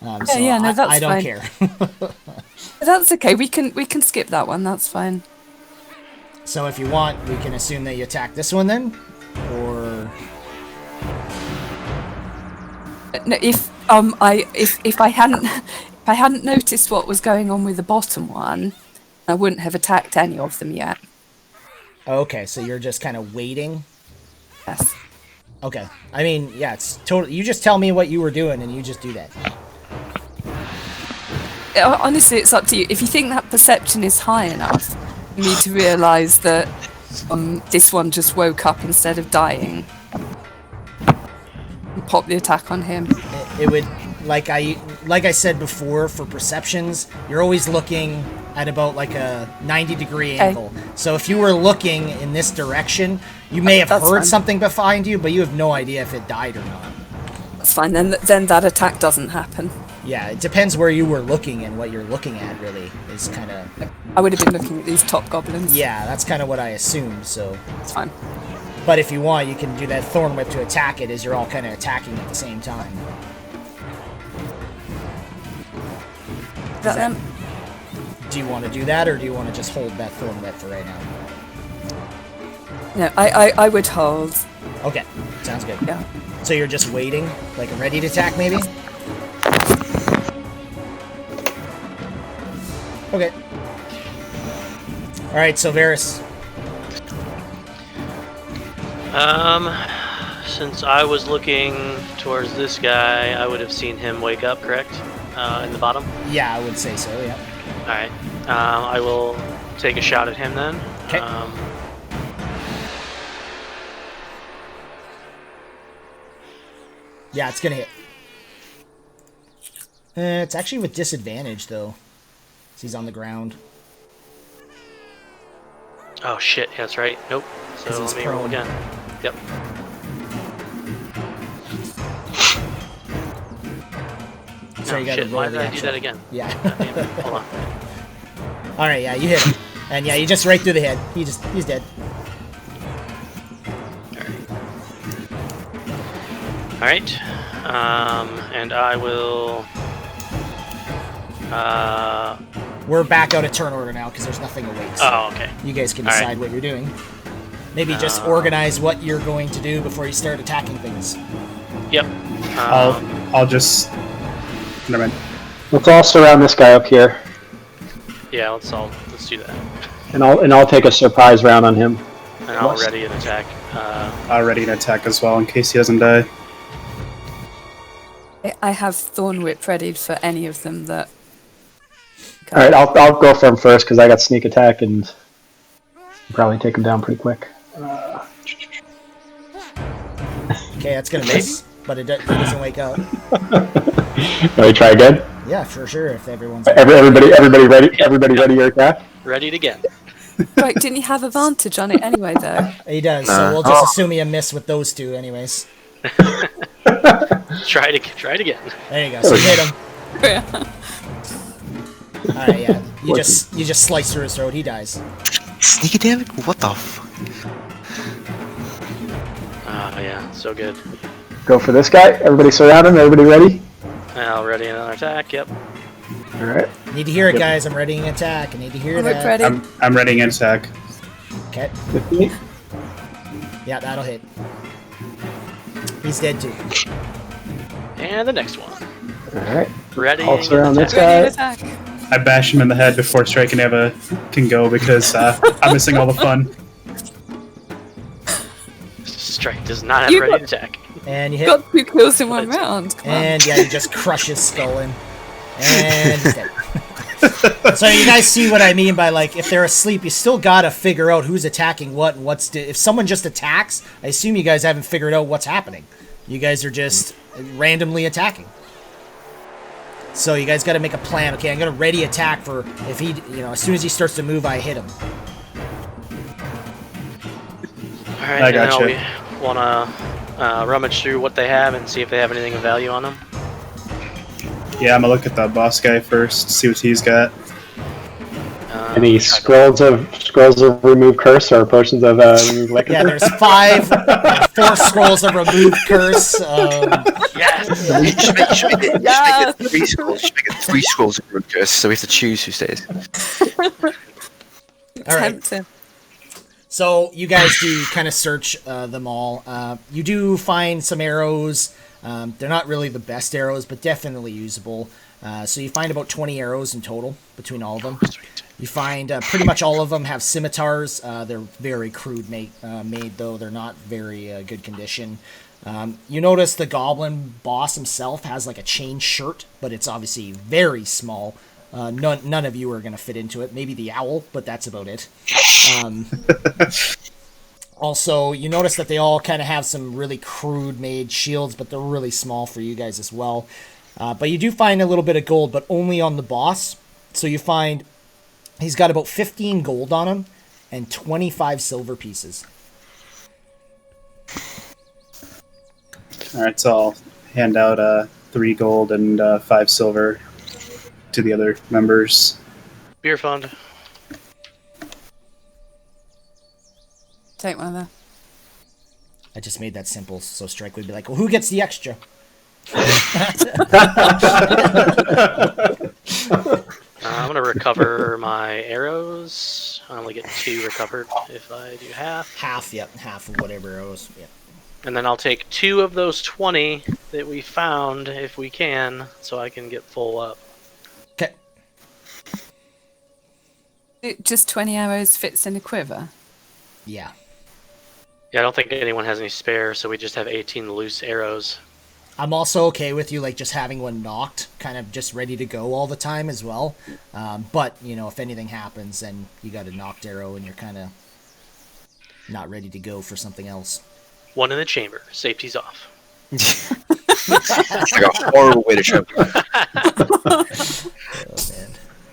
Speaker 1: So
Speaker 3: that's
Speaker 1: I don't
Speaker 3: fine.
Speaker 1: care.
Speaker 3: That's okay. We can skip that one. That's fine.
Speaker 1: So if you want, we can assume that you attack this one then, or
Speaker 3: No, if I hadn't noticed what was going on with the bottom one, I wouldn't have attacked any of them yet.
Speaker 1: okay, so you're just kind of waiting.
Speaker 3: Yes.
Speaker 1: Okay, I mean, yeah, it's totally. You just tell me what you were doing, and you just do that.
Speaker 3: Honestly, it's up to you. If you think that perception is high enough, you need to realise that this one just woke up instead of dying. And pop the attack on him.
Speaker 1: It would, like I said before, for perceptions, you're always looking at about like a 90-degree angle. So if you were looking in this direction, you may have
Speaker 3: That's
Speaker 1: heard
Speaker 3: fine.
Speaker 1: something behind you, but you have no idea if it died or not.
Speaker 3: That's fine. Then that attack doesn't happen.
Speaker 1: Yeah, it depends where you were looking, and what you're looking at really is kind of...
Speaker 3: I would have been looking at these top goblins.
Speaker 1: Yeah, that's kind of what I assumed, so...
Speaker 3: It's fine.
Speaker 1: But if you want, you can do that Thorn Whip to attack it, as you're all kind of attacking at the same time.
Speaker 3: Is that them?
Speaker 1: Do you want to do that, or do you want to just hold that Thorn Whip for right now?
Speaker 3: No, I would hold.
Speaker 1: Okay, sounds good.
Speaker 3: Yeah.
Speaker 1: So you're just waiting, like ready to attack, maybe? Okay. Alright, so Varys.
Speaker 4: Since I was looking towards this guy, I would have seen him wake up, correct? In the bottom?
Speaker 1: Yeah, I would say so, yeah.
Speaker 4: Alright. I will take a shot at him then.
Speaker 1: Okay. Yeah, it's gonna hit. It's actually with disadvantage, though. 'Cause he's on the ground.
Speaker 4: Oh shit, yeah, that's right. Nope.
Speaker 1: 'Cause
Speaker 4: So
Speaker 1: he's
Speaker 4: let me roll
Speaker 1: prone.
Speaker 4: again. Yep.
Speaker 1: So you gotta
Speaker 4: shit,
Speaker 1: roll
Speaker 4: why
Speaker 1: the
Speaker 4: did I do
Speaker 1: actual-
Speaker 4: that again?
Speaker 1: Yeah.
Speaker 4: God damn it. Hold on.
Speaker 1: Alright, yeah, you hit him. And yeah, you just right through the head. He's dead.
Speaker 4: Alright. And I will...
Speaker 1: We're back out of turn order now, because there's nothing awake. So
Speaker 4: Oh, okay.
Speaker 1: you guys can
Speaker 4: All right.
Speaker 1: decide what you're doing. Maybe just organize what you're going to do before you start attacking things.
Speaker 4: Yep.
Speaker 5: I'll just. Never mind.
Speaker 2: Let's all surround this guy up here,
Speaker 4: Yeah, let's do that.
Speaker 2: and I'll take a surprise round on him.
Speaker 4: And I'll ready an attack.
Speaker 5: Ready to attack as well in case he doesn't die.
Speaker 3: I have Thorn Whip ready for any of them that.
Speaker 2: All right, I'll go for him first because I got sneak attack and probably take him down pretty quick.
Speaker 1: Okay, that's gonna miss, but it doesn't wake up.
Speaker 2: Let me try again.
Speaker 1: Yeah, for sure. If everyone's
Speaker 2: Everybody ready? Everybody ready your attack?
Speaker 4: Ready it again.
Speaker 3: Right, didn't you have advantage on it anyway, though?
Speaker 1: he does, so we'll just assume you miss with those two, anyways.
Speaker 4: Try it again.
Speaker 1: There you go. So you hit him. All right, yeah. You just slice through his throat. He dies.
Speaker 6: Sneaky damage? What the fuck?
Speaker 4: Oh, yeah, so good.
Speaker 2: Go for this guy. Everybody surround him. Everybody ready?
Speaker 4: Now, ready another attack, yep.
Speaker 2: All right.
Speaker 1: Need to hear it, guys. I'm readying an attack. I need to hear
Speaker 3: I'm
Speaker 1: that.
Speaker 3: ready.
Speaker 5: I'm readying an attack.
Speaker 1: Okay.
Speaker 2: 15.
Speaker 1: Yeah, that'll hit. He's dead too.
Speaker 4: And the next one.
Speaker 2: All right.
Speaker 4: Ready.
Speaker 2: I'll surround this
Speaker 3: Ready
Speaker 2: guy.
Speaker 3: to attack.
Speaker 5: I bash him in the head before Strike and Eva can go because I'm missing all the fun.
Speaker 4: Strike does not have
Speaker 3: You
Speaker 4: ready
Speaker 3: got-
Speaker 4: to attack.
Speaker 1: And you hit.
Speaker 3: Got 2 kills in 1 round. Come on.
Speaker 1: And yeah, you just crush his skull in. And he's dead. So you guys see what I mean by, like, if they're asleep, you still gotta figure out who's attacking what and what's... if someone just attacks, I assume you guys haven't figured out what's happening. You guys are just randomly attacking. So you guys gotta make a plan. Okay, I'm gonna ready attack for if he, as soon as he starts to move, I hit him.
Speaker 4: Alright,
Speaker 5: I
Speaker 4: now
Speaker 5: gotcha.
Speaker 4: we wanna rummage through what they have and see if they have anything of value on them.
Speaker 5: Yeah, I'm gonna look at the boss guy first, see what he's got.
Speaker 2: Any scrolls of remove curse or potions of remove lycanthropy?
Speaker 1: Yeah, there's 4 scrolls of remove curse.
Speaker 4: Yes!
Speaker 6: You should make it
Speaker 3: Yes!
Speaker 6: 3 scrolls. You should make it 3 scrolls of root curse, so we have to choose who stays.
Speaker 1: All right.
Speaker 3: Tempting.
Speaker 1: So you guys do kind of search them all. You do find some arrows. They're not really the best arrows, but definitely usable. So you find about 20 arrows in total between all of them. You find pretty much all of them have scimitars. They're very crude made though. They're not very good condition. You notice the goblin boss himself has like a chain shirt, but it's obviously very small. None of you are going to fit into it. Maybe the owl, but that's about it. Also, you notice that they all kind of have some really crude made shields, but they're really small for you guys as well. But you do find a little bit of gold, but only on the boss. So you find he's got about 15 gold on him and 25 silver pieces.
Speaker 5: Alright, so I'll hand out 3 gold and 5 silver to the other members.
Speaker 4: Beer fund.
Speaker 3: Take one of them.
Speaker 1: I just made that simple, so Strike would be like, well, who gets the extra?
Speaker 4: I'm gonna recover my arrows. I only get 2 recovered if I do half.
Speaker 1: Half, yep, half of whatever arrows, yep.
Speaker 4: And then I'll take 2 of those 20 that we found if we can, so I can get full up.
Speaker 1: Okay.
Speaker 3: Just 20 arrows fits in a quiver.
Speaker 1: Yeah.
Speaker 4: Yeah, I don't think anyone has any spare, so we just have 18 loose arrows.
Speaker 1: I'm also okay with you, like, just having one knocked, kind of just ready to go all the time as well. But, if anything happens, then you got a knocked arrow and you're kind of not ready to go for something else.
Speaker 4: 1 in the chamber. Safety's off.
Speaker 6: It's like a horrible way to show.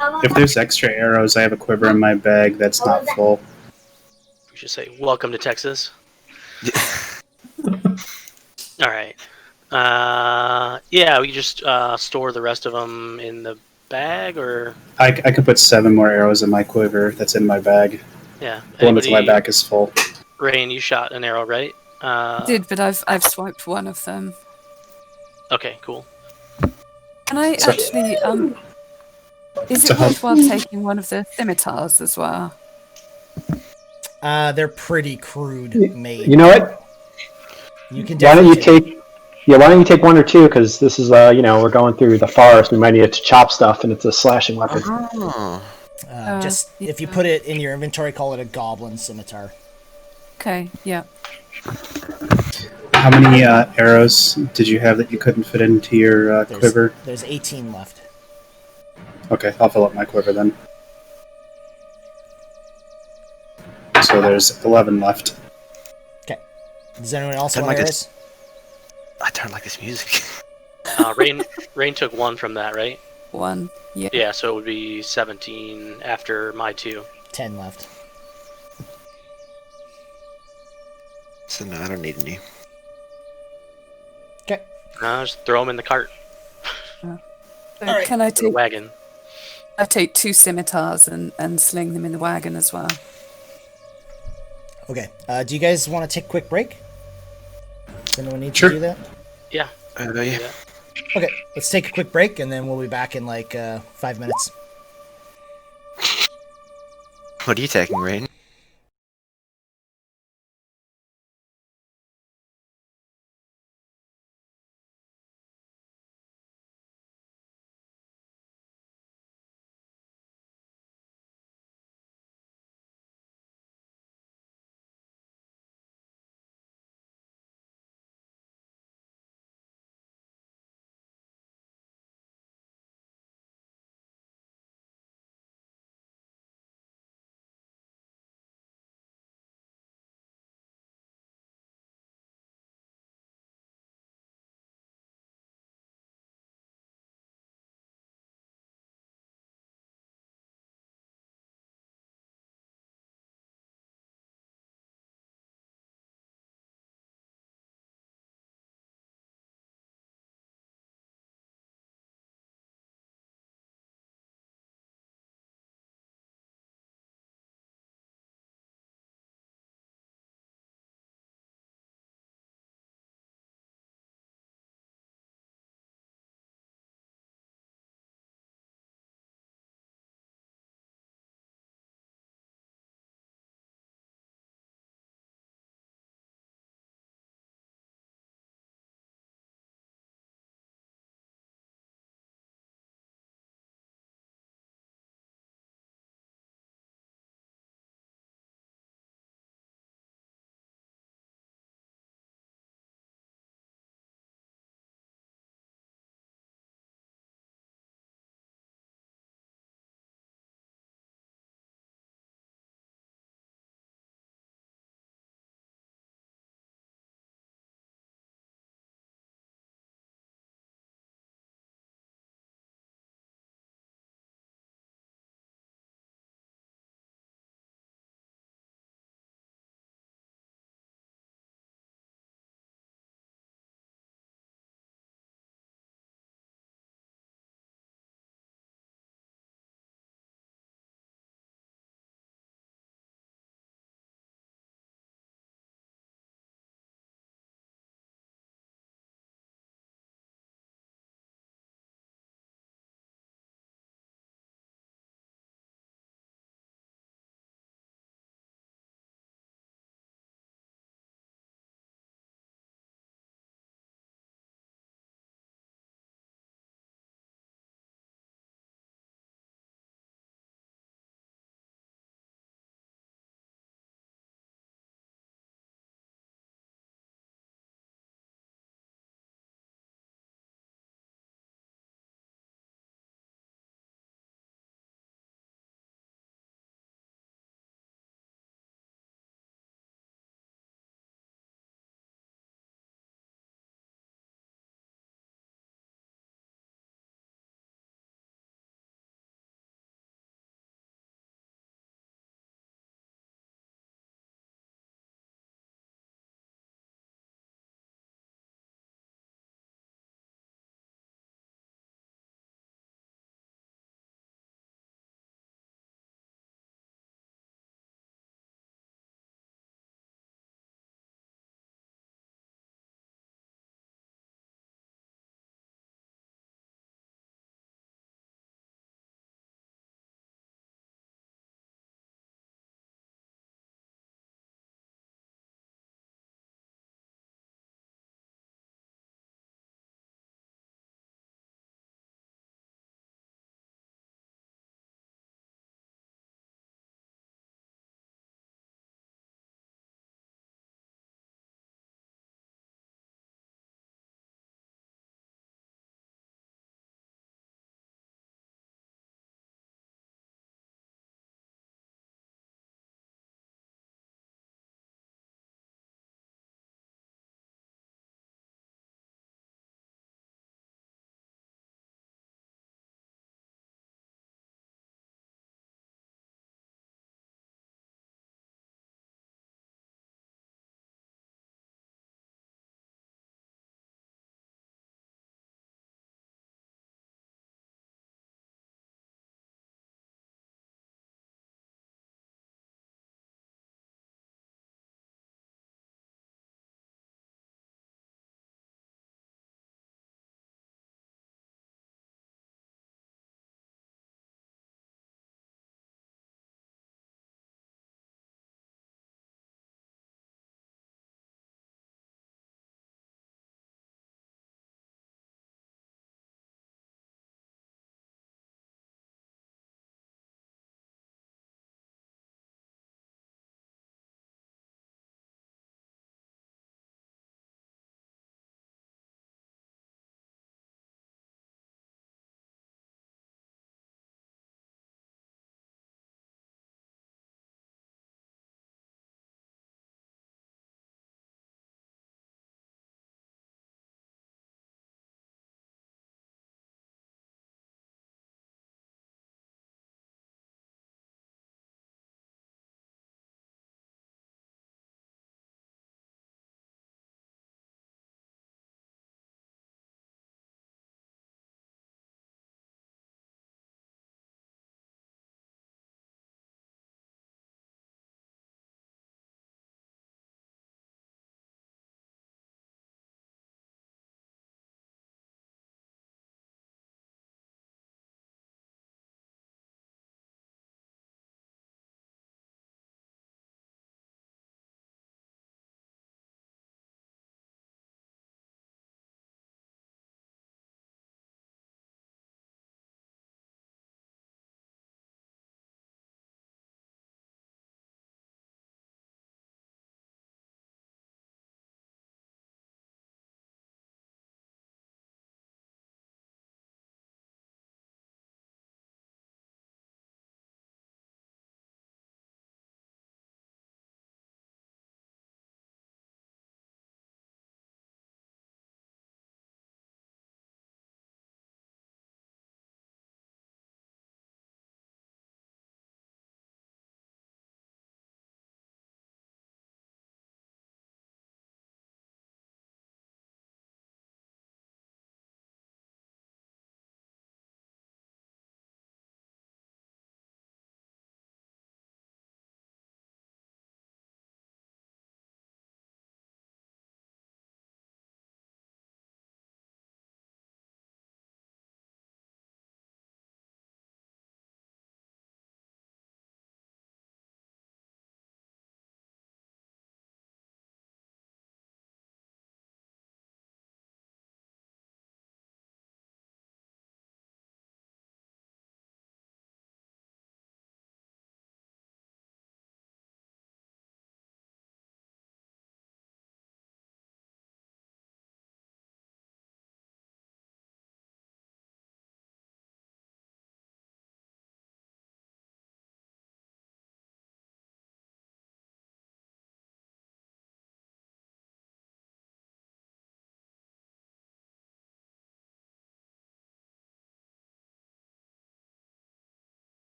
Speaker 1: Oh, man.
Speaker 5: If there's extra arrows, I have a quiver in my bag that's not full.
Speaker 4: We should say, welcome to Texas. Alright. Yeah, we just store the rest of them in the bag, or...
Speaker 5: I could put 7 more arrows in my quiver that's in my bag.
Speaker 4: Yeah.
Speaker 5: The one that's in my back is full.
Speaker 4: Rain, you shot an arrow, right?
Speaker 3: Did, but I've swiped one of them.
Speaker 4: Okay, cool.
Speaker 3: Can I
Speaker 5: So-
Speaker 3: actually is
Speaker 5: So
Speaker 3: it
Speaker 5: how-
Speaker 3: worthwhile taking one of the scimitars as well?
Speaker 1: They're pretty crude made.
Speaker 2: You know what?
Speaker 1: You can
Speaker 2: Why don't you
Speaker 1: definitely
Speaker 2: take? Yeah, why don't you take 1 or 2? Because this is, we're going through the forest. We might need it to chop stuff, and it's a slashing weapon.
Speaker 6: Oh.
Speaker 1: just if you put it in your inventory, call it a goblin scimitar.
Speaker 3: Okay, yeah.
Speaker 5: How many arrows did you have that you couldn't fit into your quiver?
Speaker 1: There's 18 left.
Speaker 5: Okay, I'll fill up my quiver then. So there's 11 left.
Speaker 1: Okay. Does anyone else
Speaker 6: I'd
Speaker 1: want
Speaker 6: like
Speaker 1: arrows?
Speaker 6: I don't like this music.
Speaker 4: Rain took 1 from that, right?
Speaker 3: 1. Yeah.
Speaker 4: Yeah, so it would be 17 after my 2.
Speaker 1: 10 left.
Speaker 6: So no, I don't need any.
Speaker 1: Okay.
Speaker 4: Just throw them in the cart.
Speaker 3: So
Speaker 1: Alright.
Speaker 3: can I
Speaker 4: The
Speaker 3: take
Speaker 4: wagon.
Speaker 3: I take 2 scimitars and sling them in the wagon as well.
Speaker 1: Okay. Do you guys want to take a quick break? Does anyone need
Speaker 5: Sure.
Speaker 1: to do that?
Speaker 4: Yeah.
Speaker 6: Yeah.
Speaker 4: Yeah.
Speaker 1: Okay, let's take a quick break, and then we'll be back in like 5 minutes.
Speaker 6: What are you taking, Rain?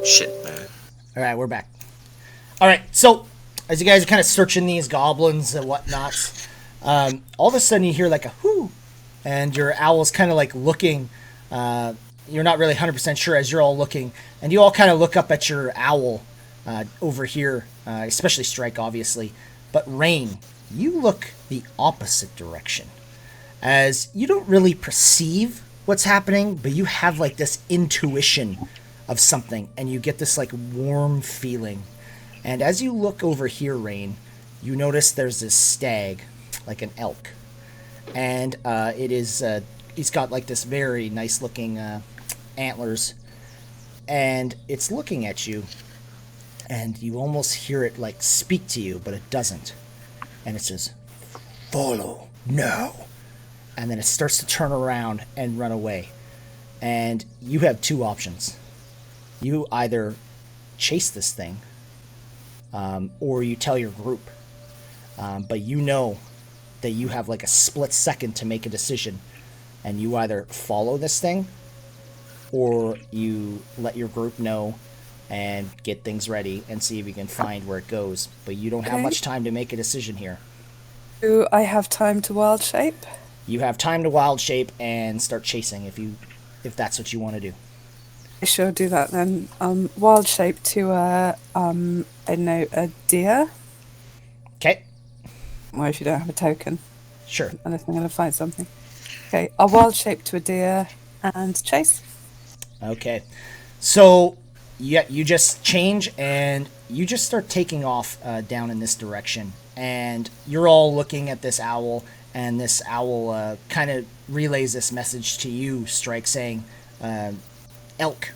Speaker 6: Shit, man.
Speaker 1: All right, we're back. All right, so as you guys are kind of searching these goblins and whatnots, all of a sudden you hear like a whoo, and your owl's kind of like looking. You're not really 100% sure as you're all looking, and you all kind of look up at your owl over here, especially Strike, obviously. But Rain, you look the opposite direction, as you don't really perceive what's happening, but you have like this intuition of something, and you get this like warm feeling. And as you look over here, Rain, you notice there's this stag, like an elk, and it is he's got like this very nice looking antlers, and it's looking at you, and you almost hear it like speak to you, but it doesn't, and it says, "Follow now," and then it starts to turn around and run away. And you have two options. You either chase this thing, or you tell your group, but you know that you have like a split second to make a decision, and you either follow this thing, or you let your group know and get things ready and see if you can find where it goes. But you don't have much time to make a decision here.
Speaker 3: Do I have time to wild shape?
Speaker 1: You have time to wild shape and start chasing if that's what you want to do.
Speaker 3: I sure do that then. Wild shape to a deer.
Speaker 1: Okay,
Speaker 3: Well, if you don't have a token,
Speaker 1: sure.
Speaker 3: unless I'm going to find something. Okay, I'll wild shape to a deer and chase.
Speaker 1: Okay, so yeah, you just change and you just start taking off down in this direction, and you're all looking at this owl, and this owl kind of relays this message to you, Strike, saying elk,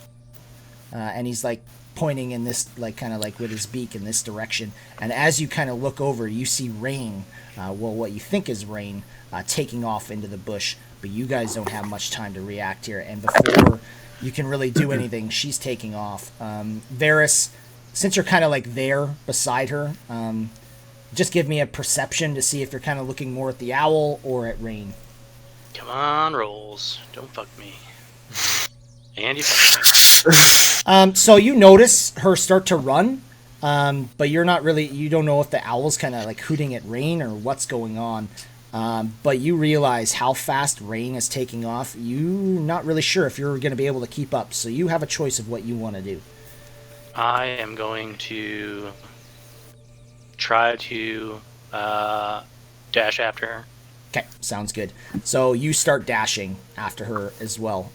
Speaker 1: and he's like pointing in this, like kind of like with his beak in this direction. And as you kind of look over, you see Rain, what you think is Rain, taking off into the bush, but you guys don't have much time to react here, and before you can really do anything, she's taking off. Varys, since you're kind of like there beside her, just give me a perception to see if you're kind of looking more at the owl or at Rain.
Speaker 4: Come on, rolls. Don't fuck me. And you.
Speaker 1: So you notice her start to run, but you're not really, you don't know if the owl's kind of like hooting at Rain or what's going on. But you realize how fast Rain is taking off. You're not really sure if you're going to be able to keep up, so you have a choice of what you want to do.
Speaker 4: I am going to try to dash after her.
Speaker 1: Okay, sounds good. So you start dashing after her as well.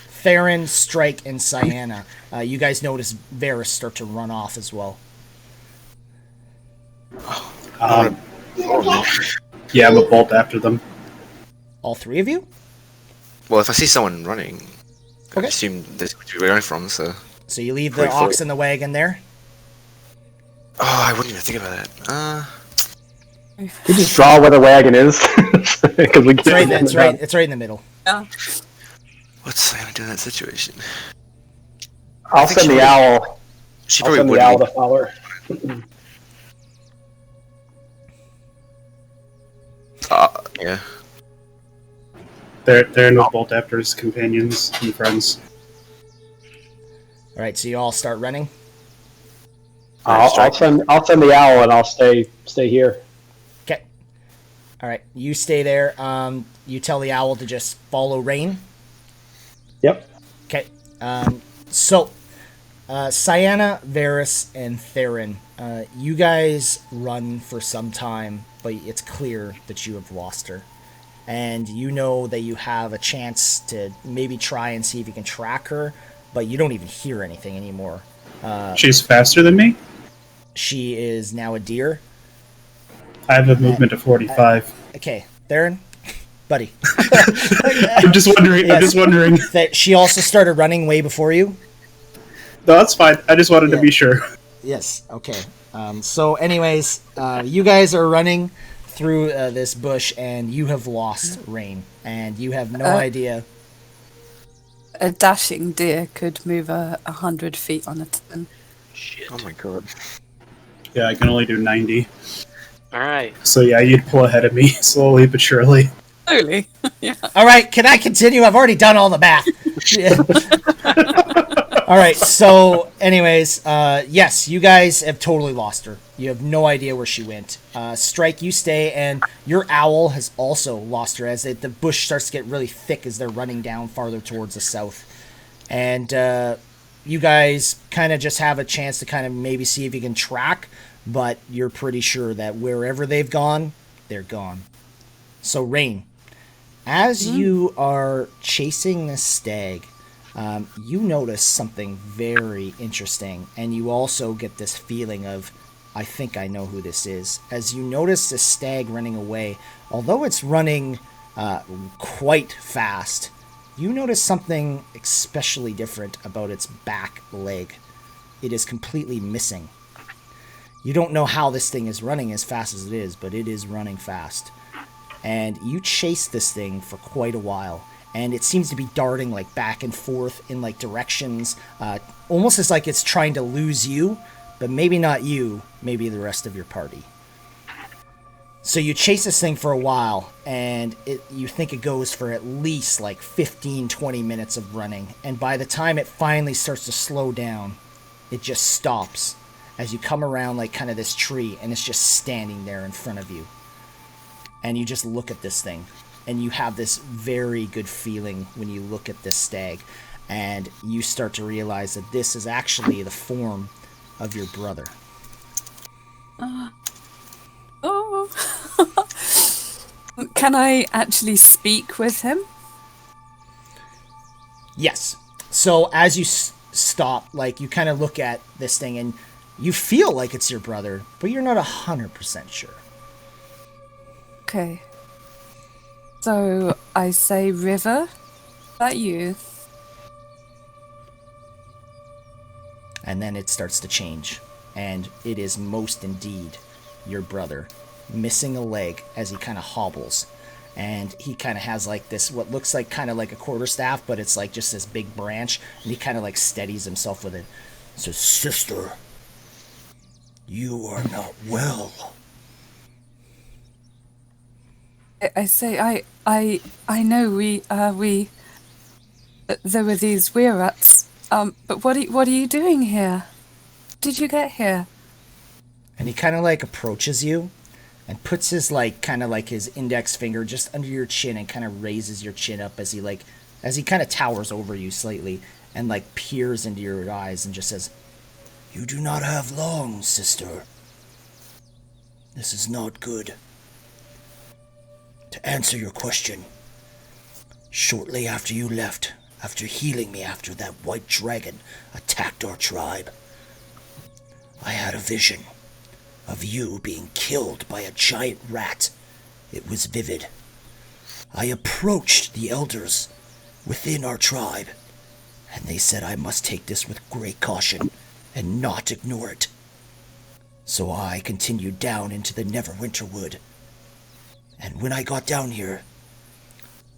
Speaker 1: Theron, Strike, and Cyanna, you guys notice Varys start to run off as well.
Speaker 5: Yeah, I'm a bolt after them.
Speaker 1: All three of you?
Speaker 6: Well, if I see someone running, I
Speaker 1: Okay.
Speaker 6: assume this is where we're going from, so...
Speaker 1: So you leave the
Speaker 6: Wait for
Speaker 1: ox
Speaker 6: it.
Speaker 1: in the wagon there?
Speaker 6: Oh, I wouldn't even think about that.
Speaker 2: We just draw where the wagon is. Because we
Speaker 1: It's right, it's right in the middle.
Speaker 3: Yeah.
Speaker 6: What's I gonna do in that situation?
Speaker 2: I'll
Speaker 6: think
Speaker 2: send
Speaker 6: she
Speaker 2: the
Speaker 6: would-
Speaker 2: owl.
Speaker 6: She
Speaker 2: I'll
Speaker 6: probably
Speaker 2: send
Speaker 6: would
Speaker 2: the owl
Speaker 6: be...
Speaker 2: to follow her.
Speaker 6: yeah.
Speaker 5: They're no bolt after his companions and friends.
Speaker 1: Alright, so you all start running?
Speaker 2: I'll send the owl and I'll stay here.
Speaker 1: Okay. Alright, you stay there. You tell the owl to just follow Rain?
Speaker 2: Yep.
Speaker 1: Okay. So, Cyanna, Varys, and Theron, you guys run for some time, but it's clear that you have lost her. And you know that you have a chance to maybe try and see if you can track her, but you don't even hear anything anymore.
Speaker 5: She's faster than me?
Speaker 1: She is now a deer.
Speaker 5: I have a movement of 45.
Speaker 1: Okay, Theron, buddy.
Speaker 5: I'm just wondering.
Speaker 1: Yes.
Speaker 5: I'm just wondering.
Speaker 1: That she also started running way before you?
Speaker 5: No, that's fine. I just wanted to be sure.
Speaker 1: Yes, okay. So anyways, you guys are running through this bush, and you have lost Rain, and you have no idea.
Speaker 3: A dashing deer could move 100 feet on a turn.
Speaker 4: Shit.
Speaker 6: Oh my god.
Speaker 5: Yeah, I can only do 90.
Speaker 4: Alright.
Speaker 5: So yeah, you'd pull ahead of me slowly but surely.
Speaker 3: Slowly. Yeah.
Speaker 1: All right, can I continue? I've already done all the math. Yeah. All right. So, anyways, yes, you guys have totally lost her. You have no idea where she went. Strike, you stay, and your owl has also lost her as the bush starts to get really thick as they're running down farther towards the south. And you guys kind of just have a chance to kind of maybe see if you can track, but you're pretty sure that wherever they've gone, they're gone. So, Rain, as you are chasing this stag, you notice something very interesting, and you also get this feeling of, I think I know who this is. As you notice this stag running away, although it's running quite fast, you notice something especially different about its back leg. It is completely missing. You don't know how this thing is running as fast as it is, but it is running fast. And you chase this thing for quite a while, and it seems to be darting like back and forth in like directions, almost as like it's trying to lose you, but maybe not you, maybe the rest of your party. So you chase this thing for a while, and you think it goes for at least like 15-20 minutes of running, and by the time it finally starts to slow down, it just stops as you come around like kind of this tree, and it's just standing there in front of you. And you just look at this thing, and you have this very good feeling when you look at this stag, and you start to realize that this is actually the form of your brother.
Speaker 3: Oh. Can I actually speak with him?
Speaker 1: Yes. So as you stop, like, you kind of look at this thing, and you feel like it's your brother, but you're not 100% sure.
Speaker 3: Okay. So I say, River, is that you?
Speaker 1: And then it starts to change, and it is most indeed your brother, missing a leg as he kind of hobbles. And he kind of has like this, what looks like kind of like a quarterstaff, but it's like just this big branch, and he kind of like steadies himself with it.
Speaker 7: So, sister, you are not well.
Speaker 3: I say, I know there were these weirats, but what are you doing here? Did you get here?
Speaker 1: And he kind of like approaches you and puts his like kind of like his index finger just under your chin and kind of raises your chin up as he kind of towers over you slightly and like peers into your eyes and just says,
Speaker 7: You do not have long, sister. This is not good. To answer your question, shortly after you left, after healing me after that white dragon attacked our tribe, I had a vision of you being killed by a giant rat. It was vivid. I approached the elders within our tribe, and they said I must take this with great caution and not ignore it. So I continued down into the Neverwinter Wood. And when I got down here,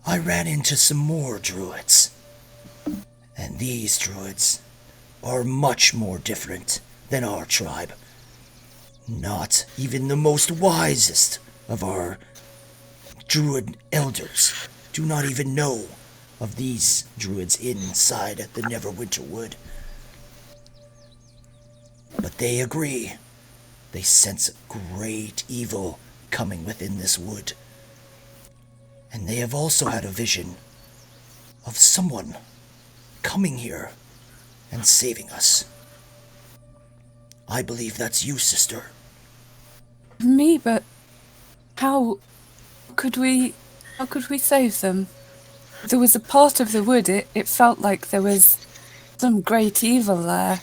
Speaker 7: I ran into some more druids. And these druids are much more different than our tribe. Not even the most wisest of our druid elders do not even know of these druids inside the Neverwinter Wood. But they agree. They sense great evil coming within this wood. And they have also had a vision of someone coming here and saving us. I believe that's you, sister.
Speaker 3: Me, but how could we save them? There was a part of the wood, it felt like there was some great evil there.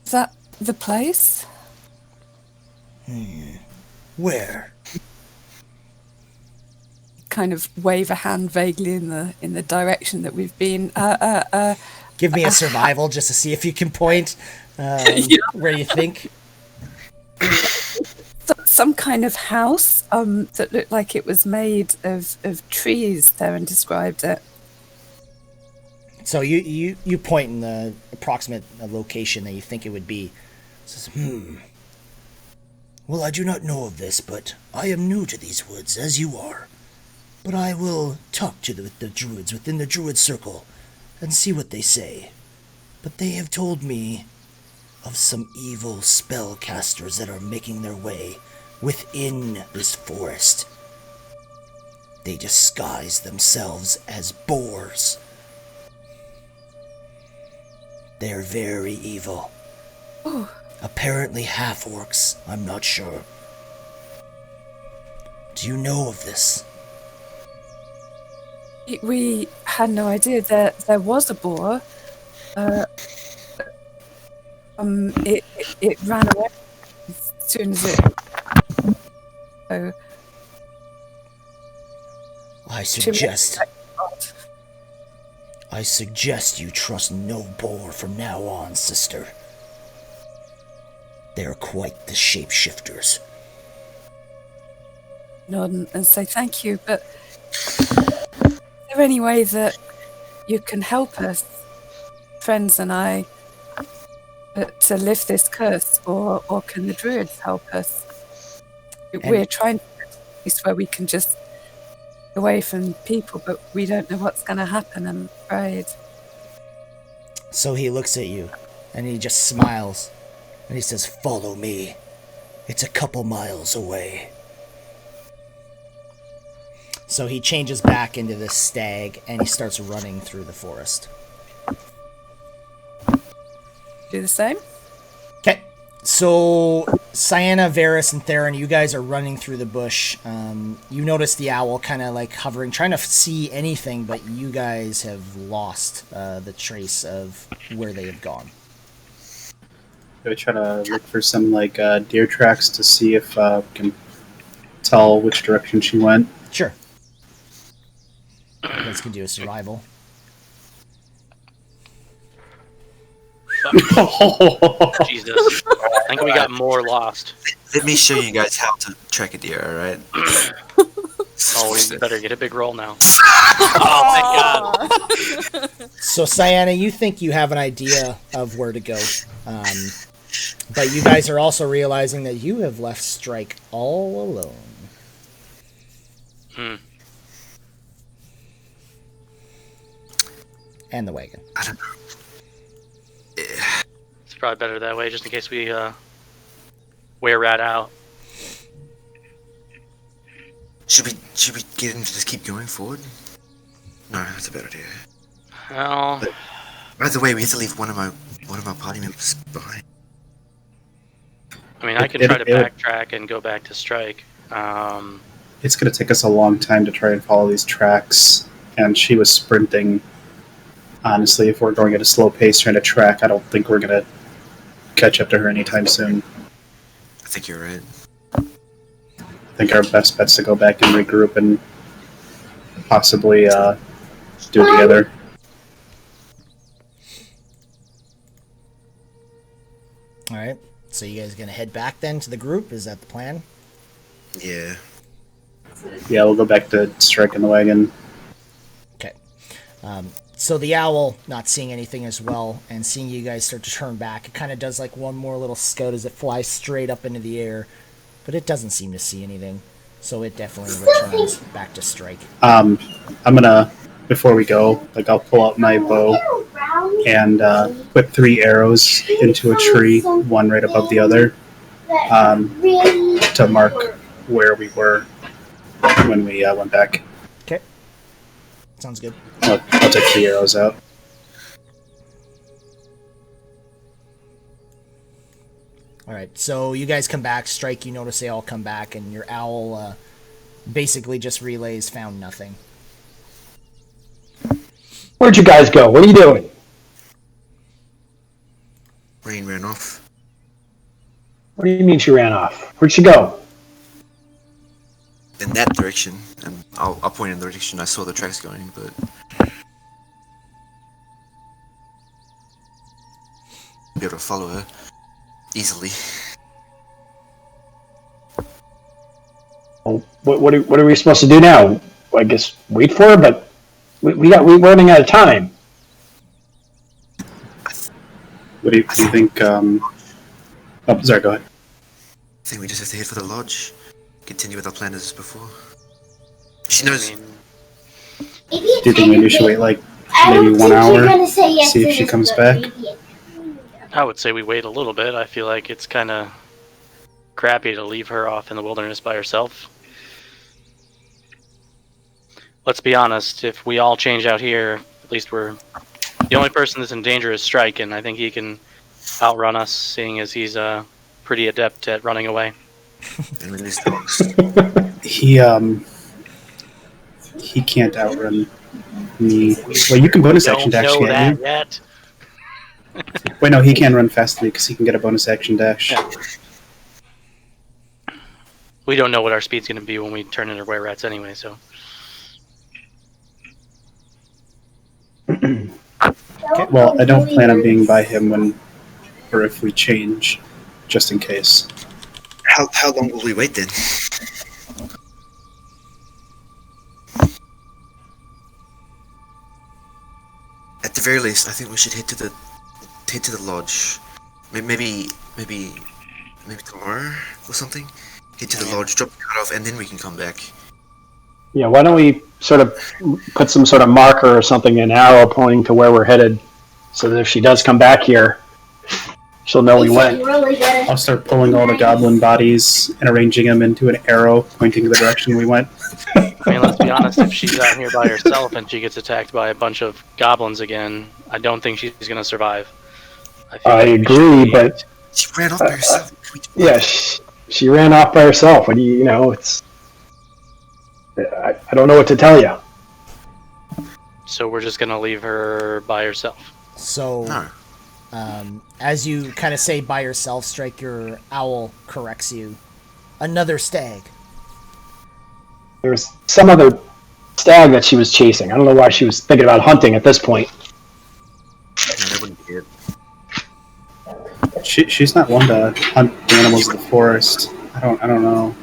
Speaker 3: Is that the place?
Speaker 7: Where?
Speaker 3: Kind of wave a hand vaguely in the direction that we've been.
Speaker 1: Give me a survival just to see if you can point where you think.
Speaker 3: Some kind of house that looked like it was made of trees. Theron described it.
Speaker 1: So you point in the approximate location that you think it would be.
Speaker 7: Says, Well, I do not know of this, but I am new to these woods, as you are. But I will talk to the druids within the druid circle and see what they say. But they have told me of some evil spellcasters that are making their way within this forest. They disguise themselves as boars. They're very evil.
Speaker 3: Ooh.
Speaker 7: Apparently half-orcs, I'm not sure. Do you know of this?
Speaker 3: We had no idea that there was a boar. It ran away as soon as it. So
Speaker 7: I suggest you trust no boar from now on, sister. They're quite the shapeshifters.
Speaker 3: nod and say thank you, but is there any way that you can help us, friends and I, to lift this curse, or can the druids help us? We're trying to get to a place where we can just get away from people, but we don't know what's going to happen, I'm afraid.
Speaker 1: So he looks at you, and he just smiles, and he says,
Speaker 7: Follow me. It's a couple miles away.
Speaker 1: So he changes back into this stag, and he starts running through the forest.
Speaker 3: Do the same?
Speaker 1: Okay, so Sienna, Varys, and Theron, you guys are running through the bush. You notice the owl kind of like hovering, trying to see anything, but you guys have lost the trace of where they have gone.
Speaker 5: We try to look for some like deer tracks to see if we can tell which direction she went.
Speaker 1: Sure. You guys can do a survival.
Speaker 4: Jesus. I think we got more lost.
Speaker 6: Let me show you guys how to track a deer, alright?
Speaker 4: Oh, we better get a big roll now.
Speaker 8: Oh my god.
Speaker 1: So, Sienna, you think you have an idea of where to go. But you guys are also realizing that you have left Strike all alone. And the wagon.
Speaker 6: I don't know.
Speaker 4: It's probably better that way, just in case we wear Rat out.
Speaker 6: Should we get him to just keep going forward? No, that's a bad idea.
Speaker 4: Well,
Speaker 6: But, by the way, we have to leave one of my party members behind.
Speaker 4: I mean, I can try to backtrack and go back to Strike.
Speaker 5: It's going to take us a long time to try and follow these tracks, and she was sprinting. Honestly, if we're going at a slow pace trying to track, I don't think we're going to catch up to her anytime soon.
Speaker 6: I think you're right.
Speaker 5: I think our best bet's to go back and regroup and possibly do it together.
Speaker 1: Alright, so you guys gonna head back then to the group? Is that the plan?
Speaker 6: Yeah.
Speaker 5: Yeah, we'll go back to Strike in the wagon.
Speaker 1: Okay. So the owl, not seeing anything as well, and seeing you guys start to turn back, it kind of does like one more little scout as it flies straight up into the air, but it doesn't seem to see anything. So it definitely returns back to Strike.
Speaker 5: I'm gonna, before we go, like I'll pull out my bow and put 3 arrows into a tree, one right above the other, to mark where we were when we went back.
Speaker 1: Okay. Sounds good.
Speaker 5: I'll take 3 arrows out.
Speaker 1: Alright, so you guys come back. Strike, you notice they all come back, and your owl basically just relays found nothing.
Speaker 2: Where'd you guys go? What are you doing?
Speaker 6: Rain ran off.
Speaker 2: What do you mean she ran off? Where'd she go?
Speaker 6: In that direction, and I'll point in the direction I saw the tracks going, but... be able to follow her easily.
Speaker 2: Well, what are we supposed to do now? I guess wait for her, but we're running out of time.
Speaker 5: What do you think? Oh, sorry, go ahead.
Speaker 6: I think we just have to head for the lodge. Continue with our plan as before. She knows.
Speaker 5: Do you think maybe we should wait like maybe 1 hour, see if she comes back.
Speaker 4: I would say we wait a little bit. I feel like it's kind of crappy to leave her off in the wilderness by herself. Let's be honest, if we all change out here, at least we're... The only person that's in danger is Strike, and I think he can outrun us, seeing as he's pretty adept at running away.
Speaker 6: And release dogs.
Speaker 5: He can't outrun me. Well, you can bonus action dash,
Speaker 4: Don't know
Speaker 5: can't you?
Speaker 4: that yet.
Speaker 5: Wait, no, he can run faster because he can get a bonus action dash.
Speaker 4: Yeah. We don't know what our speed's going to be when we turn into were rats anyway, so...
Speaker 5: Well, I don't plan on being by him when, or if we change, just in case.
Speaker 6: How long will we wait then? At the very least, I think we should head to the lodge. Maybe tomorrow or something. Head to the lodge, drop the cutoff, and then we can come back.
Speaker 2: Yeah, why don't we sort of put some sort of marker or something, an arrow pointing to where we're headed, so that if she does come back here, she'll know we went.
Speaker 5: I'll start pulling all the goblin bodies and arranging them into an arrow pointing the direction we went.
Speaker 4: I mean, let's be honest, if she's out here by herself and she gets attacked by a bunch of goblins again, I don't think she's going to survive.
Speaker 2: I agree, but...
Speaker 6: She ran off by herself.
Speaker 2: Yeah, she ran off by herself. What do you know, it's... I don't know what to tell you.
Speaker 4: So we're just going to leave her by herself.
Speaker 1: So, as you kind of say by yourself, Strike, your owl corrects you. Another stag.
Speaker 2: There's some other stag that she was chasing. I don't know why she was thinking about hunting at this point.
Speaker 6: No, that wouldn't be it.
Speaker 5: She's not one to hunt the animals of the forest. I don't know.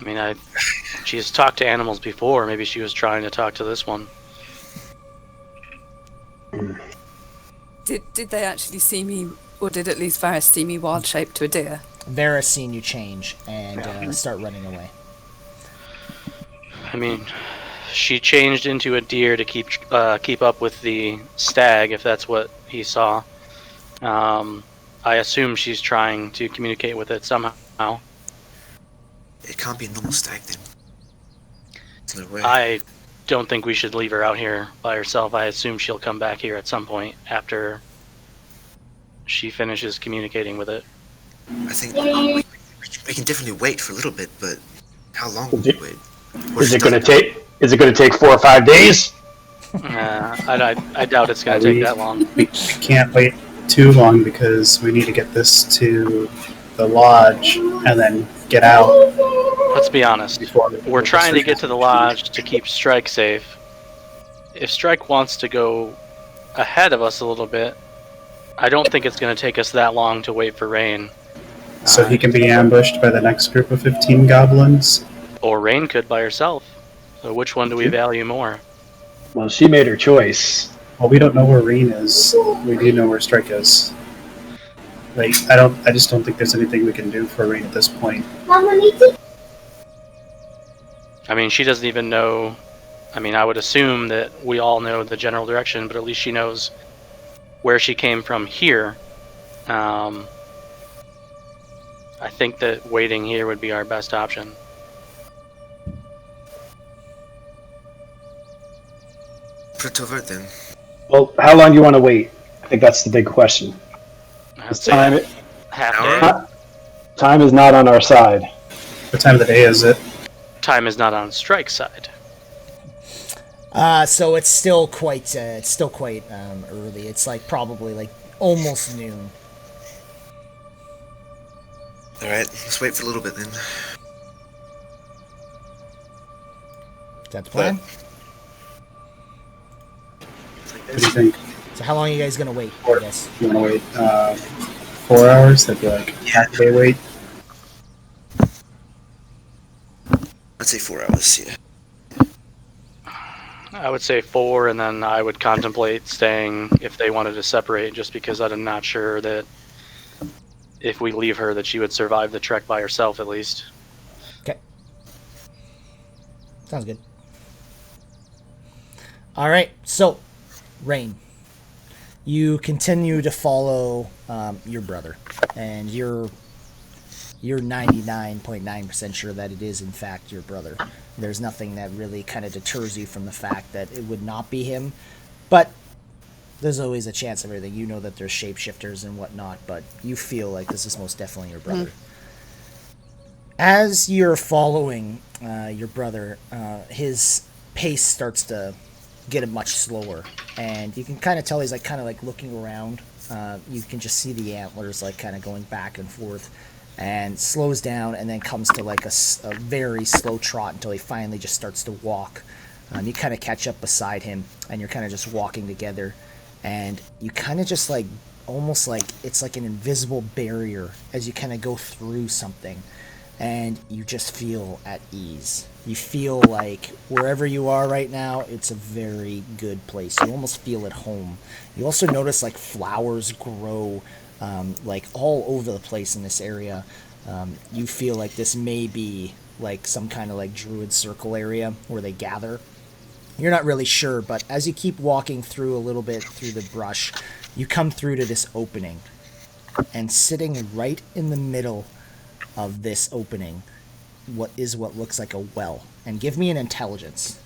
Speaker 4: I mean, she's talked to animals before. Maybe she was trying to talk to this one.
Speaker 3: Did they actually see me, or did at least Varys see me wild shape to a deer?
Speaker 1: Varys seen you change and start running away.
Speaker 4: I mean, she changed into a deer to keep up with the stag, if that's what he saw. I assume she's trying to communicate with it somehow.
Speaker 6: It can't be a normal stag then. There's no way.
Speaker 4: I don't think we should leave her out here by herself. I assume she'll come back here at some point after she finishes communicating with it.
Speaker 6: I think we can definitely wait for a little bit, but how long will we wait?
Speaker 2: Is it going to take 4 or 5 days?
Speaker 4: I doubt it's going to take that long.
Speaker 5: We can't wait too long because we need to get this to the lodge and then get out.
Speaker 4: Let's be honest. We're trying to get to the lodge to keep Strike safe. If Strike wants to go ahead of us a little bit, I don't think it's going to take us that long to wait for Rain.
Speaker 5: So he can be ambushed by the next group of 15 goblins?
Speaker 4: Or Rain could by herself. So which one do we value more?
Speaker 2: Well, she made her choice.
Speaker 5: Well, we don't know where Rain is. We do know where Strike is. Like, I just don't think there's anything we can do for Rain at this point.
Speaker 4: I mean, she doesn't even know. I mean, I would assume that we all know the general direction, but at least she knows where she came from here. I think that waiting here would be our best option.
Speaker 6: Put it to a vote then.
Speaker 2: Well, how long do you want to wait? I think that's the big question.
Speaker 4: I'd say half day.
Speaker 2: Time is not on our side.
Speaker 5: What time of the day is it?
Speaker 4: Time is not on Strike's side.
Speaker 1: So it's still quite early. It's like probably like almost noon.
Speaker 6: Alright, let's wait for a little bit then.
Speaker 1: Is that the plan?
Speaker 5: What do you think?
Speaker 1: So how long are you guys gonna wait? I guess.
Speaker 5: You want to wait 4 hours? That'd be like half day wait.
Speaker 6: I'd say 4 hours, yeah.
Speaker 4: I would say 4, and then I would contemplate staying if they wanted to separate, just because I'm not sure that if we leave her that she would survive the trek by herself, at least.
Speaker 1: Okay. Sounds good. All right, so Rain, you continue to follow your brother, and you're 99.9% sure that it is in fact your brother. There's nothing that really kind of deters you from the fact that it would not be him, but there's always a chance of everything. You know that there's shapeshifters and whatnot, but you feel like this is most definitely your brother. As you're following your brother, his pace starts to get much slower, and you can kind of tell he's like kind of like looking around. You can just see the antlers like kind of going back and forth, and slows down, and then comes to like a very slow trot until he finally just starts to walk. You kind of catch up beside him, and you're kind of just walking together, and you kind of just like almost like it's like an invisible barrier as you kind of go through something, and you just feel at ease. You feel like wherever you are right now, it's a very good place. You almost feel at home. You also notice like flowers grow like all over the place in this area. You feel like this may be like some kind of like druid circle area where they gather. You're not really sure, but as you keep walking through a little bit through the brush, you come through to this opening. And sitting right in the middle of this opening, what looks like a well. And give me an intelligence.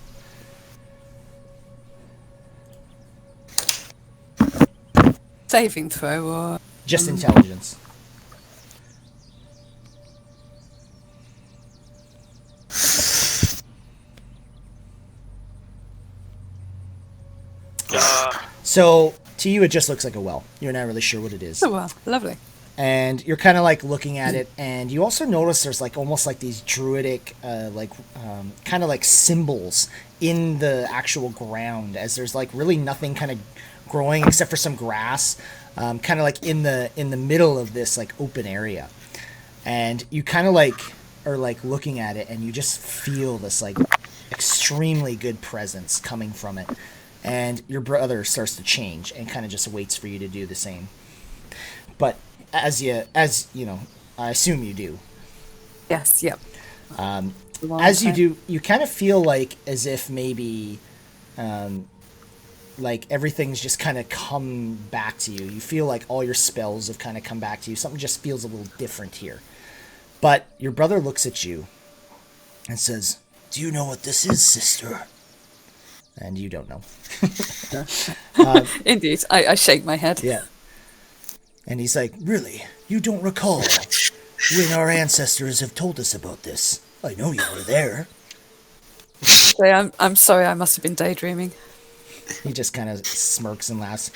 Speaker 3: Saving throw or...
Speaker 1: Just intelligence. So, to you, it just looks like a well. You're not really sure what it is.
Speaker 3: Oh, well, lovely.
Speaker 1: And you're kind of like looking at it, and you also notice there's like almost like these druidic, kind of like symbols in the actual ground, as there's like really nothing kind of growing except for some grass, kind of like in the middle of this like open area. And you kind of like are like looking at it, and you just feel this like extremely good presence coming from it. And your brother starts to change and kind of just waits for you to do the same. But as you know, I assume you do.
Speaker 3: Yes, yep.
Speaker 1: As you do, you kind of feel like as if maybe like everything's just kind of come back to you. You feel like all your spells have kind of come back to you. Something just feels a little different here. But your brother looks at you and says,
Speaker 7: Do you know what this is, sister?
Speaker 1: and you don't know.
Speaker 3: Indeed, I shake my head.
Speaker 1: Yeah. And he's like,
Speaker 7: Really? You don't recall when our ancestors have told us about this? I know you were there.
Speaker 3: So I'm sorry, I must have been daydreaming.
Speaker 1: he just kind of smirks and laughs.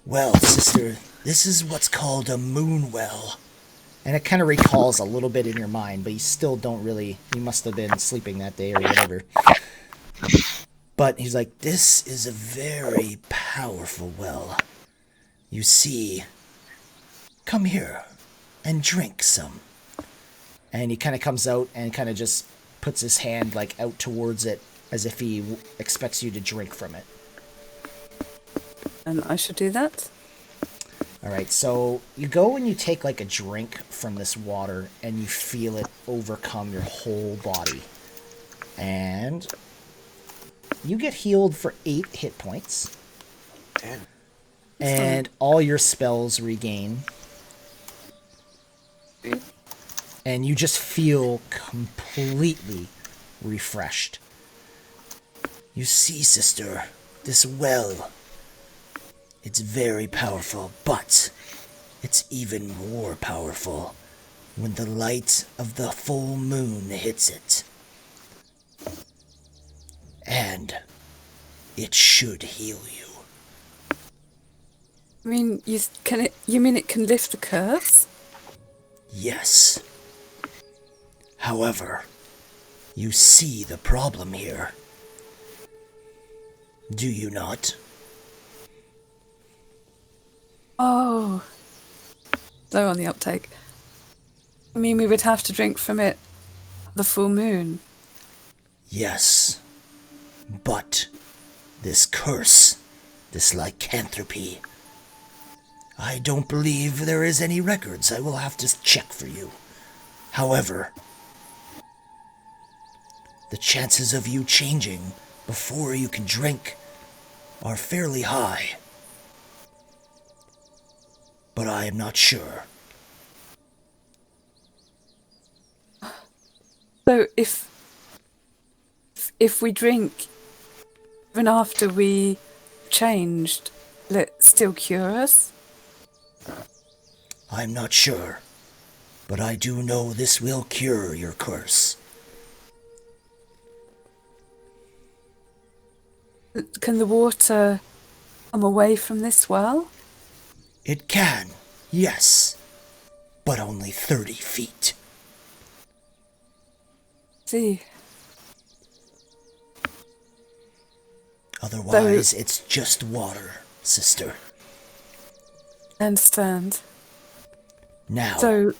Speaker 7: Well, sister, this is what's called a moon well.
Speaker 1: And it kind of recalls a little bit in your mind, but you still don't really... You must have been sleeping that day or whatever.
Speaker 7: But he's like, this is a very powerful well. You see, come here and drink some.
Speaker 1: And he kind of comes out and kind of just puts his hand like out towards it as if he expects you to drink from it.
Speaker 3: And I should do that?
Speaker 1: All right, so you go and you take like a drink from this water, and you feel it overcome your whole body. And you get healed for 8 hit points.
Speaker 6: Damn.
Speaker 1: And all your spells regain. And you just feel completely refreshed.
Speaker 7: You see, sister, this well, it's very powerful, but it's even more powerful when the light of the full moon hits it. And it should heal you.
Speaker 3: I mean, you mean it can lift the curse?
Speaker 7: Yes. However, you see the problem here. Do you not?
Speaker 3: Oh. Low on the uptake. I mean, we would have to drink from it the full moon.
Speaker 7: Yes. But this curse, this lycanthropy, I don't believe there is any records. I will have to check for you. However, the chances of you changing before you can drink are fairly high. But I am not sure.
Speaker 3: So if we drink even after we changed, will it still cure us?
Speaker 7: I'm not sure, but I do know this will cure your curse.
Speaker 3: Can the water come away from this well?
Speaker 7: It can, yes, but only 30 feet.
Speaker 3: See.
Speaker 7: Otherwise, it's just water, sister.
Speaker 3: I understand.
Speaker 7: Now,
Speaker 3: So,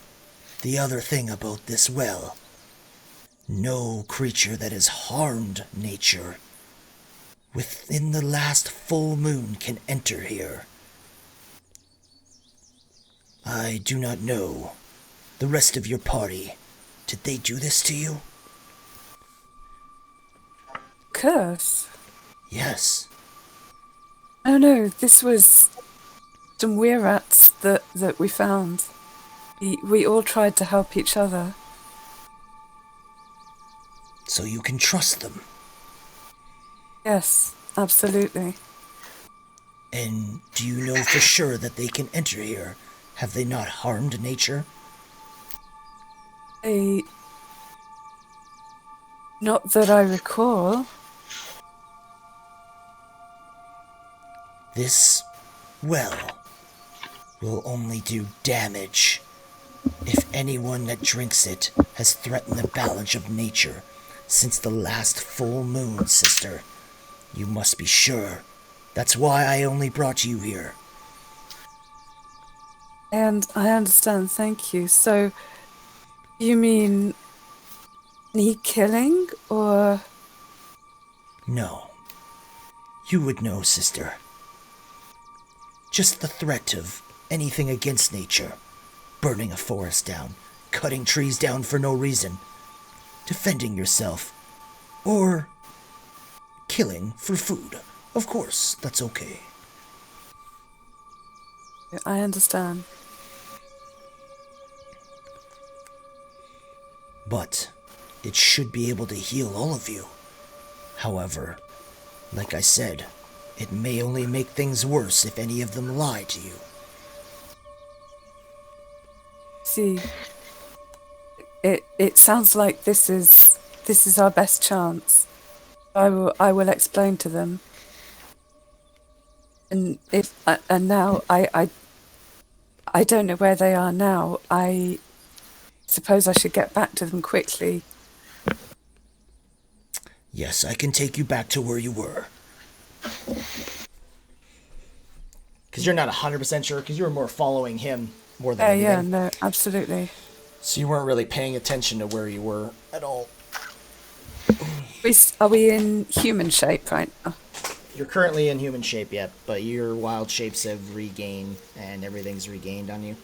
Speaker 7: the other thing about this well, no creature that has harmed nature within the last full moon can enter here. I do not know. The rest of your party, did they do this to you?
Speaker 3: curse?
Speaker 7: Yes.
Speaker 3: Oh no, this was some weir rats that we found. We all tried to help each other.
Speaker 7: So you can trust them.
Speaker 3: Yes, absolutely.
Speaker 7: And do you know for sure that they can enter here? Have they not harmed nature?
Speaker 3: Not that I recall.
Speaker 7: This well will only do damage if anyone that drinks it has threatened the balance of nature since the last full moon, sister. You must be sure. That's why I only brought you here.
Speaker 3: And I understand, thank you. So, you mean any killing, or...?
Speaker 7: No. You would know, sister. Just the threat of anything against nature. Burning a forest down, cutting trees down for no reason, defending yourself, or killing for food. Of course, that's okay.
Speaker 3: I understand.
Speaker 7: But it should be able to heal all of you. However, like I said, it may only make things worse if any of them lie to you.
Speaker 3: See, it sounds like this is our best chance. I will explain to them. And now I don't know where they are now. I suppose I should get back to them quickly.
Speaker 7: Yes, I can take you back to where you were.
Speaker 1: Because you're not 100% sure, because you were more following him more than anything.
Speaker 3: Yeah, no, absolutely.
Speaker 1: So you weren't really paying attention to where you were at all.
Speaker 3: Are we in human shape right now?
Speaker 1: You're currently in human shape yet, but your wild shapes have regained, and everything's regained on you.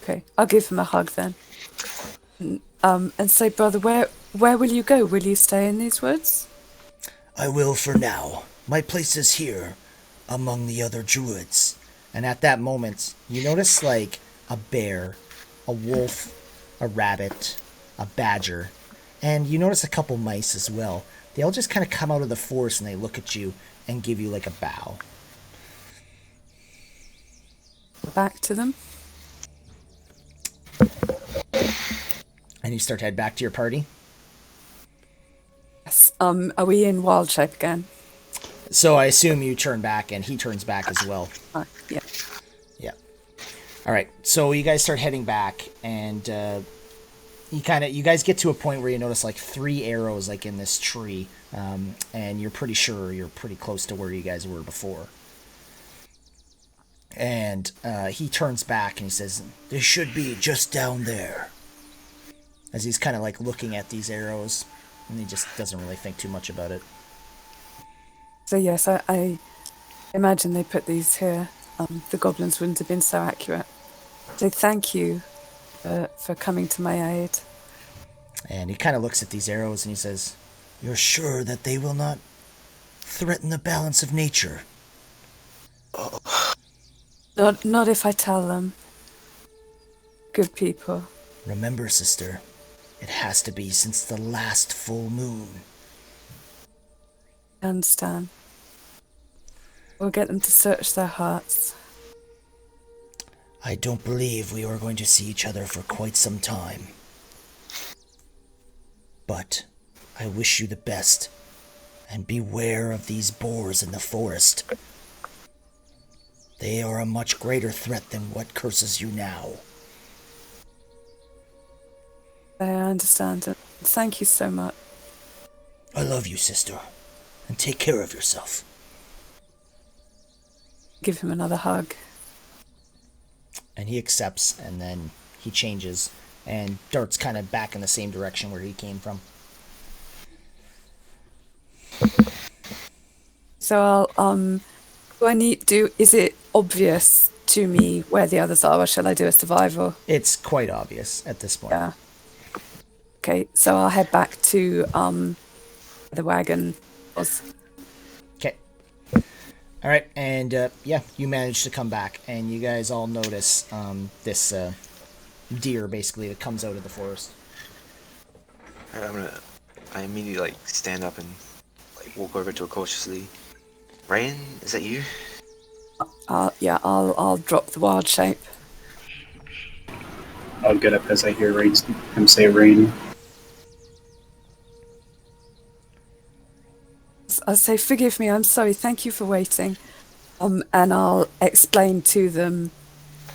Speaker 3: Okay, I'll give him a hug then. And say, brother, where will you go? Will you stay in these woods?
Speaker 7: I will for now. My place is here, among the other druids.
Speaker 1: And at that moment, you notice like a bear, a wolf, a rabbit, a badger, and you notice a couple mice as well. They all just kind of come out of the forest and they look at you and give you like a bow.
Speaker 3: Back to them.
Speaker 1: And you start to head back to your party.
Speaker 3: Yes. Are we in wild shape again?
Speaker 1: So I assume you turn back and he turns back as well.
Speaker 3: Yeah.
Speaker 1: Yeah. All right. So you guys start heading back, and you guys get to a point where you notice like 3 arrows like in this tree, and you're pretty sure you're pretty close to where you guys were before. And he turns back and he says,
Speaker 7: They should be just down there.
Speaker 1: as he's kind of like looking at these arrows, and he just doesn't really think too much about it.
Speaker 3: So yes, I imagine they put these here. The goblins wouldn't have been so accurate. So thank you for coming to my aid.
Speaker 1: And he kind of looks at these arrows and he says,
Speaker 7: You're sure that they will not threaten the balance of nature.
Speaker 3: Not if I tell them. Good people.
Speaker 7: Remember, sister, it has to be since the last full moon.
Speaker 3: I understand. We'll get them to search their hearts.
Speaker 7: I don't believe we are going to see each other for quite some time. But I wish you the best, and beware of these boars in the forest. They are a much greater threat than what curses you now.
Speaker 3: I understand it. Thank you so much.
Speaker 7: I love you, sister, and take care of yourself.
Speaker 3: Give him another hug.
Speaker 1: And he accepts, and then he changes and darts kind of back in the same direction where he came from.
Speaker 3: So is it obvious to me where the others are, or shall I do a survival?
Speaker 1: It's quite obvious at this point.
Speaker 3: Yeah. Okay, so I'll head back to the wagon was.
Speaker 1: Okay. All right, and you managed to come back, and you guys all notice this deer basically that comes out of the forest.
Speaker 6: I immediately stand up and walk over to it cautiously. Rain, is that you?
Speaker 3: I'll drop the wild shape.
Speaker 5: I'll get up as I hear him say Rain.
Speaker 3: I'll say, forgive me, I'm sorry, thank you for waiting. And I'll explain to them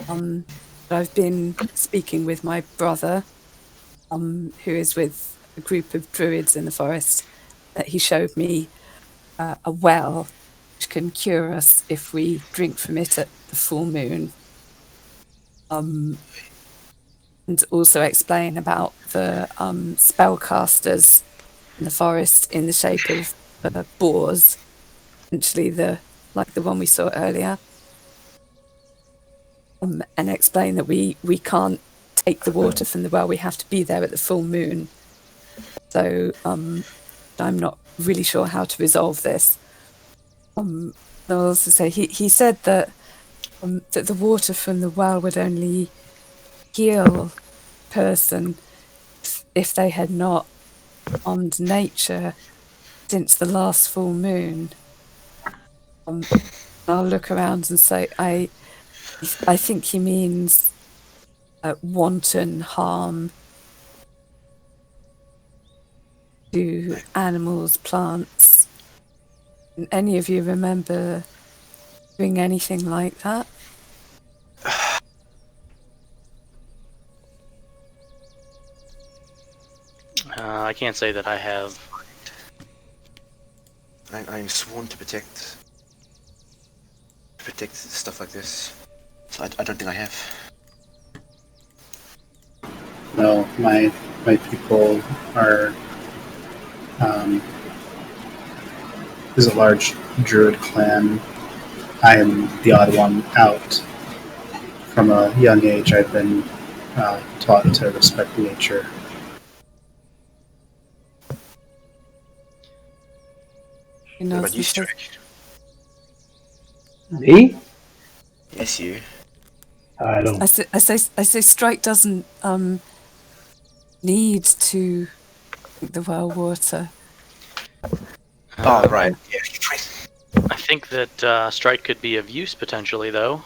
Speaker 3: that I've been speaking with my brother, who is with a group of druids in the forest, that he showed me a well which can cure us if we drink from it at the full moon. And also explain about the spellcasters in the forest in the shape of boars, essentially the one we saw earlier, and explain that we can't take the water from the well, we have to be there at the full moon. So I'm not really sure how to resolve this. I'll also say he said that that the water from the well would only heal a person if they had not harmed nature since the last full moon. I'll look around and say, I think he means wanton harm to animals, plants. And any of you remember doing anything like that?
Speaker 4: I can't say that I have.
Speaker 6: I'm sworn to protect stuff like this. So I don't think I have.
Speaker 5: No, my people are. There's a large druid clan. I am the odd one out. From a young age, I've been taught to respect nature.
Speaker 6: What about you, Strike?
Speaker 2: Me?
Speaker 6: Yes, you.
Speaker 2: I don't.
Speaker 3: I say Strike doesn't need to drink the well water.
Speaker 6: Oh, right. Yeah, right.
Speaker 4: I think that Strike could be of use potentially, though.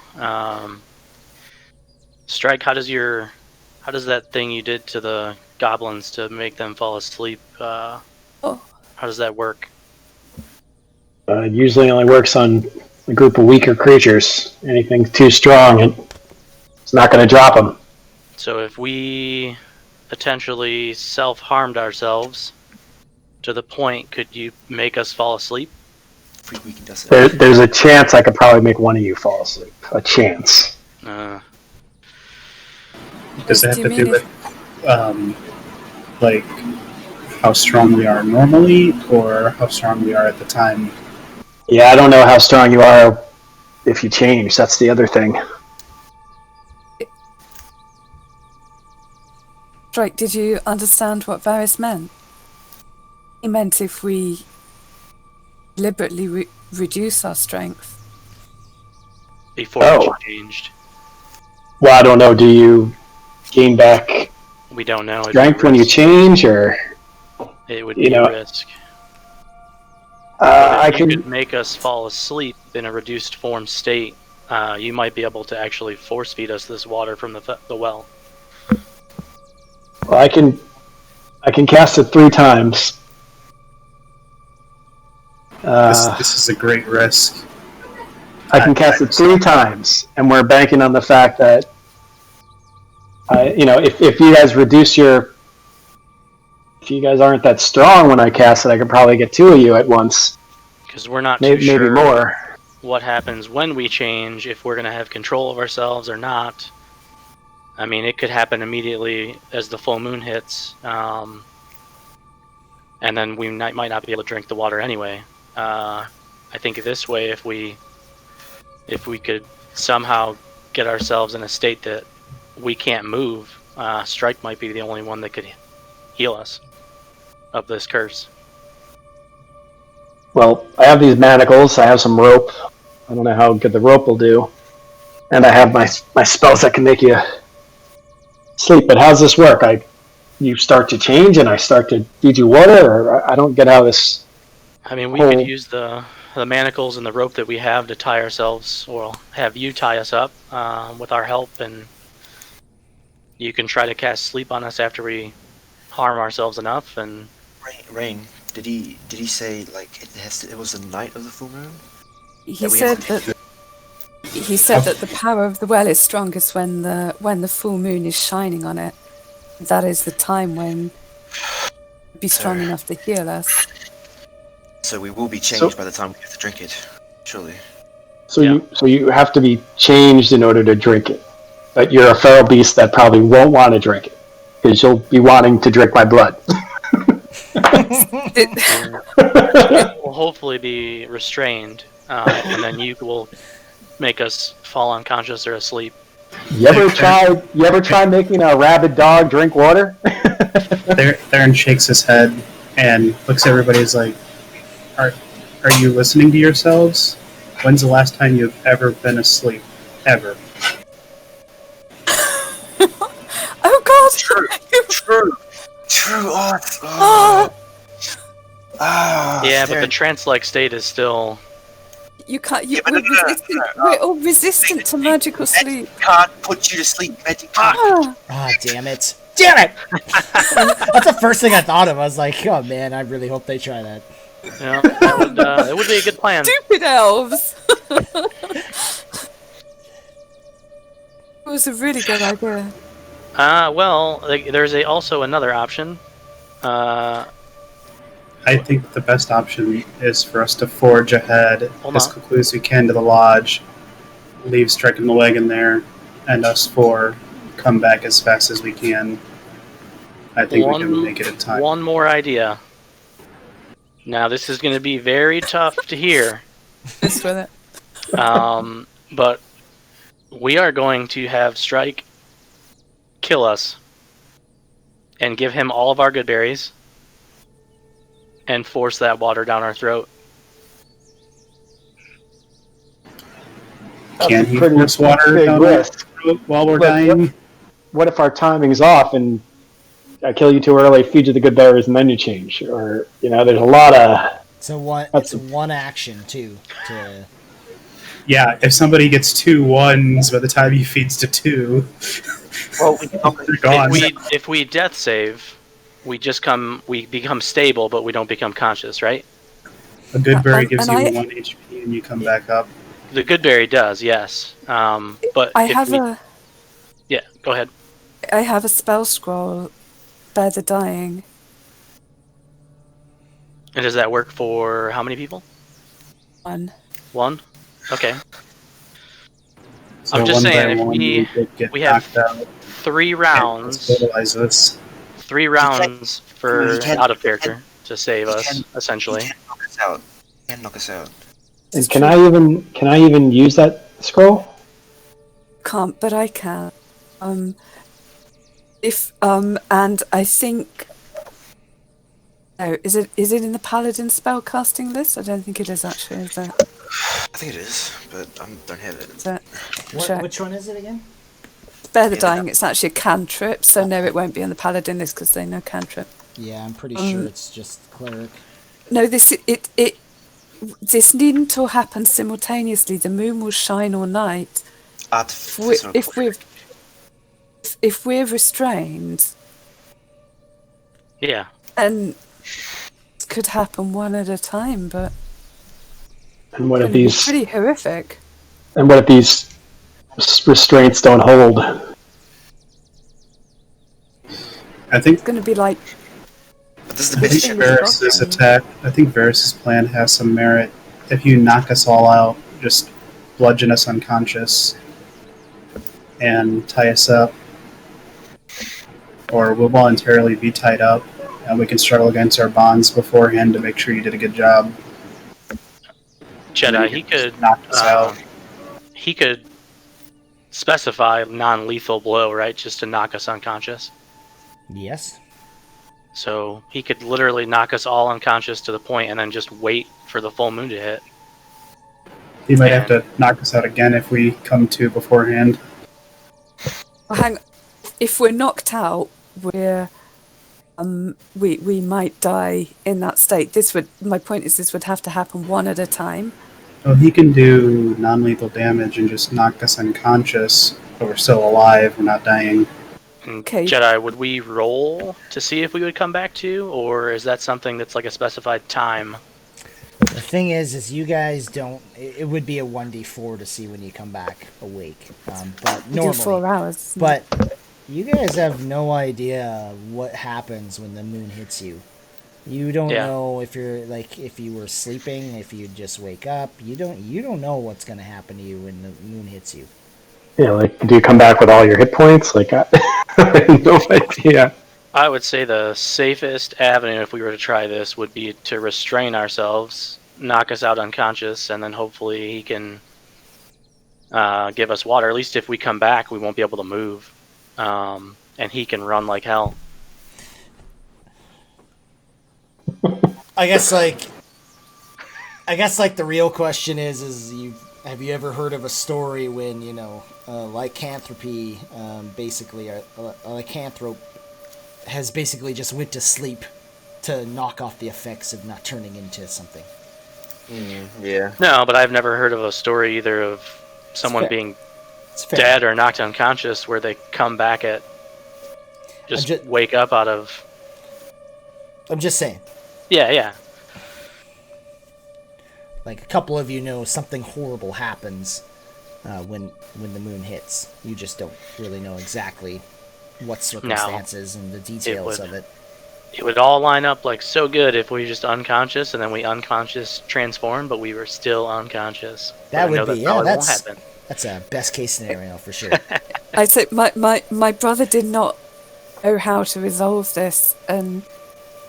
Speaker 4: Strike, how does that thing you did to the goblins to make them fall asleep? How does that work?
Speaker 2: It usually only works on a group of weaker creatures. Anything too strong, it's not going to drop them.
Speaker 4: So if we potentially self-harmed ourselves to the point, could you make us fall asleep?
Speaker 2: There's a chance I could probably make one of you fall asleep. A chance.
Speaker 5: Does it have to do with like how strong we are normally, or how strong we are at the time?
Speaker 2: Yeah, I don't know how strong you are if you change. That's the other thing.
Speaker 3: Strike, did you understand what Varys meant? He meant if we deliberately reduce our strength.
Speaker 4: Before
Speaker 2: Oh.
Speaker 4: we changed.
Speaker 2: Well, I don't know. Do you gain back
Speaker 4: We don't know. It'd be
Speaker 2: strength when you
Speaker 4: risk.
Speaker 2: change, or
Speaker 4: It would
Speaker 2: you
Speaker 4: be
Speaker 2: know,
Speaker 4: risk. But
Speaker 2: I
Speaker 4: if you
Speaker 2: can.
Speaker 4: could make us fall asleep in a reduced form state, you might be able to actually force feed us this water from the well.
Speaker 2: Well, I can cast it 3 times.
Speaker 5: This is a great risk.
Speaker 2: I can cast it 3 times, and we're banking on the fact that, if you guys reduce if you guys aren't that strong when I cast it, I could probably get 2 of you at once.
Speaker 4: Because we're not
Speaker 2: Maybe
Speaker 4: too sure
Speaker 2: more.
Speaker 4: what happens when we change, if we're going to have control of ourselves or not. I mean, it could happen immediately as the full moon hits, and then we might not be able to drink the water anyway. I think this way, if we could somehow get ourselves in a state that we can't move, Strike might be the only one that could heal us of this curse.
Speaker 2: Well, I have these manacles. I have some rope. I don't know how good the rope will do, and I have my spells that can make you sleep. But how's this work? You start to change, and I start to feed you water, or I don't get how this.
Speaker 4: I mean, we could use the manacles and the rope that we have to tie ourselves, or have you tie us up with our help, and you can try to cast sleep on us after we harm ourselves enough. And
Speaker 6: Rain, did he say like it was the night of the full moon?
Speaker 3: He said that the power of the well is strongest when the full moon is shining on it. That is the time when it'd be strong enough to heal us.
Speaker 6: So we will be changed by the time we have to drink it, surely.
Speaker 2: So you have to be changed in order to drink it. But you're a feral beast that probably won't want to drink it, because you'll be wanting to drink my blood.
Speaker 4: we'll hopefully be restrained, and then you will make us fall unconscious or asleep.
Speaker 2: You ever try making a rabid dog drink water?
Speaker 5: Theron shakes his head and looks at everybody. Is like, "Are you listening to yourselves? When's the last time you've ever been asleep? Ever?"
Speaker 3: Oh God!
Speaker 6: True.
Speaker 4: Yeah, but the trance-like state is still.
Speaker 3: You can't. We're all resistant to magical sleep.
Speaker 6: Can't put you to sleep, Magic.
Speaker 1: Ah, damn it! Damn it! That's the first thing I thought of. I was like, oh man, I really hope they try that.
Speaker 4: Yeah, it would be a good plan.
Speaker 3: Stupid elves! It was a really good idea.
Speaker 4: Well, there's also another option.
Speaker 5: I think the best option is for us to forge ahead as quickly as we can to the lodge, leave Strike and the wagon there, and us 4 come back as fast as we can. I think we can make it in time.
Speaker 4: One more idea. Now, this is going to be very tough to hear.
Speaker 3: Just with it.
Speaker 4: But we are going to have Strike kill us and give him all of our good berries and force that water down our throat.
Speaker 5: Can he force water down our throat while we're dying?
Speaker 2: What if our timing's off and I kill you too early, feed you the good berries, and then you change? Or, there's a lot of...
Speaker 1: It's one action, too.
Speaker 5: Yeah, if somebody gets 2 1s by the time he feeds to 2,
Speaker 6: well,
Speaker 5: they're gone.
Speaker 4: If we death save, we become stable, but we don't become conscious, right?
Speaker 5: A good berry gives you 1 HP and you come back up.
Speaker 4: The good berry does, yes. But yeah, go ahead.
Speaker 3: I have a spell scroll, Bear the Dying.
Speaker 4: And does that work for how many people?
Speaker 3: 1.
Speaker 4: 1? Okay.
Speaker 5: So
Speaker 4: I'm just saying, if we have
Speaker 5: out,
Speaker 4: 3 rounds, 3 rounds for out of character to save us, essentially.
Speaker 6: He can knock us out.
Speaker 2: And can I even use that scroll?
Speaker 3: Can't, but I can. And I think Oh, is it in the Paladin spellcasting list? I don't think it is actually, is it?
Speaker 6: I think it is, but I don't have it.
Speaker 3: Is it? Check.
Speaker 1: Which one is it again?
Speaker 3: Spare the
Speaker 6: Yeah,
Speaker 3: Dying, it's actually a cantrip, so no, it won't be on the Paladin list because they know cantrip.
Speaker 1: Yeah, I'm pretty sure it's just cleric.
Speaker 3: No, this needn't all happen simultaneously. The moon will shine all night. If we're restrained,
Speaker 4: Yeah.
Speaker 3: and it could happen one at a time, but
Speaker 2: And what if
Speaker 3: it'd be
Speaker 2: these
Speaker 3: pretty horrific.
Speaker 2: restraints don't hold?
Speaker 5: I think
Speaker 3: It's going to be like
Speaker 6: But this is the
Speaker 5: I
Speaker 6: best
Speaker 5: think
Speaker 6: shit.
Speaker 5: Varys's attack. I think Varys's plan has some merit. If you knock us all out, just bludgeon us unconscious and tie us up, or we'll voluntarily be tied up, and we can struggle against our bonds beforehand to make sure you did a good job.
Speaker 4: Jedi, he could
Speaker 5: knock us out.
Speaker 4: He could specify non-lethal blow, right? Just to knock us unconscious.
Speaker 1: Yes.
Speaker 4: So he could literally knock us all unconscious to the point and then just wait for the full moon to hit.
Speaker 5: He might have to knock us out again if we come to beforehand.
Speaker 3: well, hang. If we're knocked out, we might die in that state. My point is, this would have to happen one at a time.
Speaker 5: Well, he can do non-lethal damage and just knock us unconscious, but we're still alive. We're not dying.
Speaker 3: Okay.
Speaker 4: Jedi, would we roll to see if we would come back to, or is that something that's like a specified time?
Speaker 1: The thing is you guys don't. It would be a 1d4 to see when you come back awake. But
Speaker 3: We do
Speaker 1: normally,
Speaker 3: 4 hours.
Speaker 1: but you guys have no idea what happens when the moon hits you. You don't know if if you were sleeping, if you just wake up. You don't know what's gonna happen to you when the moon hits you.
Speaker 2: Yeah, like, do you come back with all your hit points? Like, I have no idea.
Speaker 4: I would say the safest avenue if we were to try this would be to restrain ourselves, knock us out unconscious, and then hopefully he can give us water. At least if we come back, we won't be able to move, and he can run like hell.
Speaker 1: I guess the real question is have you ever heard of a story when lycanthropy, basically a lycanthrope has basically just went to sleep to knock off the effects of not turning into something.
Speaker 6: Yeah.
Speaker 4: No, but I've never heard of a story either of someone
Speaker 1: fair.
Speaker 4: being
Speaker 1: It's fair.
Speaker 4: dead or knocked unconscious where they come back at wake up out of.
Speaker 1: I'm just saying.
Speaker 4: Yeah.
Speaker 1: Like, a couple of you know something horrible happens when the moon hits. You just don't really know exactly what circumstances and the details of it.
Speaker 4: It would all line up like so good if we just unconscious and then we unconscious transform, but we were still unconscious.
Speaker 1: That
Speaker 4: But I know
Speaker 1: would be
Speaker 4: probably won't
Speaker 1: that's
Speaker 4: happen.
Speaker 1: that's a best case scenario for sure.
Speaker 3: I said my brother did not know how to resolve this, and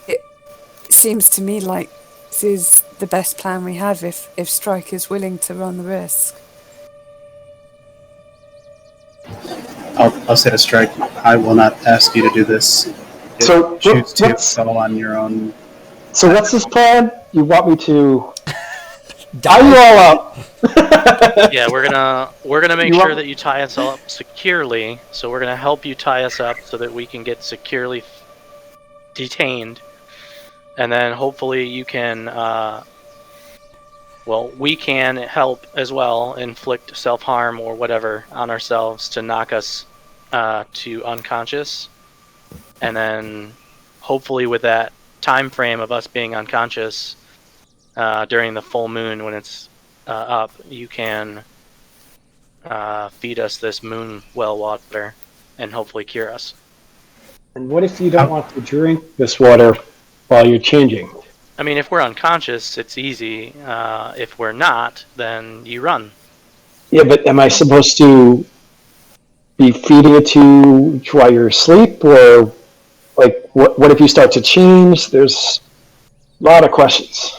Speaker 3: it seems to me like this is the best plan we have if Strike is willing to run the risk.
Speaker 5: I'll say to Strike, I will not ask you to do this. If
Speaker 2: So,
Speaker 5: you choose to,
Speaker 2: what's-
Speaker 5: it's all on your own.
Speaker 2: So what's this plan? You want me to tie you all up?
Speaker 4: Yeah, we're gonna make
Speaker 2: You
Speaker 4: sure
Speaker 2: want-
Speaker 4: that you tie us all up securely. So we're gonna help you tie us up so that we can get securely detained, and then hopefully you can. We can help as well, inflict self-harm or whatever on ourselves to knock us to unconscious, and then hopefully with that time frame of us being unconscious during the full moon when it's up, you can feed us this moon well water and hopefully cure us.
Speaker 2: And what if you don't want to drink this water while you're changing?
Speaker 4: I mean, if we're unconscious, it's easy. If we're not, then you run.
Speaker 2: Yeah, but am I supposed to be feeding it to you while you're asleep, or like what if you start to change? There's a lot of questions.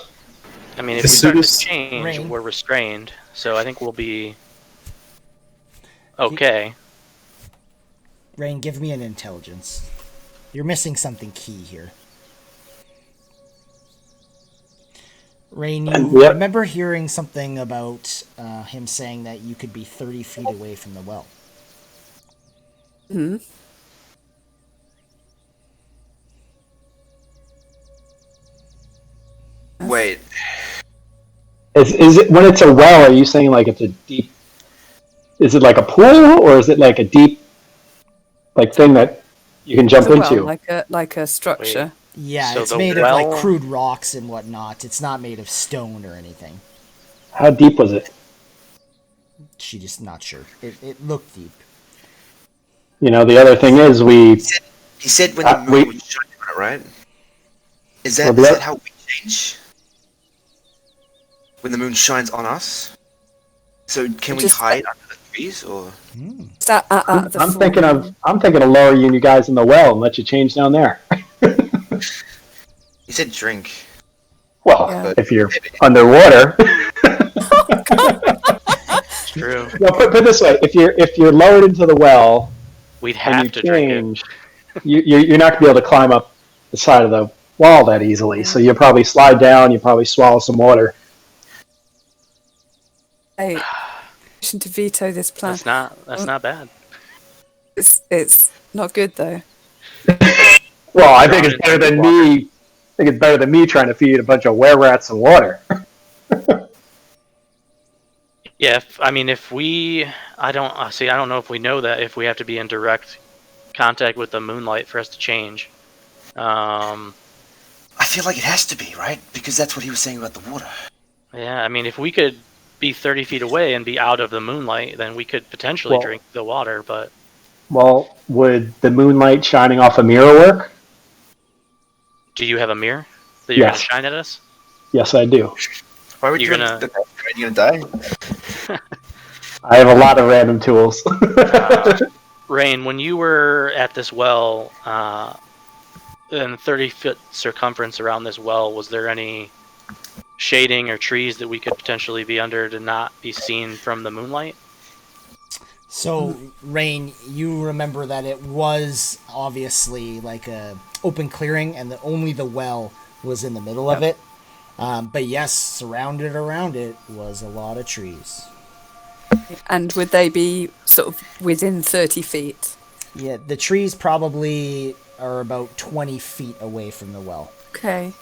Speaker 4: I mean, if
Speaker 5: As
Speaker 4: we start
Speaker 5: soon
Speaker 4: to
Speaker 5: as-
Speaker 4: change,
Speaker 1: Rain.
Speaker 4: we're restrained. So I think we'll be okay.
Speaker 1: Rain, give me an intelligence. You're missing something key here. Rain, you
Speaker 2: Yep.
Speaker 1: remember hearing something about him saying that you could be 30 feet away from the well.
Speaker 3: Hmm.
Speaker 6: Wait,
Speaker 2: Is it when it's a well? Are you saying like it's a deep? Is it like a pool or is it like a deep like thing that you can jump
Speaker 3: It's a well,
Speaker 2: into?
Speaker 3: like a structure.
Speaker 1: Yeah,
Speaker 4: So
Speaker 1: it's
Speaker 4: the
Speaker 1: made of like
Speaker 4: well-
Speaker 1: crude rocks and whatnot. It's not made of stone or anything.
Speaker 2: How deep was it?
Speaker 1: She just not sure. It looked deep.
Speaker 2: You know, the other thing is
Speaker 6: he said when the moon
Speaker 2: we-
Speaker 6: was shining on it, right? Is
Speaker 2: Well,
Speaker 6: that how we change? When the moon shines on us? So can we
Speaker 3: Just-
Speaker 6: hide under the trees, or?
Speaker 3: Is that at
Speaker 2: I'm,
Speaker 3: the
Speaker 2: I'm
Speaker 3: full
Speaker 2: thinking of
Speaker 3: moon?
Speaker 2: I'm thinking of lowering you guys in the well and let you change down there.
Speaker 6: He said drink.
Speaker 2: Well,
Speaker 3: Yeah.
Speaker 2: if you're underwater.
Speaker 4: It's true.
Speaker 2: No, put it this way: if you're lowered into the well
Speaker 4: We'd
Speaker 2: and
Speaker 4: have
Speaker 2: you
Speaker 4: to drink it.
Speaker 2: change, you're not gonna be able to climb up the side of the wall that easily. So you'll probably slide down. You probably swallow some water.
Speaker 3: Hey, motion to veto this plan.
Speaker 4: That's not bad.
Speaker 3: It's not good though.
Speaker 2: Well, I think it's
Speaker 4: Drown
Speaker 2: better
Speaker 4: into
Speaker 2: than
Speaker 4: water.
Speaker 2: me. I think it's better than me trying to feed a bunch of were-rats some water.
Speaker 4: Yeah, if we, I don't know if we know that if we have to be in direct contact with the moonlight for us to change.
Speaker 6: I feel like it has to be, right? Because that's what he was saying about the water.
Speaker 4: Yeah, if we could be 30 feet away and be out of the moonlight, then we could potentially
Speaker 2: Well-
Speaker 4: drink the water, but
Speaker 2: Well, would the moonlight shining off a mirror work?
Speaker 4: do you have a mirror that you're
Speaker 2: Yes.
Speaker 4: going to shine at us?
Speaker 2: Yes, I do.
Speaker 6: Why would
Speaker 4: You're
Speaker 6: you
Speaker 4: gonna-
Speaker 6: You're gonna die?
Speaker 2: I have a lot of random tools.
Speaker 4: Rain, when you were at this well, in 30-foot circumference around this well, was there any shading or trees that we could potentially be under to not be seen from the moonlight?
Speaker 1: So, Rain, you remember that it was obviously like a open clearing, and that only the well was in the middle of it. But yes, surrounded around it was a lot of trees.
Speaker 3: And would they be sort of within 30 feet?
Speaker 1: Yeah, the trees probably are about 20 feet away from the well.
Speaker 3: Okay.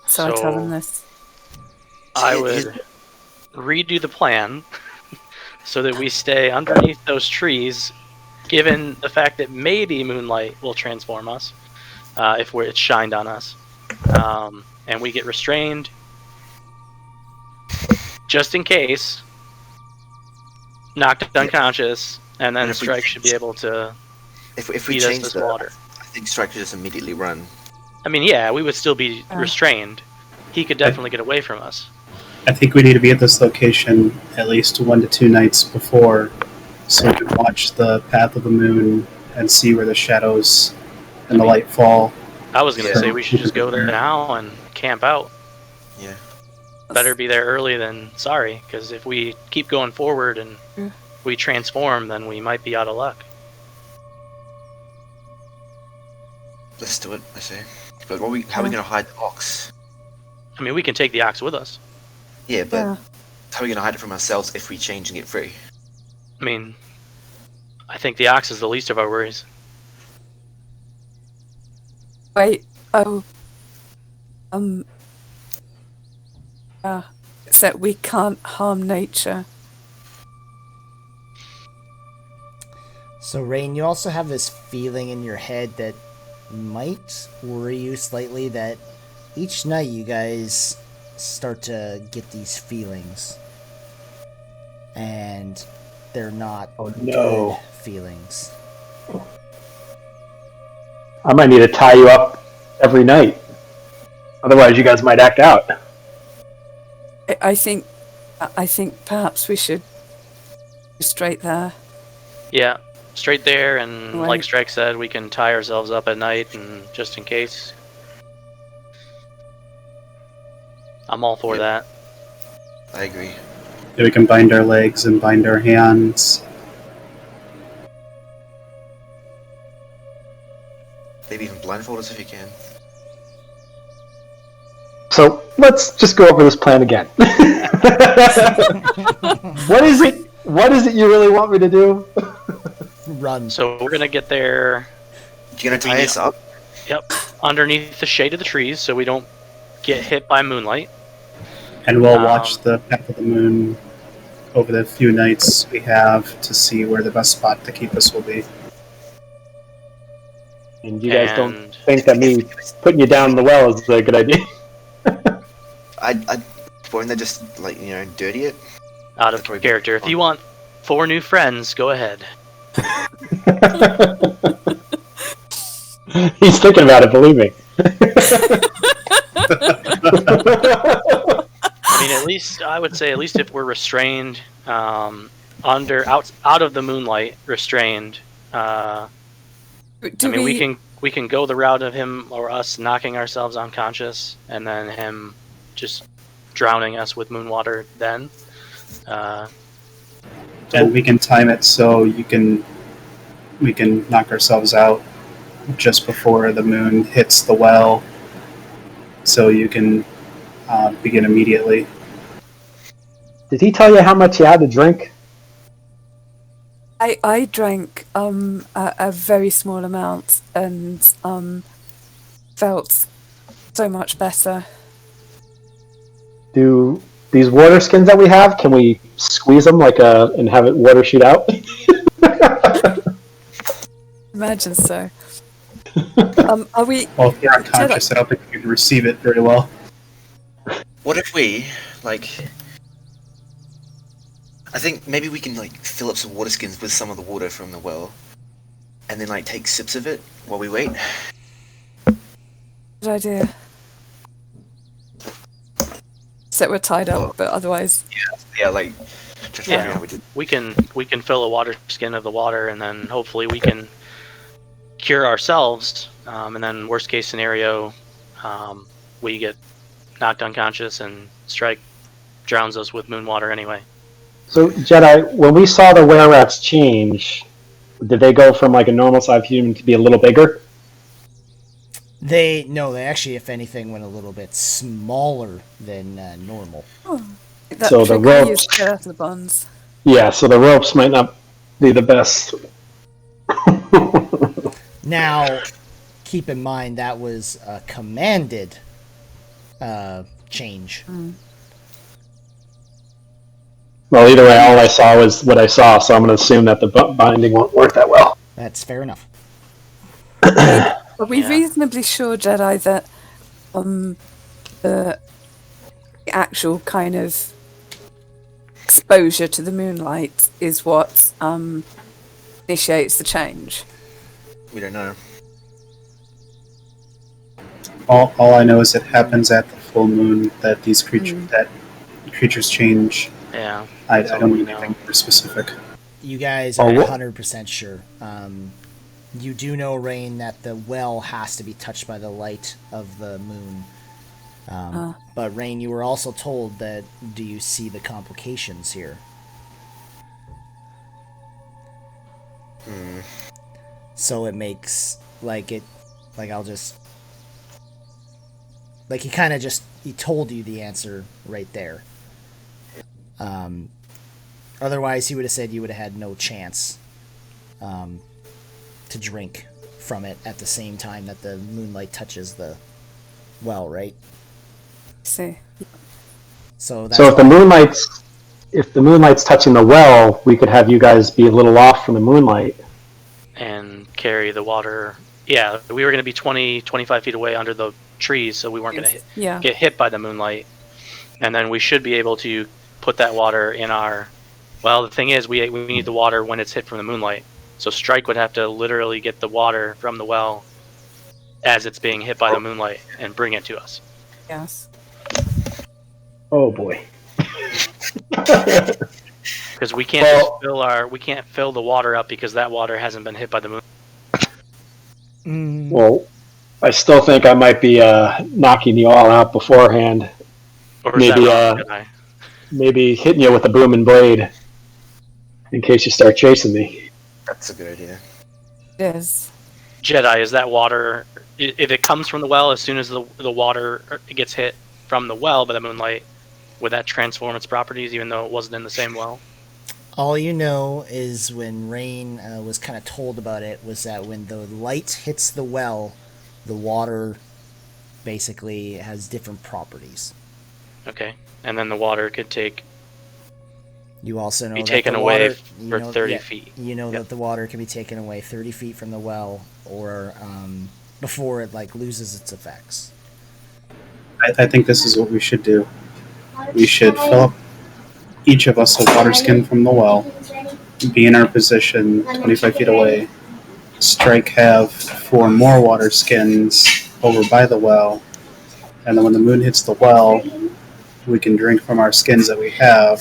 Speaker 3: So I tell them this.
Speaker 4: I would redo the plan so that we stay underneath those trees, given the fact that maybe moonlight will transform us if it's shined on us, and we get restrained just in case, knocked unconscious, and then
Speaker 6: And if we
Speaker 4: Strike should be able to
Speaker 6: If we
Speaker 4: feed us
Speaker 6: change
Speaker 4: this
Speaker 6: the
Speaker 4: water.
Speaker 6: I think Strike should just immediately run.
Speaker 4: Yeah, we would still be restrained. He could definitely get away from us.
Speaker 5: I think we need to be at this location at least 1 to 2 nights before, so we can watch the path of the moon and see where the shadows and the light fall.
Speaker 4: I was going to
Speaker 6: Yeah.
Speaker 4: say we should just go there now and camp out.
Speaker 6: Yeah.
Speaker 4: Better be there early than sorry, because if we keep going forward and we transform, then we might be out of luck.
Speaker 6: Let's do it, I say. But how are we gonna hide the ox?
Speaker 4: We can take the ox with us.
Speaker 6: Yeah, but
Speaker 3: Yeah.
Speaker 6: how are we gonna hide it from ourselves if we change and get free?
Speaker 4: I think the ox is the least of our worries.
Speaker 3: Wait. Oh. It's that we can't harm nature.
Speaker 1: So, Rain, you also have this feeling in your head that might worry you slightly, that each night you guys start to get these feelings. And they're not
Speaker 2: Oh, no.
Speaker 1: good feelings.
Speaker 2: I might need to tie you up every night. Otherwise, you guys might act out.
Speaker 3: I think perhaps we should go straight there.
Speaker 4: Yeah, straight there, and
Speaker 3: Right.
Speaker 4: like Strike said, we can tie ourselves up at night, and just in case. I'm all for that.
Speaker 6: I agree.
Speaker 5: Yeah, we can bind our legs and bind our hands.
Speaker 6: Maybe even blindfold us if you can.
Speaker 2: So, let's just go over this plan again. What is it? What is it you really want me to do?
Speaker 1: Run.
Speaker 4: So we're gonna get there.
Speaker 6: You gonna tie us up?
Speaker 4: Yep, underneath the shade of the trees, so we don't get hit by moonlight.
Speaker 5: And we'll watch the path of the moon over the few nights we have to see where the best spot to keep us will be.
Speaker 2: And you guys don't think that me putting you down in the well is a good idea?
Speaker 6: I won't they just dirty it?
Speaker 4: Out of character. If you want 4 new friends, go ahead.
Speaker 2: He's thinking about it, believe me.
Speaker 4: I mean, at least I would say, at least if we're restrained, out of the moonlight, restrained. We can go the route of him or us knocking ourselves unconscious, and then him just drowning us with moon water. Then,
Speaker 5: and we can time it so we can knock ourselves out just before the moon hits the well, so you can begin immediately.
Speaker 2: Did he tell you how much you had to drink?
Speaker 3: I drank a very small amount and felt so much better.
Speaker 2: Do these water skins that we have, can we squeeze them and have it water shoot out?
Speaker 3: Imagine so. Are we?
Speaker 5: Well, if you're unconscious, I don't think you can receive it very well.
Speaker 6: What if we, I think maybe we can, fill up some water skins with some of the water from the well, and then, take sips of it while we wait?
Speaker 3: Good idea. Except we're tied up, but otherwise...
Speaker 6: Yeah, just
Speaker 4: yeah,
Speaker 6: how we did.
Speaker 4: we can fill a water skin of the water, and then hopefully we can cure ourselves, and then worst case scenario, we get knocked unconscious and Strike drowns us with moon water anyway.
Speaker 2: So, Jedi, when we saw the were-rats change, did they go from a normal-sized human to be a little bigger?
Speaker 1: They actually, if anything, went a little bit smaller than normal.
Speaker 3: Oh, that
Speaker 2: So the
Speaker 3: trick we
Speaker 2: ropes-
Speaker 3: used to get out of the bonds.
Speaker 2: Yeah, so the ropes might not be the best.
Speaker 1: Now, keep in mind that was a commanded change.
Speaker 2: Well, either way, all I saw was what I saw, so I'm going to assume that the binding won't work that well.
Speaker 1: That's fair enough.
Speaker 3: Are we
Speaker 4: Yeah.
Speaker 3: reasonably sure, Jedi, that the actual kind of exposure to the moonlight is what initiates the change?
Speaker 6: We don't know.
Speaker 5: All I know is it happens at the full moon that these creatures change.
Speaker 4: Yeah.
Speaker 5: I
Speaker 4: That's all
Speaker 5: don't
Speaker 4: we
Speaker 5: know
Speaker 4: know.
Speaker 5: anything more specific.
Speaker 1: You guys
Speaker 2: Oh,
Speaker 1: are
Speaker 2: what-
Speaker 1: 100% sure. You do know, Rain, that the well has to be touched by the light of the moon. But, Rain, you were also told that, do you see the complications here? So it makes, he told you the answer right there. Otherwise, he would have said you would have had no chance to drink from it at the same time that the moonlight touches the well, right?
Speaker 3: See.
Speaker 1: So that's
Speaker 2: So if the moonlight's touching the well, we could have you guys be a little off from the moonlight.
Speaker 4: And carry the water. Yeah, we were going to be 20, 25 feet away under the trees, so we weren't going to
Speaker 3: Yeah.
Speaker 4: get hit by the moonlight. And then we should be able to put that water in our... Well, the thing is, we need the water when it's hit from the moonlight. So Strike would have to literally get the water from the well as it's being hit by the moonlight and bring it to us.
Speaker 3: Yes.
Speaker 2: Oh boy.
Speaker 4: Because we can't just fill the water up because that water hasn't been hit by the moon.
Speaker 2: Well, I still think I might be knocking you all out beforehand.
Speaker 4: Or is
Speaker 2: Maybe,
Speaker 4: that wrong, Jedi?
Speaker 2: Maybe hitting you with a boom and blade in case you start chasing me.
Speaker 6: That's a good idea.
Speaker 3: It is.
Speaker 4: Jedi, is that water... If it comes from the well as soon as the water gets hit, from the well by the moonlight, would that transform its properties even though it wasn't in the same well?
Speaker 1: All you know is when Rain was kind of told about it was that when the light hits the well, the water basically has different properties.
Speaker 4: Okay, and then the water could
Speaker 1: You also know
Speaker 4: be
Speaker 1: that
Speaker 4: taken
Speaker 1: the
Speaker 4: away
Speaker 1: water,
Speaker 4: for 30 feet.
Speaker 1: You know that the water can be taken away 30 feet from the well, or before it like loses its effects.
Speaker 5: I think this is what we should do. We should fill up each of us a water skin from the well, be in our position 25 feet away, Strike have 4 more water skins over by the well, and then when the moon hits the well, we can drink from our skins that we have,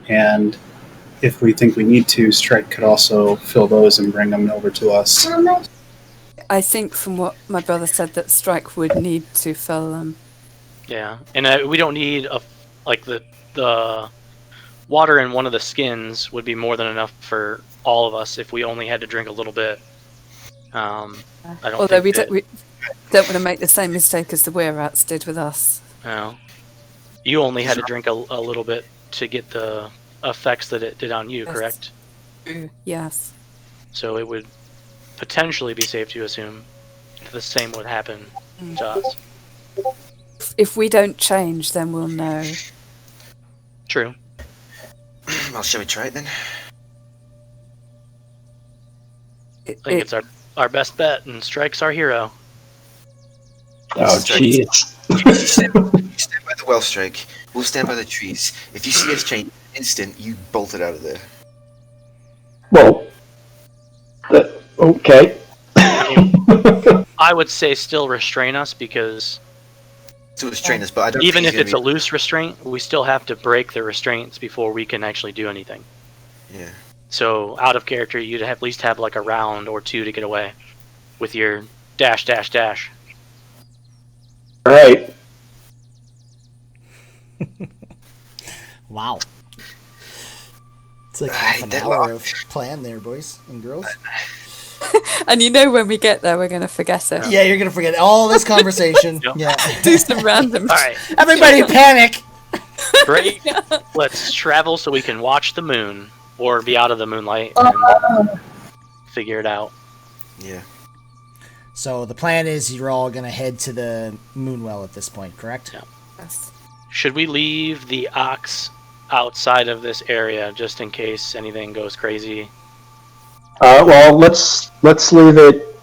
Speaker 5: and if we think we need to, Strike could also fill those and bring them over to us.
Speaker 3: I think from what my brother said that Strike would need to fill them.
Speaker 4: Yeah, and we don't need the water in one of the skins would be more than enough for all of us if we only had to drink a little bit. I don't.
Speaker 3: Although
Speaker 4: think
Speaker 3: we don't want to make the same mistake as the were-rats did with us.
Speaker 4: No, you only had to drink a little bit to get the effects that it did on you,
Speaker 3: Yes.
Speaker 4: correct?
Speaker 3: Yes.
Speaker 4: So it would potentially be safe to assume that the same would happen to us.
Speaker 3: If we don't change, then we'll know.
Speaker 4: True.
Speaker 6: Well, shall we try it then?
Speaker 4: I think it's our best bet, and Strike's our hero.
Speaker 2: Oh, jeez.
Speaker 6: Stand by the well, Strike. We'll stand by the trees. If you see us change in an instant, you bolt it out of there.
Speaker 2: Well, okay.
Speaker 4: I would say still restrain us because
Speaker 6: To restrain us, but I don't
Speaker 4: even
Speaker 6: think
Speaker 4: if it's a loose restraint, we still have to break the restraints before we can actually do anything.
Speaker 6: Yeah.
Speaker 4: So out of character, you'd at least have like a round or two to get away with your dash, dash, dash.
Speaker 2: All right.
Speaker 1: Wow. It's like half an hour of plan there, boys and girls.
Speaker 3: And you know when we get there, we're going to forget it.
Speaker 1: Yeah, you're gonna forget all this conversation.
Speaker 4: Yep.
Speaker 1: Yeah.
Speaker 3: Do some random.
Speaker 4: All right,
Speaker 1: Everybody panic!
Speaker 4: great. Let's travel so we can watch the moon or be out of the moonlight and figure it out.
Speaker 6: Yeah.
Speaker 1: So the plan is you're all gonna head to the Moonwell at this point, correct?
Speaker 4: Yeah.
Speaker 3: Yes.
Speaker 4: Should we leave the ox outside of this area just in case anything goes crazy?
Speaker 2: Well, let's leave it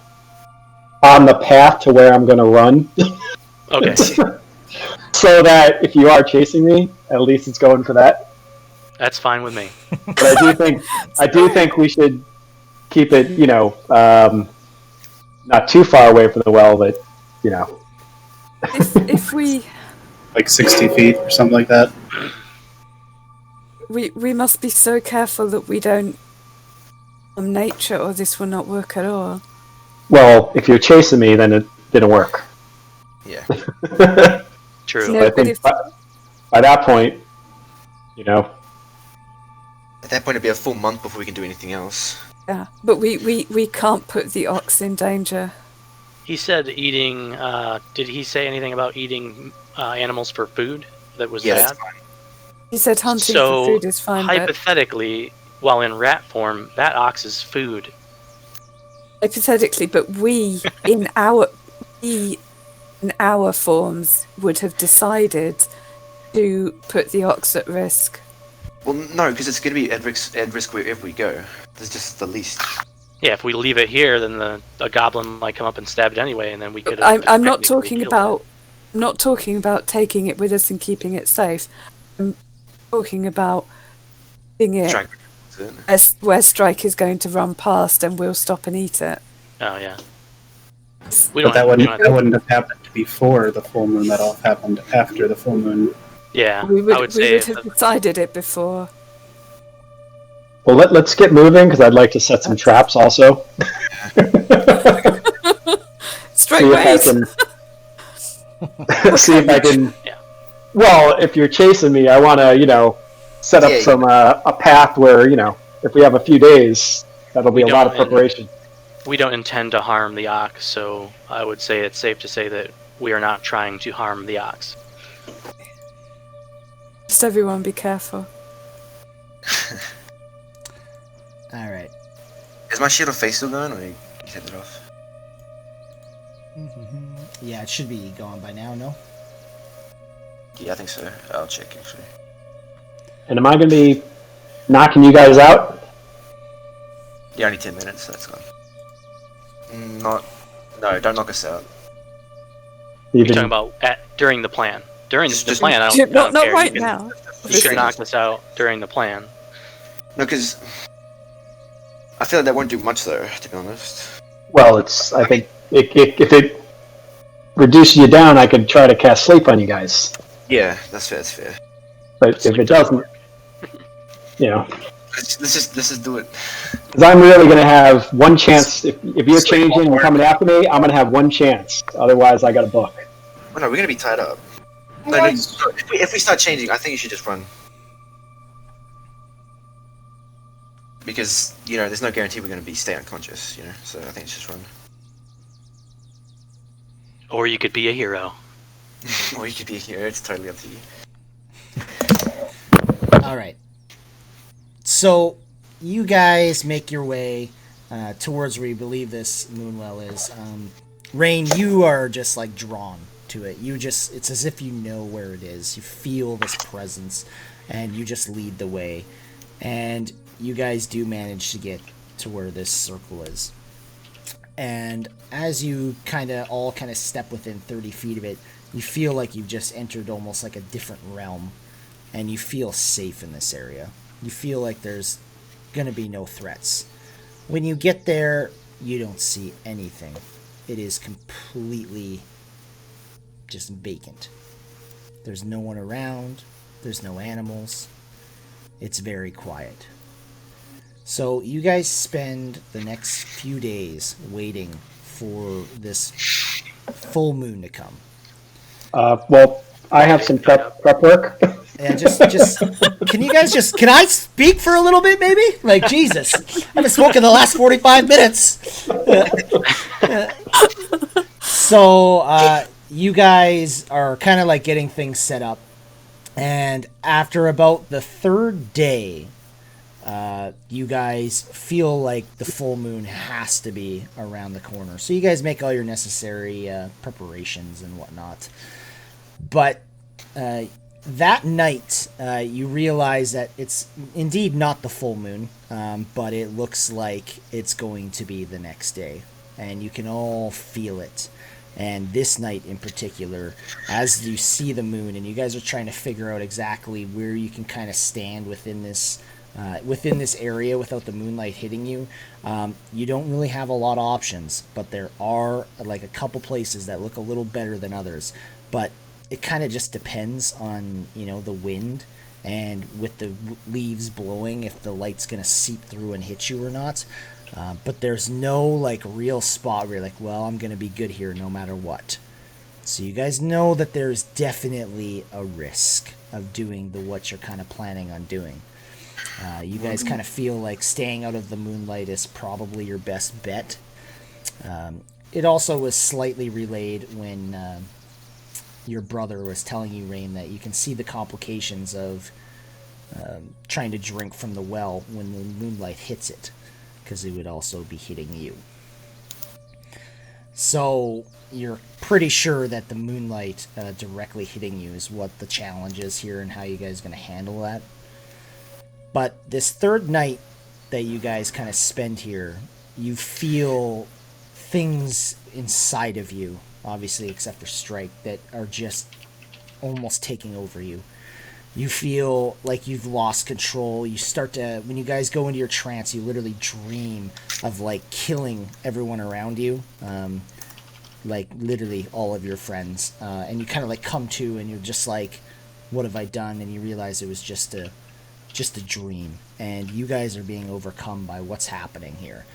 Speaker 2: on the path to where I'm going to run,
Speaker 4: Okay,
Speaker 2: so that if you are chasing me, at least it's going for that.
Speaker 4: that's fine with me.
Speaker 2: But I do think we should keep it, not too far away from the well, but
Speaker 3: If we
Speaker 5: Like 60 feet or something like that.
Speaker 3: we must be so careful that we don't nature, or this will not work at all.
Speaker 2: Well, if you're chasing me, then it didn't work.
Speaker 6: Yeah.
Speaker 4: True.
Speaker 3: No,
Speaker 2: I
Speaker 3: but
Speaker 2: think
Speaker 3: if
Speaker 2: by that point,
Speaker 6: At that point, it'd be a full month before we can do anything else.
Speaker 3: yeah, but we can't put the ox in danger.
Speaker 4: He said eating. Did he say anything about eating animals for food? That was
Speaker 6: Yeah,
Speaker 4: bad.
Speaker 6: that's fine.
Speaker 3: He said hunting
Speaker 4: So
Speaker 3: for food is fine, but
Speaker 4: hypothetically, while in rat form, that ox is food.
Speaker 3: hypothetically, but we in our forms would have decided to put the ox at risk.
Speaker 6: Well, no, because it's going to be at risk wherever we go. That's just the least.
Speaker 4: Yeah, if we leave it here, then a goblin might come up and stab it anyway, and then we could.
Speaker 3: I'm not talking about. I'm not talking about taking it with us and keeping it safe. I'm talking about being it
Speaker 6: Strike.
Speaker 3: where Strike is going to run past and we'll stop and eat it.
Speaker 4: Oh yeah. We
Speaker 5: But
Speaker 4: don't.
Speaker 5: that wouldn't have happened before the full moon. That all happened after the full moon.
Speaker 4: Yeah,
Speaker 3: We would,
Speaker 4: I would
Speaker 3: we
Speaker 4: say.
Speaker 3: would have decided it before.
Speaker 2: well, let's get moving because I'd like to set some traps also.
Speaker 3: Straight
Speaker 2: See if I
Speaker 3: ways.
Speaker 2: can. See if I can.
Speaker 4: Yeah.
Speaker 2: Well, if you're chasing me, I want to, set up
Speaker 6: Yeah,
Speaker 2: some a path where if we have a few days, that'll be
Speaker 4: We
Speaker 2: a lot of
Speaker 4: don't, and-
Speaker 2: preparation.
Speaker 4: We don't intend to harm the ox, so I would say it's safe to say that we are not trying to harm the ox.
Speaker 3: Just everyone be careful.
Speaker 1: All right.
Speaker 6: Is my shield of faith still going, or you turned it off?
Speaker 1: Yeah, it should be gone by now, no?
Speaker 6: Yeah, I think so. I'll check, actually.
Speaker 2: And am I going to be knocking you guys out?
Speaker 6: Yeah, only 10 minutes, so that's gone. No, don't knock us out.
Speaker 4: You're talking about during the plan. During the plan, I don't,
Speaker 3: Not
Speaker 4: care.
Speaker 3: right
Speaker 4: You can-
Speaker 3: now.
Speaker 4: You can knock us out during the plan.
Speaker 6: No, because I feel like that won't do much, though, to be honest.
Speaker 2: Well, I think if it reduces you down, I could try to cast sleep on you guys.
Speaker 6: Yeah, that's fair.
Speaker 2: But if it doesn't,
Speaker 6: Let's just do it.
Speaker 2: because I'm really going to have one chance. If you're changing and coming after me, I'm going to have one chance. Otherwise, I got a book.
Speaker 6: Oh, no, we're gonna be tied up. No, if we start changing, I think you should just run. Because, there's no guarantee we're gonna stay unconscious, so I think it's just run.
Speaker 4: Or you could be a hero.
Speaker 6: Or you could be here, it's totally up to you.
Speaker 1: All right. So, you guys make your way towards where you believe this moonwell is. Rain, you are just like drawn to it. It's as if you know where it is. You feel this presence, and you just lead the way. And you guys do manage to get to where this circle is. And as you all step within 30 feet of it, you feel like you've just entered almost like a different realm, and you feel safe in this area. You feel like there's gonna be no threats. When you get there, you don't see anything. It is completely just vacant. There's no one around. There's no animals. It's very quiet. So you guys spend the next few days waiting for this full moon to come.
Speaker 2: Well, I have some prep work.
Speaker 1: Yeah, just can I speak for a little bit, maybe? Like, Jesus, I haven't spoken the last 45 minutes. So, you guys are kind of like getting things set up. And after about the third day, you guys feel like the full moon has to be around the corner. So you guys make all your necessary preparations and whatnot. But that night, you realize that it's indeed not the full moon, but it looks like it's going to be the next day. And you can all feel it. And this night in particular, as you see the moon, and you guys are trying to figure out exactly where you can kind of stand within this area without the moonlight hitting you, you don't really have a lot of options. But there are like a couple places that look a little better than others. But it kind of just depends on the wind and with the leaves blowing, if the light's gonna seep through and hit you or not. But there's no like real spot where you're like, well, I'm gonna be good here no matter what. So you guys know that there's definitely a risk of doing what you're kind of planning on doing. You guys kind of feel like staying out of the moonlight is probably your best bet. It also was slightly relayed when your brother was telling you, Rain, that you can see the complications of trying to drink from the well when the moonlight hits it, because it would also be hitting you. So you're pretty sure that the moonlight directly hitting you is what the challenge is here and how you guys are going to handle that. But this third night that you guys kind of spend here, you feel things inside of you, obviously except for Strike, that are just almost taking over you. You feel like you've lost control. You start to, when you guys go into your trance, you literally dream of like killing everyone around you, like literally all of your friends, and you kind of like come to and you're just like, what have I done? And you realize it was just a dream, and you guys are being overcome by what's happening here.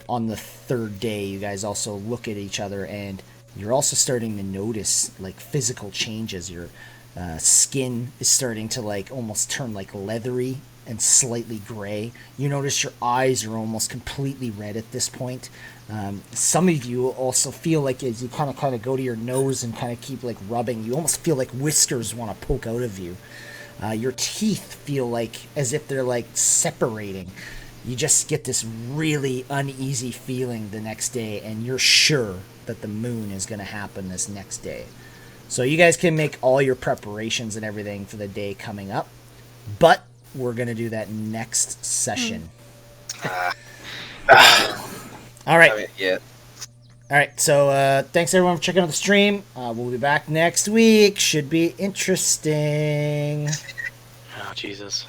Speaker 1: On the third day, you guys also look at each other, and you're also starting to notice like physical changes. Skin is starting to like almost turn like leathery and slightly gray. You notice your eyes are almost completely red at this point. Some of you also feel like as you kind of go to your nose and kind of keep like rubbing, you almost feel like whiskers want to poke out of you. Your teeth feel like as if they're like separating. You just get this really uneasy feeling the next day, and you're sure that the moon is going to happen this next day. So you guys can make all your preparations and everything for the day coming up, but we're going to do that next session. All right.
Speaker 6: Yeah.
Speaker 1: All right, so thanks everyone for checking out the stream. We'll be back next week. Should be interesting.
Speaker 4: Oh, Jesus.